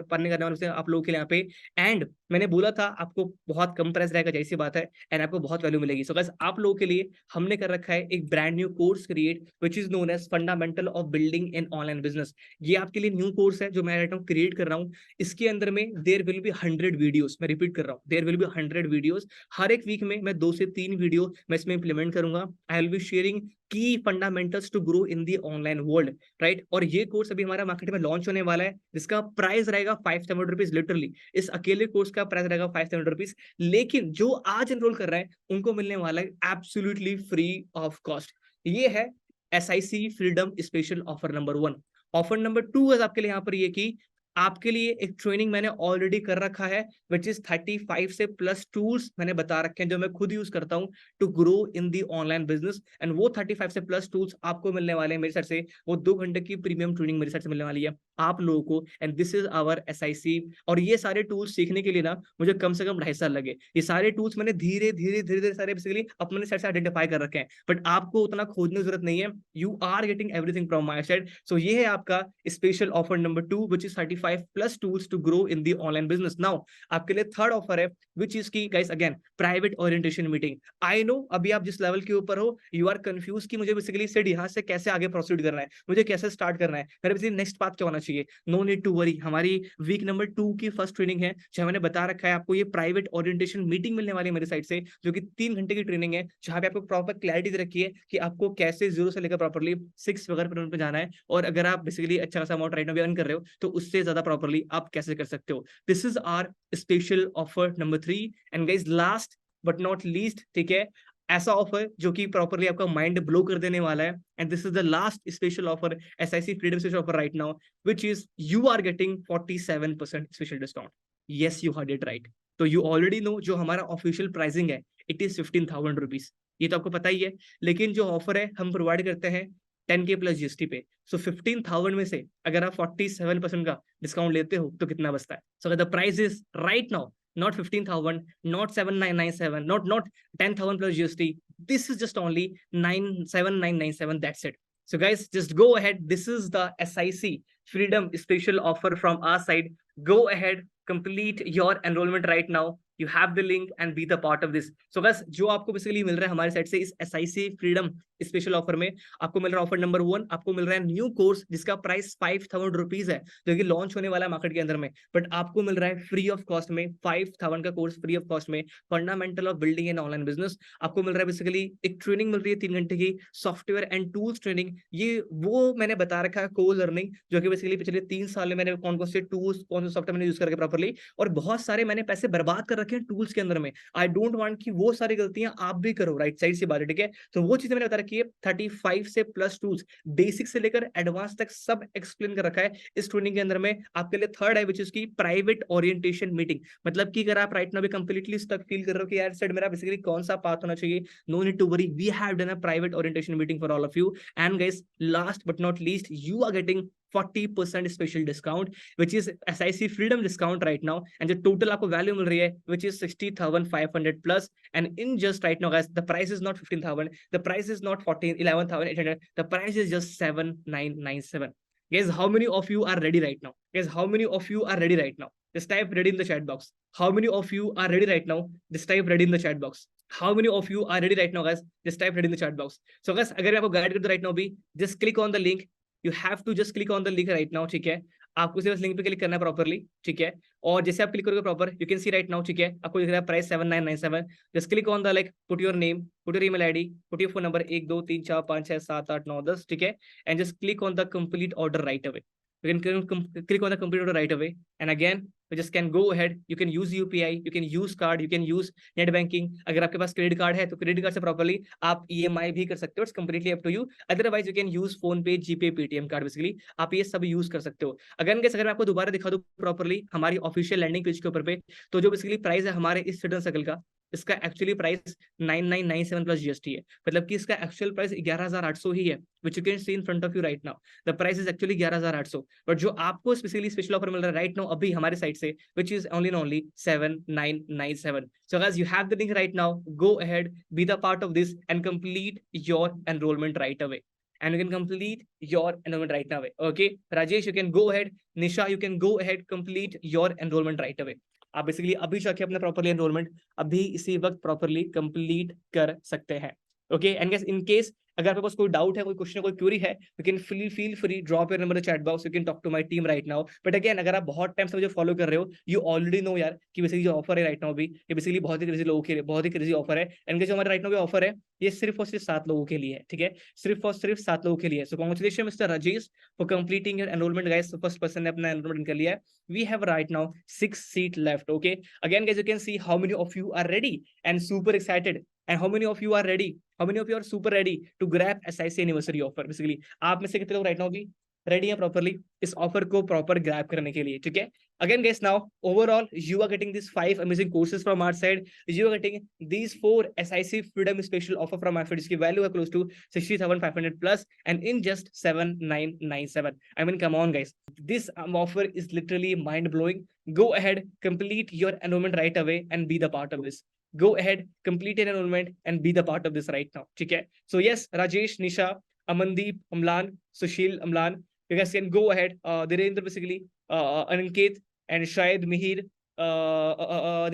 करने वाला आप लोगों के लिए यहाँ पे. एंड मैंने बोला था आपको बहुत कम प्राइस रहेगा, जैसी बात है, एंड आपको बहुत वैल्यू मिलेगी. सो गाइस, आप लोगों के लिए हमने कर रखा है एक brand new course create, which is known as fundamental of building an online business. ये आपके लिए न्यू कोर्स है जो मैं राइट नाउ क्रिएट कर रहा हूँ. इसके अंदर में देयर विल बी 100 वीडियोस. मैं रिपीट कर रहा हूँ, देयर विल बी 100 वीडियोस. हर एक वीक में मैं 2 से 3 वीडियो मैं इसमें इंप्लीमेंट करूंगा. I will be sharing key fundamentals to grow in the online world, right? और ये कोर्स अभी हमारा मार्केट में लॉन्च होने वाला है, जिसका प्राइस रहेगा 5,000 रुपीज. लिटरली इस अकेले कोर्स का प्राइस रहेगा 5,000 रुपीज. लेकिन जो आज एनरोल कर रहे हैं उनको मिलने वाला है एब्सोल्युटली फ्री ऑफ कॉस्ट. ये है SIC freedom special offer number 1. Offer number 2 है आपके लिए यहाँ पर ये कि आपके लिए एक ट्रेनिंग मैंने ऑलरेडी कर रखा है, विच इज 35 से प्लस टूल्स मैंने बता रखे हैं जो मैं खुद यूज करता हूं to grow in the online business. And वो 35 से प्लस टूल्स आपको मिलने वाले हैं मेरी साइड से. वो 2 घंटे की प्रीमियम ट्रेनिंग मेरी साइड से मिलने वाली है आप लोगों को. And this is our SIC. और ये सारे टूल्स सीखने के लिए ना मुझे कम से कम 2.5 साल लगे. ये सारे टूल्स मैंने धीरे धीरे सारे बेसिकली अपने साइड से आइडेंटिफाई कर रखे हैं, बट आपको उतना खोजने की जरूरत नहीं है. You are getting everything from my side. So ये है आपका special offer number 2, which is 35 plus tools to grow in the online business. Now आपके लिए थर्ड ऑफर है, which is की guys again private orientation meeting. I know अभी आप जिस लेवल के ऊपर हो, यू आर कंफ्यूज कि मुझे बेसिकली सेट यहाँ से कैसे आगे प्रोसीड करना है, मुझे कैसे स्टार्ट करना है, मेरे बेसिकली नेक्स्ट पाथ क्या होना चाहिए. No need to worry. हमारी वीक नंबर 2 की फर्स्ट ट्रेनिंग है, जो मैंने बता रखा है आपको. ये प्राइवेट ओरिएंटेशन मीटिंग मिलने वाली है मेरी साइड से, जो कि 3 घंटे की ट्रेनिंग है, जहाँ पे आपको प्रॉपर क्लैरिटी दे रखी है कि आपको कैसे जीरो से लेकर प्रॉपरली 6 फिगर पे जाना है. और अगर आप बेसिकली अच्छा खासा अमाउंट राइट नाउ अर्न कर रहे हो, तो उससे ज्यादा प्रॉपरली आप कैसे कर सकते हो. This is our special offer number 3. And guys, last but not least, ठीक है, ऐसा ऑफर जो कि प्रॉपरली आपका माइंड ब्लो कर देने वाला है. And this is the last special offer, SIC freedom special offer right now, which is you are getting 47% special discount. Yes, you heard it right. तो यू ऑलरेडी नो जो हमारा ऑफिशियल प्राइसिंग है, इट इज 15,000 रुपीज. ये तो आपको पता ही है. लेकिन जो ऑफर है हम प्रोवाइड करते हैं 10K प्लस GST पे. सो 15,000 में से अगर आप 47% का डिस्काउंट लेते हो तो कितना बचता है? So the price is right now not 15,000, not 7,997, not 10,000 plus GST. This is just only 7,997. That's it. So guys, just go ahead. This is the SIC Freedom special offer from our side. Go ahead, complete your enrollment right now. You have the link and be the part of this. So guys, जो आपको बेसिकली मिल रहा है हमारे साइड से इस SIC फ्रीडम स्पेशल ऑफर में, आपको मिल रहा है ऑफर नंबर 1, आपको मिल रहा है न्यू कोर्स जिसका प्राइस 5,000 रुपीज है, जो कि लॉन्च होने वाला है मार्केट के अंदर में. बट आपको मिल रहा है फ्री ऑफ कॉस्ट में 5,000 का कोर्स फ्री ऑफ कॉस्ट में, fundamental of building an online business. आपको मिल रहा है बेसिकली एक ट्रेनिंग मिल रही है 3 घंटे की, सॉफ्टवेयर एंड टूल्स ट्रेनिंग. ये वो मैंने बता रखा है को लर्निंग, जो कि बेसिकली पिछले 3 साल में मैंने कौन कौन से टूल्स, कौन से सॉफ्टवेयर मैंने यूज करके प्रॉपर्ली, और बहुत सारे मैंने पैसे बर्बाद कर रखे हैं टूल्स के अंदर में. आई डोंट वांट कि वो सारी गलतियां आप भी करो. राइट साइड से बात है, ठीक है? तो वो चीजें मैंने बता रखी है. 35 से प्लस टूल्स, बेसिक से लेकर एडवांस तक सब एक्सप्लेन कर रखा है इस ट्रेनिंग के अंदर में. आपके लिए थर्ड है, विच इज की प्राइवेट ओरिएंटेशन मीटिंग. मतलब कि अगर आप राइट नाउ भी कंप्लीटली स्टक फील कर रहे हो कि यार सेट मेरा बेसिकली कौन सा पाथ होना चाहिए, no need to worry. We have done a private orientation meeting for all of you. And guys, last but not least, you are getting 40% special discount which is SIC freedom discount right now, and जो टोटल आपको वैल्यू मिल रही है which is 60,500 plus, and in just right now guys the price is not 15,000, the price is not 11,800, the price is just 7,997. Guys, how many of you are ready right now? Guys, how many of you are ready right now? Just type ready in the chat box. How many of you are ready right now? Just type ready in the chat box. How many of you are ready right now, guys? Just type ready in the chat box. So guys, अगर मैं आपको गाइड कर दूं right now भी, just click on the link. You have to just click on the link right now, ठीक है? आपको सिर्फ लिंक पे क्लिक करना है प्रॉपरली, ठीक है? और जैसे आप क्लिक करोगे proper, you can see right now, ठीक है? आपको दिख रहा है price 7,997. Just click on the like, put your name, put your email ID, put your phone number 1 2 3 4 5 6 7 8 9 10, ठीक है? And just click on the complete order right away. You can click on the complete order right away, and again you just can go ahead. You can use UPI, you can use card, you can use net banking. अगर आपके पास क्रेडिट कार्ड है तो क्रेडिट कार्ड से प्रॉपर्ली आप EMI भी कर सकते हो. It's completely up to you. Otherwise you can use PhonePe, GPay, Paytm card. Basically आप ये सब यूज कर सकते हो. अगर मैं आपको दोबारा दिखा दूं प्रॉपर्ली हमारी ऑफिशियल लैंडिंग पेज के ऊपर पे, तो जो बेसिकली प्राइस है हमारे इस फ्रीडम सर्कल का, इसका एक्चुअली प्राइस 9997 प्लस GST है. मतलब कि इसका एक्चुअल प्राइस 11,800 ही है, which you can see in front of you right now. The price is actually 11,800, but जो आपको स्पेशली स्पेशल ऑफर मिल रहा है राइट नाउ अभी हमारे साइड से, which is only 7,997. So guys, you have the link right now. Go ahead, be the part of this and complete your enrollment right away. And you can complete your enrollment right away. Okay, Rajesh, you can go ahead. Nisha, you can go ahead, complete your enrollment right away. आप बेसिकली अभी जाके अपना प्रॉपरली एनरोलमेंट अभी इसी वक्त प्रॉपरली कंप्लीट कर सकते हैं. Okay, and guys in case अगर आपके पास कोई डाउट है, कोई क्वेश्चन, कोई क्वेरी है, you can feel free drop your number in the chat box. You can talk to my team right now. But again अगर आप बहुत टाइम से मुझे फॉलो कर रहे हो, यू ऑलरेडी नो यार कि बेसिकली जो ऑफर है राइट नाउ भी, ये बेसिकली बहुत ही क्रेजी लोगों के लिए, बहुत ही क्रेजी ऑफर है. एंड जो हमारे राइट नाउ भी ऑफर है, ये सिर्फ और सिर्फ 7 लोगों के लिए है, ठीक है? सिर्फ और सिर्फ 7 लोगों के लिए. So congratulation mister Rajesh for completing your enrollment guys. First person ने अपना एनरोलमेंट कर लिया है. We have right now 6 seat left. Okay, again guys you can see how many of you are ready and super excited, and how many of you are ready, how many of you are super ready to grab SIC anniversary offer. Basically आप में से कितने लोग राइट नाउ भी रेडी है प्रॉपरली इस ऑफर को प्रॉपर ग्रैब करने के लिए, ठीक है? Again guys, now overall you are getting this 5 amazing courses from our side. You are getting these 4 SIC freedom special offer from our side, जिसकी वैल्यू है close to 60,500 plus and in just 7,997. I mean, come on guys, this offer is literally mind blowing. Go ahead, complete your enrollment right away and be the part of this. Go ahead, complete your enrollment and be the part of this right now, ठीक है? So yes, Rajesh, Nisha, Amandeep, Amlan, Sushil, Amlan, you guys can go ahead. Dhirendra basically, Aniket and Shahid, Mihir,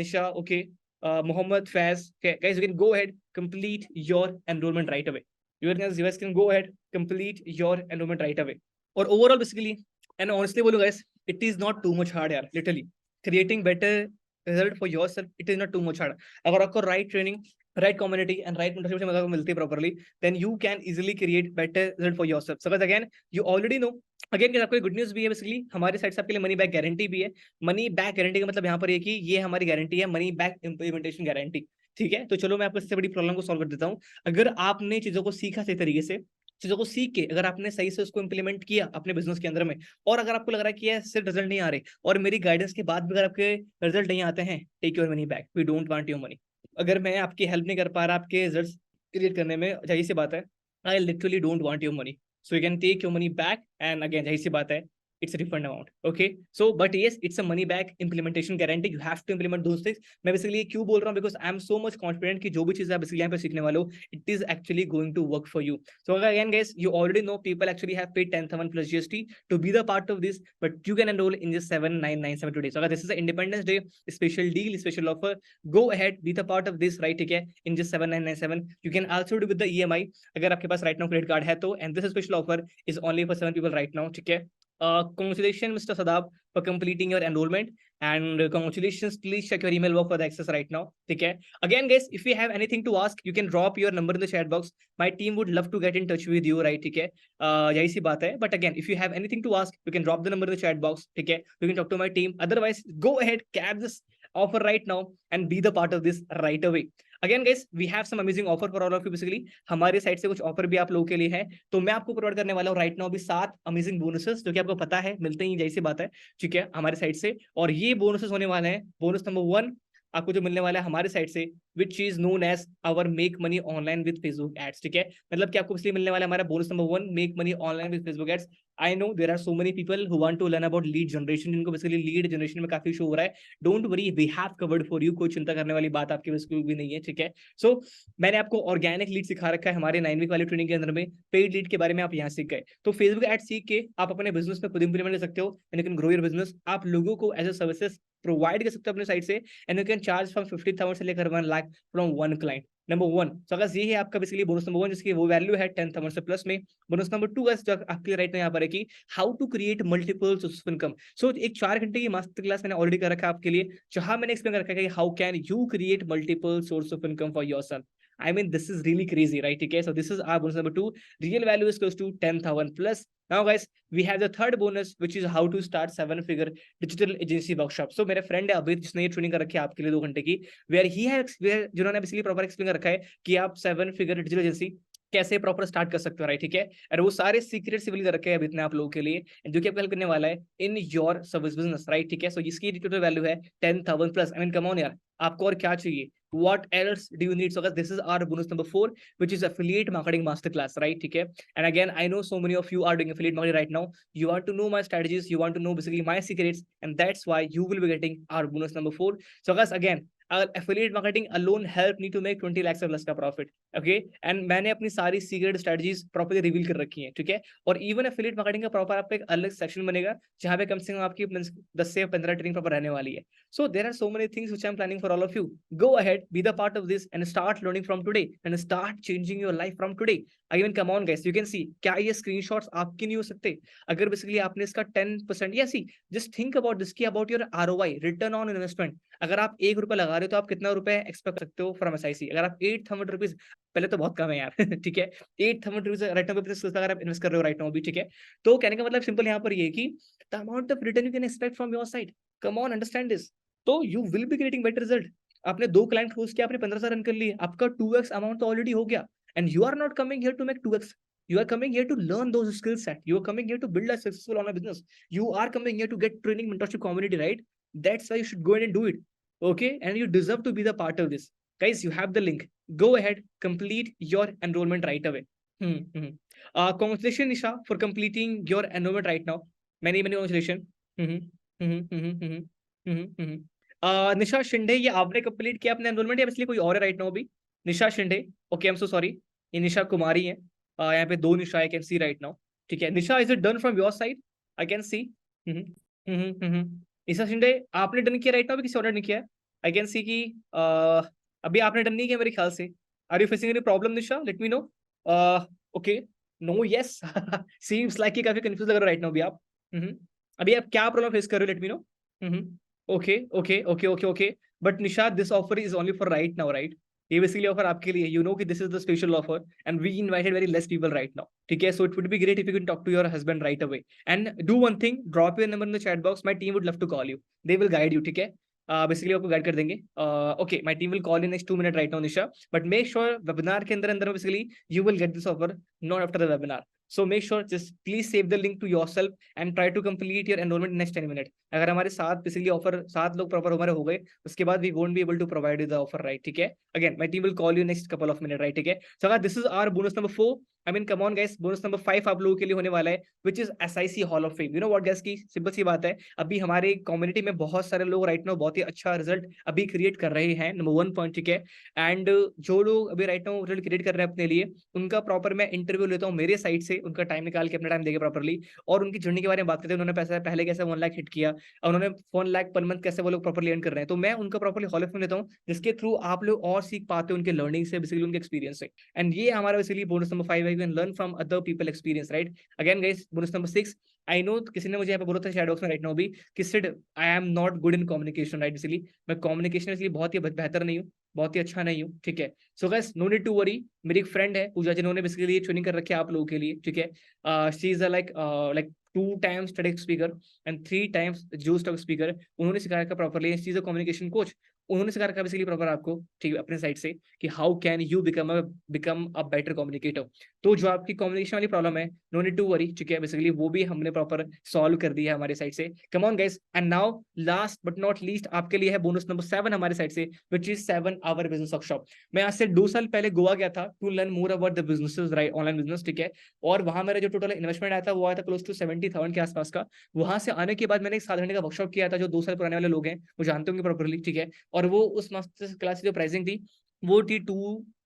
Nisha, okay, Mohammed, Faz. Okay, guys, you can go ahead, complete your enrollment right away. You guys can go ahead, complete your enrollment right away. Or overall basically, and honestly बोलो guys, it is not too much hard यार, literally creating better result for yourself. It is not too much hard. अगर आपको right training, right community and right mentorship से मदद मिलती है properly, then you can easily create better result for yourself. So again, you already know. Again आपको एक गुड न्यूज भी है, बेसिकली हमारे साइड से आपके लिए मनी बैक गारंटी भी है. मनी बैक गारंटी का मतलब यहाँ पर ये कि ये हमारी गारंटी है, मनी बैक इम्प्लीमेंटेशन गारंटी, ठीक है? तो चलो मैं आपको इससे बड़ी प्रॉब्लम को सॉल्व कर देता हूँ. अगर आपने चीजों को सीखा सही तरीके से, चीजों को सीख के अगर आपने सही से उसको इंप्लीमेंट किया अपने बिजनेस के अंदर में, और अगर आपको लग रहा है कि ये सिर्फ रिजल्ट नहीं आ रहे और मेरी गाइडेंस के बाद भी अगर आपके रिजल्ट नहीं आते हैं, take your money back. We don't want your money. अगर मैं आपकी हेल्प नहीं कर पा रहा आपके रिजल्ट क्रिएट करने में, जाहिर सी बात है, I literally don't want your money. So you can take your money back, and again जाहिर सी बात है, it's a refund amount. Okay, so but yes, it's a money back implementation guarantee. You have to implement those things. मैं basically क्यों बोल रहा हूँ, because I am so much confident कि जो भी चीज़ आप basically यहाँ पे सीखने वाले हो, it is actually going to work for you. So again guys, you already know people actually have paid 10,000 plus GST to be the part of this, but you can enroll in this 7,997 today. So this is the Independence Day special deal, special offer. Go ahead, be the part of this, right? ठीक है, in just 7,997. You can also do with the EMI अगर आपके पास right now credit card है तो, and this special offer is only for 7 people right now, ठीक है? Congratulations, Mr. Sadab, for completing your enrollment, and congratulations. Please check your email box for the access right now. Okay. Again, guys, if you have anything to ask, you can drop your number in the chat box. My team would love to get in touch with you, right? Okay. यही सी बात है. But again, if you have anything to ask, you can drop the number in the chat box. Okay. You can talk to my team. Otherwise, go ahead, cap this offer right now and be the part of this right away. Again guys, we have some amazing offer for all of you. Basically हमारे साइड से कुछ ऑफर भी आप लोगों के लिए है, तो मैं आपको प्रोवाइड करने वाला हूँ राइट नाउ भी 7 अमेजिंग बोनसेस, जो कि आपको पता है मिलते ही जैसी बात है, ठीक है, हमारे साइड से. और ये बोनसेस होने वाले हैं. बोनस नंबर 1 आपको जो मिलने वाला है हमारे साइड से, which is known as our make money online with Facebook ads, ठीक है? मतलब कि आपको इसलिए मिलने वाला है हमारा bonus number 1, make money online with Facebook ads. I know there are so many people who want to learn about lead generation, जिनको बेसिकली लीड जनरेशन में काफी इशू हो रहा है. Don't worry, we have covered for you. कोई चिंता करने वाली बात आपके बिल्कुल भी नहीं है, ठीक है. सो मैंने आपको ऑर्गेनिक लीड सिखा रखा है हमारे 9 वीक वाली ट्रेनिंग के अंदर में. पेड लीड के बारे में आप यहाँ सीख गए, तो फेसबुक एड सीख के आप अपने बिजनेस में खुद इंप्लीमेंट कर सकते हो and you can grow your business. आप लोगों को एज अ सर्विसेज प्रोवाइड कर सकते हो अपने साइड से and you can charge from 50,000 से लेकर 1 lakh from one client. Number 1. सो अगर ये है आपका बेसिकली बोनस नंबर 1, जिसकी वो वैल्यू है 10,000 से प्लस में. बोनस नंबर 2 जो आपके राइट में यहाँ पर है कि how to create multiple source of income. So एक 4 घंटे की मास्टर क्लास मैंने ऑलरेडी कर रखा है आपके लिए, जहां मैंने एक्सप्लेन कर रखा है कि how can you create multiple source of income for yourself. I mean, this is really crazy, right? Okay, so this is our bonus number 2. Real value is close to 10,000 plus. Now, guys, we have the third bonus, which is how to start 7-figure digital agency workshop. So, मेरे फ्रेंड है अभित, जिसने ये ट्रेनिंग कर रखी है आपके लिए 2 घंटे की, where he has, जिन्होंने बेसिकली प्रॉपर एक्सप्लेन कर रखा है कि आप 7-figure डिजिटल एजेंसी कैसे प्रॉपर स्टार्ट कर सकते हो, राइट? ठीक है. और वो सारे सीक्रेट सिविल कर रखे हैं अभित ने आप लोगों के लिए, जो कि आपको हेल्प करने वाला है in your service business, right? ठीक है. सो इसकी टोटल वैल्यू है 10,000 plus. I mean, come on यार, आपको और क्या चाहिए? What else do you need? So guys, this is our bonus number 4, which is affiliate marketing masterclass, right? Okay. And again, I know so many of you are doing affiliate marketing right now. You want to know my strategies, you want to know basically my secrets, and that's why you will be getting our bonus number 4. So guys, again, affiliate marketing alone help me to make 20 lakhs plus का profit. Okay. And मैंने अपनी सारी secret strategies properly reveal कर रखी हैं, ठीक है. और even affiliate marketing का proper आपका एक अलग section बनेगा, जहाँ पे कम से कम आपकी 10 से 15 ट्रेनिंग proper रहने वाली है. So there are so many things which I'm planning for all of you. Go ahead, be the part of this and start learning from today and start changing your life from today. I mean, come on guys, you can see क्या ये screenshots आपके नहीं हो सकते अगर बेसिकली आपने इसका 10% या सी just think about this की about your ROI, return on investment. अगर आप 1 रुपया लगा रहे हो तो आप कितना रुपए एक्सपेक्ट कर सकते हो फ्रॉम SIC? अगर आप 8,000 रुपीज, पहले तो बहुत कम है यार ठीक है. 8,000 रुपीज राइट नाउ पे अगर आप इन्वेस्ट कर रहे हो राइट नाउ भी, ठीक है. तो कहने का मतलब सिंपल यहाँ पर ये है कि the amount of return you can expect from your side, come on, understand this. तो you will be creating better result. आपने 2 क्लाइंट क्लोज किया, आपने 15,000 रन कर लिए, आपका 2x अमाउंट तो ऑलरेडी हो गया. And you are not coming here to make 2x. You are coming here to learn those skill set. You are coming here to build a successful online business. You are coming here to get training, mentorship, community, right? That's why you should go ahead and do it. Okay, and you deserve to be the part of this. Guys, you have the link. Go ahead, complete your enrollment right away. Congratulations, Nisha, for completing your enrollment right now. Many congratulations. निशा शिंदे, ये आपने कंप्लीट किया अपने एनरोलमेंट या इसलिए कोई और है राइट नाउ अभी? Nisha Shinde, okay, I am so sorry. ये निशा कुमारी है. यहाँ पे 2 Nisha I can see right now, ठीक है. Nisha, is it done from your side? I can see. Nisha Shinde, आपने डन किया राइट नाउ, किसी और ने किया? आई कैन सी कि अभी आपने डन नहीं किया मेरे ख्याल से. Are you facing any problem Nisha? Let me know. Okay, no, yes. Seems like कि काफी कंफ्यूज लग रहा है राइट नाउ अभी आप. अभी आप क्या प्रॉब्लम फेस कर रहे हो? Late me no. Okay. But Nisha, this offer is only for right now, right? ये बेसिकली ऑफर आपके लिए, you know कि this is the special offer and we invited very less people right now. ठीक है, so it would be great if you can talk to your husband right away and do one thing, drop your number in the chat box. My team would love to call you. They will guide you. ठीक है, बेसिकली आपको गाइड कर देंगे. Okay, my team will call you next 2 minutes right now, Nisha. But make sure webinar के अंदर basically you will get this offer, not after the webinar. So make sure just please save the link to yourself and try to complete your enrollment in next 10 minutes. अगर हमारे साथ बेसिकली ऑफर 7 लोग प्रॉपर हमारे हो गए, उसके बाद we won't be able to provide you the offer, right? ठीक है. Again, my team will call you next couple of minutes, right? ठीक है. So this is our bonus number 4. I mean, come on guys, bonus number 5 आप लोगों के लिए होने वाला है, which is SIC Hall of Fame. You know what guys, की सिंपल सी बात है, अभी हमारे कम्युनिटी में बहुत सारे लोग राइट नाउ बहुत ही अच्छा रिजल्ट अभी क्रिएट कर रहे हैं. नंबर 1 पॉइंट, ठीक है. एंड जो लोग अभी राइट नाउ रिजल्ट क्रिएट कर रहे हैं अपने लिए, उनका प्रॉपर मैं इंटरव्यू लेता हूँ मेरे साइड से, उनका टाइम निकाल के अपना टाइम देके प्रॉपरली, और उनकी जर्नी के बारे में बात करते हैं. उन्होंने पैसा पहले कैसे 1 लाख हिट किया और उन्होंने 1 लाख पर मंथ कैसे वो लोग प्रॉपरली अर्न कर रहे हैं. तो मैं उनका प्रॉपरली हॉल ऑफ फेम लेता हूँ, जिसके थ्रू आप लोग और सीख पाते हैं उनके लर्निंग से, बेसिकली उनके एक्सपीरियंस से. एंड ये हमारा बेसिकली बोनस नंबर 5 है, you can learn from other people experience, right? Again guys, bonus number 6, I know किसी ने मुझे यहाँ पे बोला था चैट बॉक्स में राइट नाउ भी कि Sid I am not good in communication, right? Basically मैं कम्युनिकेशन इसलिए बहुत ही बेहतर नहीं हूँ, बहुत ही अच्छा नहीं हूँ, ठीक है. So guys, no need to worry. मेरी एक फ्रेंड है पूजा, जिन्होंने बेसिकली ये ट्रेनिंग कर रखी है आप लोगों के लिए, ठीक है. She is like 2 times TEDx speaker and 3 times Juice Talk speaker. उन्होंने सिखाया का properly, she is a communication coach. उन्होंने सिखा रखा बेसिकली प्रॉपर आपको, ठीक है, अपने साइड से कि how can you become a better communicator. तो जो आपकी कम्युनिकेशन वाली प्रॉब्लम है, नो नीड टू वरी, ठीक है, बेसिकली वो भी हमने प्रॉपर सॉल्व कर दिया है हमारी साइड से। Come on guys, and now last but not least आपके लिए है बोनस नंबर 7 हमारे साइड से, which is 7 hour business workshop. मैं आज से 2 साल पहले गोवा गया था to learn more about the businesses, right, online business, ठीक है, और वहां मेरा जो टोटल इन्वेस्टमेंट आया था वो आया था क्लोज टू 70,000 के आसपास का। वहां से आने के बाद मैंने एक 7 घंटे का वर्कशॉप किया था, जो 2 साल पुराने वाले लोग हैं वो जानते होंगे प्रॉपरली, ठीक है, और वो उस मास्टर क्लास की जो प्राइसिंग थी वो थी 2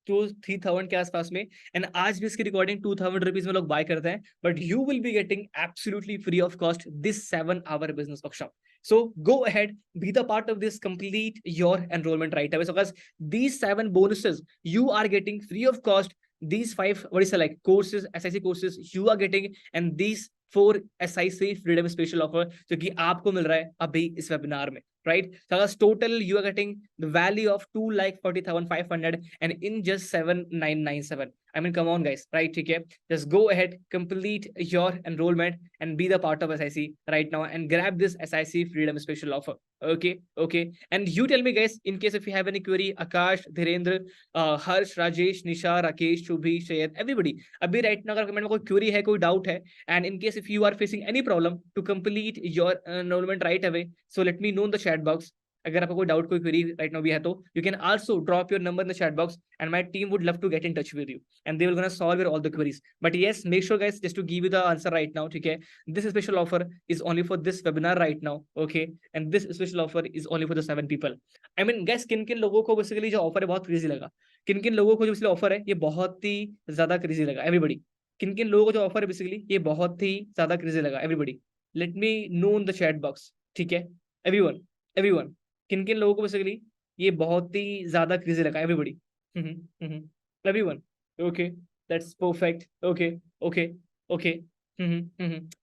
to 3,000 के आसपास में, एंड आज भी इसकी रिकॉर्डिंग 2,000 रुपीज में लोग बाय करते हैं, but you will be getting absolutely free of cost this 7 hour business workshop. So go ahead, be the part of this, complete your enrollment right away. So guys, these 7 bonuses you are getting free of cost. These 5, what is it like, courses, SIC courses you are getting, and these 4 SIC freedom special offer जो कि आपको मिल रहा है अभी इस वेबिनार में, right? So guys, total you are getting the value of 2,40,500 and in just 7,997. I mean, come on guys, right? ठीक है, just go ahead, complete your enrollment and be the part of SIC right now and grab this SIC freedom special offer. Okay. And you tell me guys, in case if you have any query, Akash, Dhirendra, Harsh, Rajesh, Nisha, Rakesh, Shubhi, Shayad, everybody, अभी right now अगर कमेंट में कोई क्वेरी है, कोई डाउट है, and in case if you are facing any problem to complete your enrollment right away, so let me know in the chat box. अगर आपको कोई डाउट, कोई क्वेरी राइट नाउ भी है तो you can also drop your number in the chat box and my team would love to get in touch with you and they will gonna solve your all the queries. But yes, make sure guys, just to give you the answer right now, ठीक है, this special offer is only for this webinar right now, okay, and this special offer is only for the 7 people. I mean guys, किन किन लोगों को बेसिकली जो ऑफर है बहुत क्रेजी लगा, किन किन लोगों को जो बेसिकली ऑफर है ये बहुत ही ज्यादा क्रेजी लगा, एवरीबडी, किन किन लोगों को जो ऑफर है बेसिकली ये बहुत ही ज्यादा क्रेजी लगा, everybody, let me no in the chat box, ठीक है, एवरीवन, किन किन लोगों को बेसिकली ये बहुत ही ज्यादा क्रेजी लगा, everybody, everyone, okay, that's perfect, okay,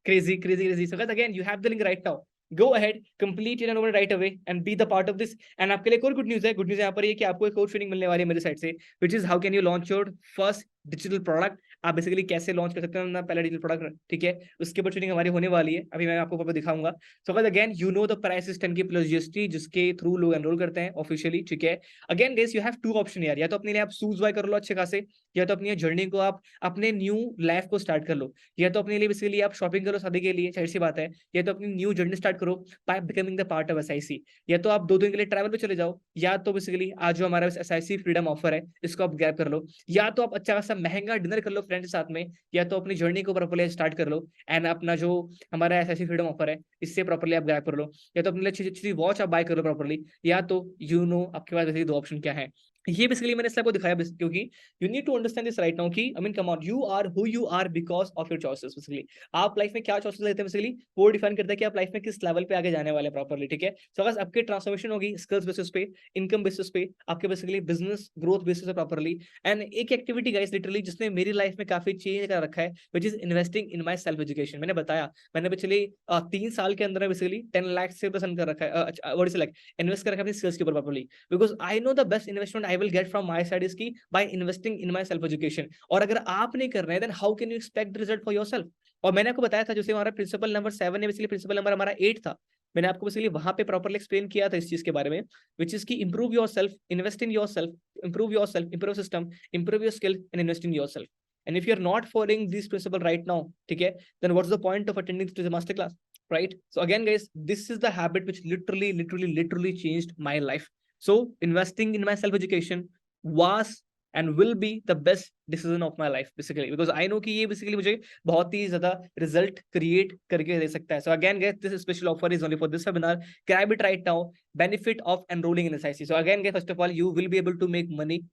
crazy. So guys, again, you have the link right now. Go ahead, complete your enrollment right away and be the part of this. And आपके लिए एक और गुड न्यूज है, गुड न्यूज यहाँ पर ये कि आपको एक और ट्रेनिंग मिलने वाली है मेरी साइड से, which is how can you launch your first digital product. आप बेसिकली कैसे लॉन्च कर सकते हैं अपना पहला डिजिटल प्रोडक्ट, ठीक है, उसके ऊपर ट्रेनिंग हमारी होने वाली है, अभी मैं आपको पापा दिखाऊंगा. सो guys, again you know the price is 10K plus GST, जिसके थ्रू लोग एनरोल करते हैं ऑफिशियली, ठीक है. Again guys, you have 2 option यार, या तो अपने लिए आप शूज बाय कर लो अच्छे खासे, या तो अपनी जर्नी को आप अपने न्यू लाइफ को स्टार्ट कर लो, या तो अपने लिए बेसिकली आप शॉपिंग करो शादी के लिए, सी बात है, या तो अपनी न्यू जर्नी स्टार्ट करो by becoming the part of SIC, या तो आप 2 दिन के लिए ट्रैवल पे चले जाओ, या तो बेसिकली आज जो हमारा SIC फ्रीडम ऑफर है इसको आप ग्रैब कर लो, या तो आप अच्छा खासा महंगा डिनर कर लो फ्रेंड्स के साथ में, या तो अपनी जर्नी को प्रॉपर्ली स्टार्ट कर लो एंड अपना जो हमारा SIC फ्रीडम ऑफर है इससे प्रॉपर्ली आप ग्रैब कर लो, या तो अपने लिए अच्छी वॉच आप बाय कर लो प्रॉपर्ली, या तो आपके पास बेसिकली 2 ऑप्शन क्या है. ये बेसिकली मैंने इसलिए आपको दिखाया क्योंकि you need to understand this right now कि I mean come on, you are who you are because of your choices. Basically आप लाइफ में क्या चॉइसेस लेते हैं बेसिकली वो डिफाइन करता है कि आप लाइफ में किस लेवल पे आगे जाने वाले प्रॉपर्ली, ठीक है. सो अगर आपकी ट्रांसफॉर्मेशन होगी स्किल्स बेसिस पे, इनकम बेसिस पे, आपके बेसिकली बिजनेस ग्रोथ बेसिस पे प्रॉपर्ली. एंड एक एक्टिविटी गाइस लिटरली जिसने मेरी लाइफ में काफी चेंज कर रखा है, which is investing in my self education. मैंने बताया मैंने पिछले 3 साल के अंदर बेसिकली 10 लाख से पसंद कर रखा है, व्हाट इज लाइक इन्वेस्ट कर रखा है अपनी स्किल्स के ऊपर properly, because I know the best investment I will get from my side is की by investing in my self education. और अगर आप नहीं कर रहे हैं then how can you expect the result for yourself. और मैंने आपको बताया था जैसे हमारा प्रिंसिपल नंबर 7 है, बेसिकली प्रिंसिपल नंबर हमारा 8 था, मैंने आपको बेसिकली वहां पे प्रॉपर्ली एक्सप्लेन किया था इस चीज के बारे में, व्हिच इज की improve yourself, invest in yourself, improve system, improve your skill and invest in yourself. And if you're not following this principle right now, ठीक है, then what's the point of attending to the master class, right? So again guys, this is the habit which literally changed my life. So investing in my self education was and will be the best decision of my life basically, because I know कि ये basically मुझे बहुत ही ज्यादा result create करके दे सकता है. So again guys, this special offer is only for this webinar. Grab it right now. Benefit of enrolling in SIC. So again guys, first of all, you will be able to make money.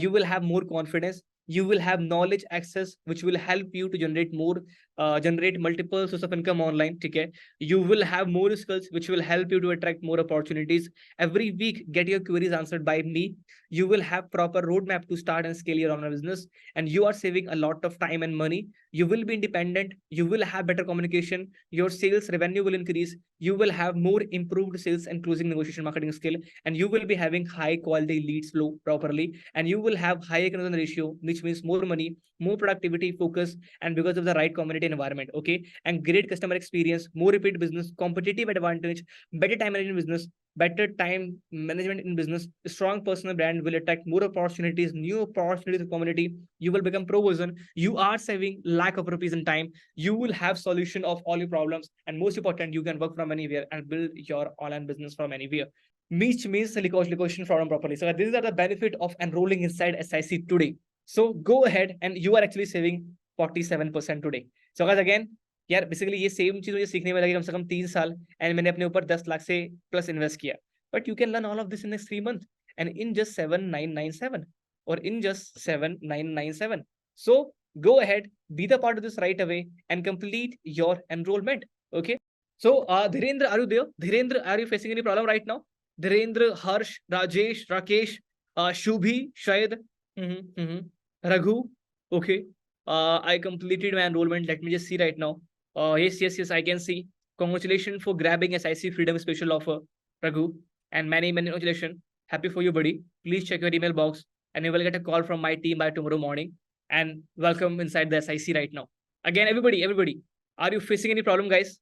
You will have more confidence. You will have knowledge access which will help you to generate multiple sources of income online, ठीक है. You will have more skills which will help you to attract more opportunities. Every week get your queries answered by me. You will have proper roadmap to start and scale your online business, and you are saving a lot of time and money. You will be independent. You will have better communication. Your sales revenue will increase. You will have more improved sales and closing negotiation marketing skill, and you will be having high quality leads flow properly, and you will have higher conversion ratio, which means more money, more productivity, focus, and because of the right community environment, okay? And great customer experience, more repeat business, competitive advantage, better time management in business, better time management in business, strong personal brand will attract more opportunities, new opportunities in community. You will become pro version. You are saving lakh of rupees in time. You will have solution of all your problems, and most important, you can work from anywhere and build your online business from anywhere. Which means location problem properly. So these are the benefit of enrolling inside SIC today. So go ahead and you are actually saving 47% today. So guys, again, यार बेसिकली ये सेम चीज मुझे सीखने में लगी कम से कम 3 साल, एंड मैंने अपने ऊपर 10 लाख से प्लस इन्वेस्ट किया. But you can learn all of this in next 3 month and in just 7997 और in just 7997. So go ahead, be the part of this right away and complete your enrollment. Okay. So Dhirendra, are you there? Dhirendra, are you facing any problem right now? Dhirendra, Harsh, Rajesh, Rakesh, Shubhi, Shahid, Raghu. Okay. I completed my enrollment. Let me just see right now. Yes, I can see. Congratulations for grabbing SIC Freedom Special Offer, Raghu, and many congratulations. Happy for you, buddy. Please check your email box, and you will get a call from my team by tomorrow morning. And welcome inside the SIC right now. Again, everybody, are you facing any problem, guys?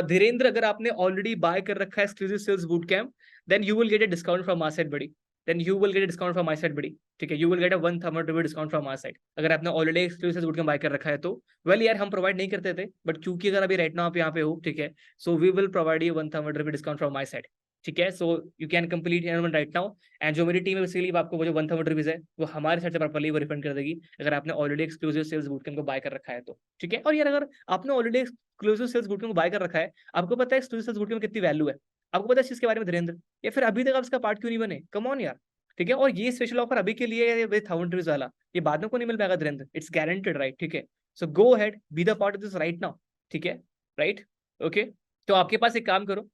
Dhirendra, अगर आपने ऑलरेडी बाय कर रखा है exclusive sales boot camp, then you will get a discount from our side, buddy. Then you will get a discount from my side, buddy. ठीक है, यू विल गेट अ 1000 रुपए डिस्काउंट फ्रॉम आवर साइड. अगर आपने already exclusive boot camp buy कर रखा है तो वेल यार, हम प्रोवाइड नहीं करते थे, बट क्योंकि अगर अभी राइट नाउ आप यहाँ पे हो, ठीक है, so we will provide you 1000 रुपए डिस्काउंट फ्रॉम माय साइड. ठीक है, so you can complete enrollment right now. And जो मेरी टीम है बेसिकली आपको वो जो 1000 रुपीज है वो हमारे साइड से प्रॉपर्ली वो रिफंड कर देगी, अगर आपने already exclusive sales boot camp को बाय कर रखा है तो. ठीक है, और यार अगर आपने already exclusive sales boot camp को बाय कर रखा है, आपको पता है एक्सक्लूसिव सेल्स बूट कैंप कितनी वैल्यू है? आपको पता है इस चीज के बारे में धीरेन्द्र? या फिर अभी तक आप इसका पार्ट क्यों नहीं बने? कम ऑन यार. ठीक है, और ये स्पेशल ऑफर अभी के लिए है 1000 रुपीज वाला, ये बाद में को नहीं मिल पाएगा धीरेन्द्र. It's guaranteed, right? ठीक है, so go ahead, be the part of this right now. ठीक है, राइट? ओके, तो आपके पास एक काम करो,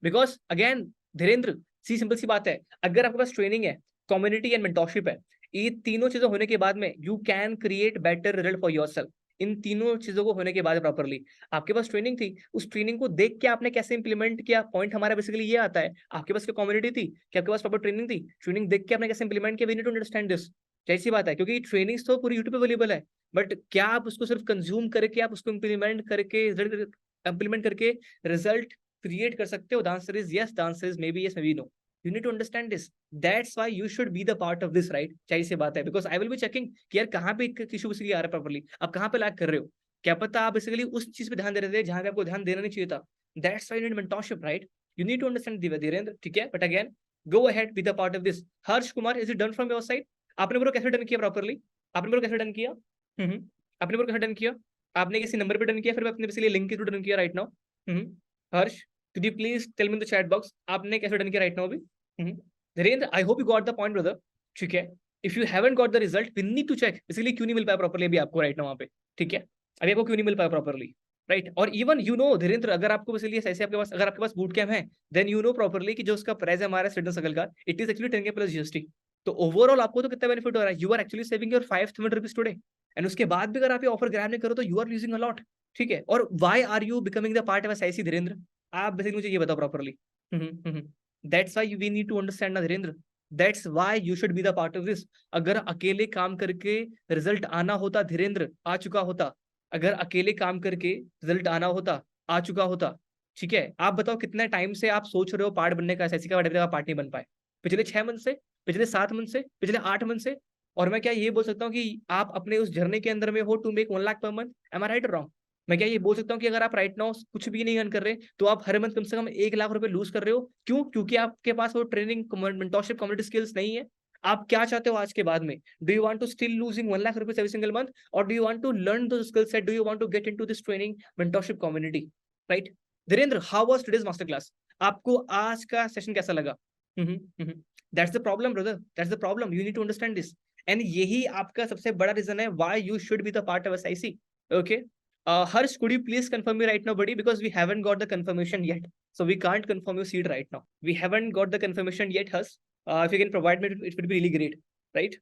because again Dhirendra, see simple सी बात है, अगर आपके पास ट्रेनिंग है, कम्युनिटी एंड मेंटरशिप है, ये तीनों चीजें होने के बाद में you can create better result for yourself. इन तीनों चीजों को होने के बाद प्रॉपर्ली आपके पास ट्रेनिंग थी, उस ट्रेनिंग को देख के आपने कैसे इंप्लीमेंट किया, पॉइंट हमारा बेसिकली ये आता है. आपके पास क्या कम्युनिटी थी, क्या आपके पास प्रॉपर ट्रेनिंग थी? ट्रेनिंग देख के आपने कैसे इंप्लीमेंट किया? We need to understand this. जैसी बात है, क्योंकि ट्रेनिंग तो पूरी यूट्यूब पे अवेलेबल है, बट क्या आप उसको सिर्फ कंज्यूम करके आप उसको इंप्लीमेंट करके रिजल्ट क्रिएट कर सकते हो? The answer is yes, the answer is maybe yes, maybe no. You need to understand this. That's why you should be the part of this, right? चाहिए से बात है, because I will be checking कि यार कहाँ पे इशू बेसिकली आ रहा है प्रॉपर्ली, आप कहाँ पे लैग कर रहे हो. क्या पता आप बेसिकली उस चीज पे ध्यान दे रहे थे जहाँ पे आपको ध्यान देना नहीं चाहिए था. That's why you need mentorship, right? You need to understand Dhirendra. ठीक है, but again, go ahead, be the part of this. Harsh Kumar, is it done from your side? आपने पूरा कैसे डन किया प्रॉपर्ली? आपने पूरा कैसे डन किया? आपने पूरा कैसे डन किया? आपने किसी नंबर पे डन किया, फिर आपने बेसिकली लिंक के थ्रू डन किया right now? Harsh, could you please tell me in the chat box, आपने कैसे डन किया राइट नाउ अभी? Dhirendra, I hope you got the point brother. ठीक है, if you haven't got the result, we need to check इसलिए क्यों नहीं मिल पाया प्रॉपर्ली अभी आपको राइट नाउ वहां पे. ठीक है, अभी आपको क्यों नहीं मिल पाया प्रॉपर्ली, राइट? और इवन यू नो धीरेन्द्र, अगर आपको इसलिए ऐसे आपके पास, अगर आपके पास बूट कैंप है, देन यू नो प्रॉपर्ली कि जो उसका प्राइस है हमारा स्टूडेंट सर्कल का, it is actually 10K plus GST. तो ओवरऑल आपको तो कितना बेनिफिट हो रहा है? You are actually saving your 500 rupees today, and उसके बाद भी अगर आप ये ऑफर ग्रैब नहीं करो तो you are losing a lot. ठीक है, और why are you becoming the part of SIC Dhirendra? आप बेसिकली मुझे ये बताओ properly. That's why we need to understand ना Dhirendra. That's why you should be the part of this. अगर अकेले काम करके रिजल्ट आना होता धीरेन्द्र, आ चुका होता. अगर अकेले काम करके रिजल्ट आना होता, आ चुका होता. ठीक है, आप बताओ कितने टाइम से आप सोच रहे हो पार्ट बनने का, एसएससी का पार्ट नहीं बन पाए? पिछले 6 मंथ से, पिछले 7 मंथ से, पिछले 8 मंथ से. और मैं क्या ये बोल सकता हूँ कि आप अपने उस जर्नी के अंदर में हो to make 1 lakh per month? Am I right और रॉन्ग? मैं क्या ये बोल सकता हूँ कि अगर आप राइट नाउ कुछ भी नहीं अर्न कर रहे तो आप हर मंथ कम से कम 1 लाख रुपए लूज कर रहे हो? क्यों? क्योंकि आपके पास वो ट्रेनिंग, मेंटरशिप, कम्युनिटी स्किल्स नहीं है. आप क्या चाहते हो आज के बाद में? Do you want to still losing 1 lakh rupees every single month, और do you want to learn the skill set? Do you want to get into this training, mentorship, community, right? Dhirendra, how was today's master class? आपको आज का सेशन कैसा लगा? That's the problem brother, that's the problem. You need to understand this, and यही आपका सबसे बड़ा रीजन है why you should B the part of SIC. Okay, Harsh, could you please confirm me right now, buddy? Because we haven't got the confirmation yet, so we can't confirm your seat right now. We haven't got the confirmation yet, Harsh. If you can provide me, it would be really great, right?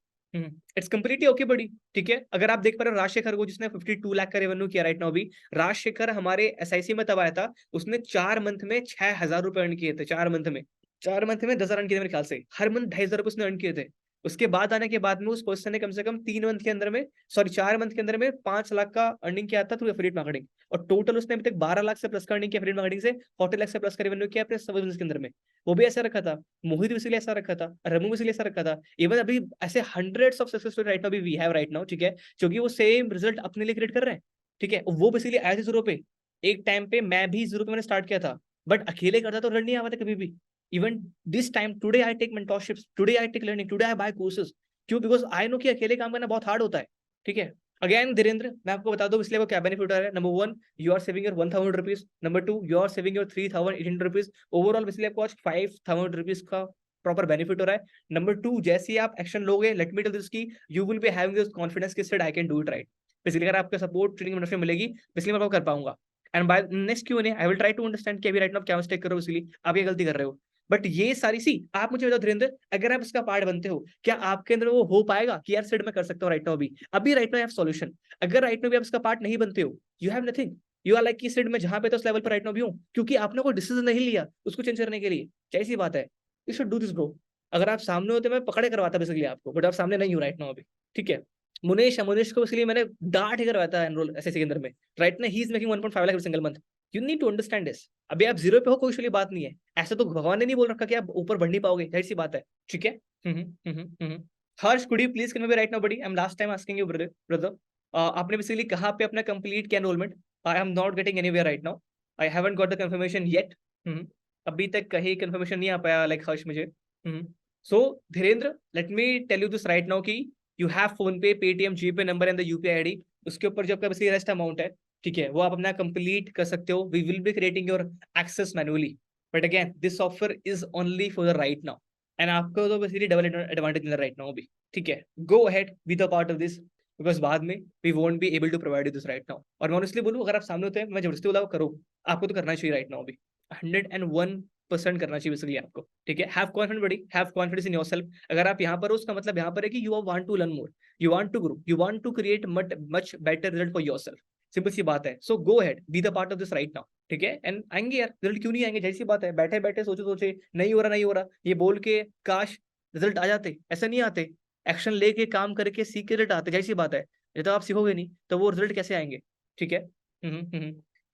It's completely okay, buddy. ठीक है, अगर आप देख पा रहे हो राजशेखर को, जिसने 52 लाख का रेवेन्यू किया राइट नाउ अभी. राजशेखर हमारे एसआईसी में तब आया था, उसने 4 मंथ में 6000 रुपए अर्न किए थे. 4 मंथ में 10,000 अर्न किए थे मेरे ख्याल से. हर मंथ 2,500 रुपए उसने अर्न किए थे. उसके बाद आने के बाद में उस पर्सन ने कम से कम 3 मंथ के अंदर में, सॉरी 4 मंथ के अंदर में 5 लाख का अर्निंग किया था थ्रू एफिलिएट मार्केटिंग, और टोटल उसने अभी तक 12 लाख से प्लस का अर्निंग किया एफिलिएट मार्केटिंग से, 40 लाख से प्लस का रेवेन्यू किया अपने सब बिजनेस के अंदर में। वो भी ऐसा रखा था, मोहित भी इसीलिए ऐसा रखा था, रमू भी इसीलिए ऐसा रखा था। इवन अभी ऐसे hundreds of success story right now we have right now, ठीक है, क्योंकि वो सेम रिजल्ट अपने लिए क्रिएट कर रहे हैं, ठीक है। वो बेसिकली आए थे जीरो पे, एक टाइम पे मैं भी जीरो पे मैंने स्टार्ट किया था, बट अकेले करता तो रन नहीं आवा था कभी भी। Even this time today I take mentorships, today I take learning, today I buy courses. क्यों? बिकॉज आई नो कि अकेले काम करना बहुत हार्ड होता है, ठीक है। अगेन धीरेन्द्र, मैं आपको बता दूं इसलिए वो क्या बेनिफिट हो रहा है। Number 1, you are saving your 1000 rupees. Number 2, you are saving your 3800 rupees. Overall इसलिए आपको आज 5000 रुपीज का प्रॉपर बेनिफिट हो रहा है। नंबर 2, जैसे ही आप एक्शन लोगे, लेट मी टेल दिस की you will be having this confidence कि I can do it right. Basically अगर आपका सपोर्ट ट्रेनिंग मेंटरशिप मिलेगी, बेसिकली मैं कर पाऊंगा। And by next Q I will try to understand कि अभी राइट नाउ क्या मिस्टेक कर रहे हो, इसलिए आप ये गलती कर रहे हो। बट ये सारी सी आप मुझे बताओ धीरेन्द्र, अगर आप इसका पार्ट बनते हो, क्या आपके अंदर वो हो पाएगा कि यार सेट मैं कर सकता हूँ राइट नाउ अभी राइट नाउ हैव सॉल्यूशन। अगर राइट नाउ भी आप इसका पार्ट नहीं बनते हो, you have nothing. You are like कि सेट मैं जहां पे तो उस लेवल पर राइट नाउ भी हूं, क्योंकि आपने कोई डिसीजन नहीं लिया उसको चेंज करने के लिए। क्या सी बात है? You should do this bro. अगर आप सामने होते मैं पकड़े करवाता बेसिकली आपको, बट आप सामने नहीं हो राइट नाउ अभी, ठीक है। मुनेश को इसलिए मैंने डांट ही करवाया था एनरोल एसएससी के अंदर में। राइट नाउ ही is making 1.5 lakh single month. You need to understand this. अभी आप जीरो पे हो, कोई बात नहीं है, ऐसा तो भगवान ने नहीं बोल रखा कि आप ऊपर बढ़ नहीं पाओगे, जाहिर सी बात है, ठीक है। Harsh, could you please can be right now buddy, I am last time asking you brother. आपने बेसिकली कहाँ पे अपना कंप्लीट किया enrolment? I am not getting anywhere right now, I haven't got the confirmation yet. अभी तक कहीं कंफर्मेशन नहीं आ पाया लाइक हर्ष मुझे। So Dhirendra, let me tell you this right now की you have PhonePe, Paytm, GPay number and the UPI ID. उसके ऊपर जो आपका बेसिकली रेस्ट अमाउंट है, ठीक है, वो आप अपना कंप्लीट कर सकते हो। We will be creating your access manually, but again this offer is only for the right now, and आपको तो बेसिकली डबल एडवांटेज मिल रहा है राइट नाउ भी, ठीक है। Go ahead be the part of this, because बाद में we won't be able to provide you this right now. और मैं ऑनेस्टली बोलूं, अगर आप सामने होते हैं, मैं जबरदस्ती बोला करो, आपको तो करना चाहिए राइट नाउ भी, 101% करना चाहिए बेसिकली आपको, ठीक है। Have confidence buddy, have confidence in yourself. अगर आप यहाँ पर हो, उसका मतलब यहाँ पर है कि you want to learn more, you want to grow, you want to create much better result for yourself. Simple सी बात है। So go ahead, be the part of this right now, ठीक है। एंड आएंगे यार रिजल्ट, क्यों नहीं आएंगे, जैसी सी बात है। बैठे बैठे सोचे सोचे नहीं हो रहा नहीं हो रहा ये बोल के काश रिजल्ट आ जाते, ऐसा नहीं आते। एक्शन लेके काम करके सीख के रिजल्ट आते, जैसी बात है। ये तो आप सीखोगे नहीं तो वो रिजल्ट कैसे आएंगे, ठीक है।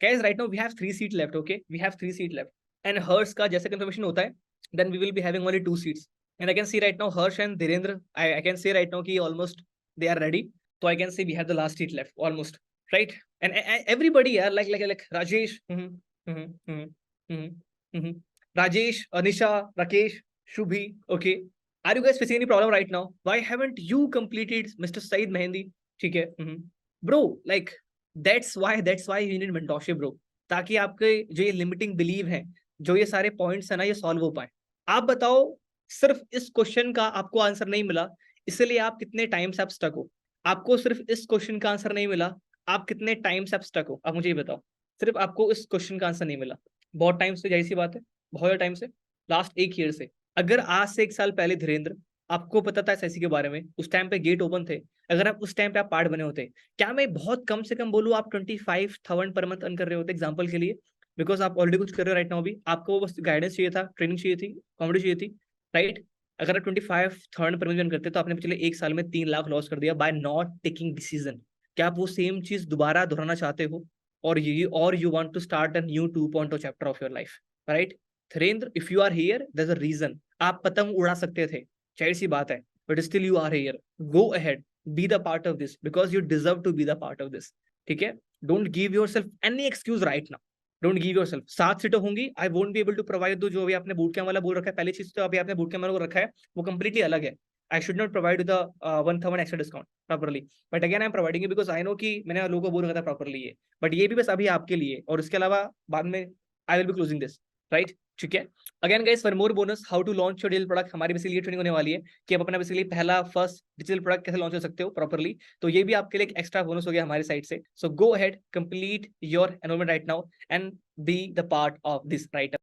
Guys right now we have 3 seat left, okay, we have 3 seat left. And Harsh का जैसे कंफर्मेशन होता है, then we will be having only 2 seats. And I can see right now Harsh and Dhirendra, I can see right now कि ऑलमोस्ट दे आर रेडी। तो I can see we have the last seat left almost, right? And everybody, yeah, like Rajesh, Rajesh, Anisha, Rakesh, Shubhi, okay. Are you guys facing any problem right now? Why haven't you completed Mr. Saeed Mehendi? ठीक है, bro, like that's why you need mentorship, bro. ताकि आपके जो ये लिमिटिंग बिलीव है, जो ये सारे पॉइंट्स है ना, ये सॉल्व हो पाए। आप बताओ, सिर्फ इस क्वेश्चन का आपको आंसर नहीं मिला, इसलिए आप कितने टाइम से आप स्टक हो। आपको सिर्फ इस क्वेश्चन का आंसर नहीं मिला, आप कितने टाइम से आप स्टक हो, आप मुझे ये बताओ। सिर्फ आपको इस क्वेश्चन का आंसर नहीं मिला, बहुत टाइम से, जैसी बात है, बहुत टाइम से, लास्ट 1 ईयर से। अगर आज से 1 साल पहले धीरेन्द्र आपको पता था एसआईसी के बारे में, उस टाइम पे गेट ओपन थे, अगर आप उस टाइम पे आप पार्ट बने होते, क्या मैं बहुत कम से कम बोलूँ आप 25,000 पर मंथ अर्न कर रहे होते एग्जाम्पल के लिए, बिकॉज आप ऑलरेडी कुछ कर रहे हो राइट नाउ भी, आपको बस गाइडेंस चाहिए था, ट्रेनिंग चाहिए थी, कॉमेडी चाहिए थी, राइट। अगर आप 25,000 पर मंथ करते तो आपने पिछले 1 साल में 3 लाख लॉस कर दिया बाय नॉट टेकिंग डिसीजन। क्या आप वो सेम चीज दोबारा दोहराना चाहते हो, और you want to start a new 2.0 chapter of your life, right? Dhirendra, if you are here there is a reason. आप पतंग उड़ा सकते थे, जाहिर सी बात है, but still you are here. Go ahead, be the part of this, because you deserve to be the part of this, ठीक है। Don't give yourself any excuse right now, don't give yourself. 7 सीटें होंगी, आई won't be able to provide जो अभी आपने बूट कैंप वाला बोल रखा है। पहली चीज तो अभी आपने बूट कैंप वाला रखा है, वो कंप्लीटली अलग है। I should not provide you the 1,000 extra discount properly, but again I'm providing you because I know कि मैंने लोगों को बोल रखा था properly ये, but ये भी बस अभी आपके लिए, और इसके अलावा बाद में I will be closing this, right? ठीक है। Again guys, for more bonus, how to launch your digital product, हमारी बेसिकली ट्रेनिंग होने वाली है कि आप अपना बेसिकली पहला फर्स्ट डिजिटल प्रोडक्ट कैसे लॉन्च कर सकते हो प्रॉपर्ली। तो ये भी आपके लिए एक एक्स्ट्रा बोनस हो गया हमारी साइड से। So go ahead, complete your enrolment right now and be the part of this right.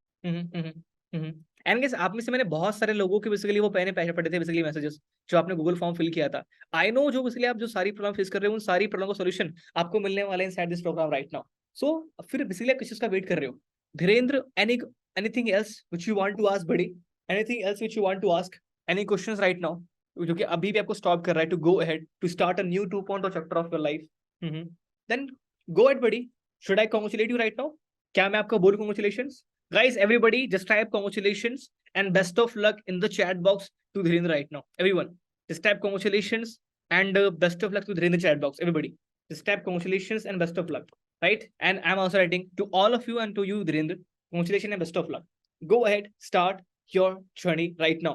And guys, आप में से मैंने बहुत सारे लोगों के बेसिकली वो पहले पढ़े थे बेसिकली मैसेजेस, जो आपने गूगल फॉर्म फिल किया था। आई नो जो बेसिकली आप जो सारी प्रॉब्लम फेस कर रहे हो, उन सारी प्रॉब्लम का सॉल्यूशन आपको मिलने वाला है inside this programme right now. So फिर बेसिकली आप किस चीज का वेट कर रहे हो? Dhirendra, anything else which you want to ask buddy? Anything else which you want to ask? Any questions right now? जो कि अभी भी आपको स्टॉप कर रहा है to go ahead to start a new 2.0 chapter of your life, then go ahead buddy. Should I congratulate you right now? क्या मैं आपको बोलूं congratulations? Guys everybody just type congratulations and best of luck in the chat box to Dhirendra right now. Everyone, just type congratulations and best of luck to Dhirendra chat box. Everybody, just type congratulations and best of luck, right? And I'm also writing to all of you and to you, Dhirendra, congratulations and best of luck. Go ahead, start your journey right now.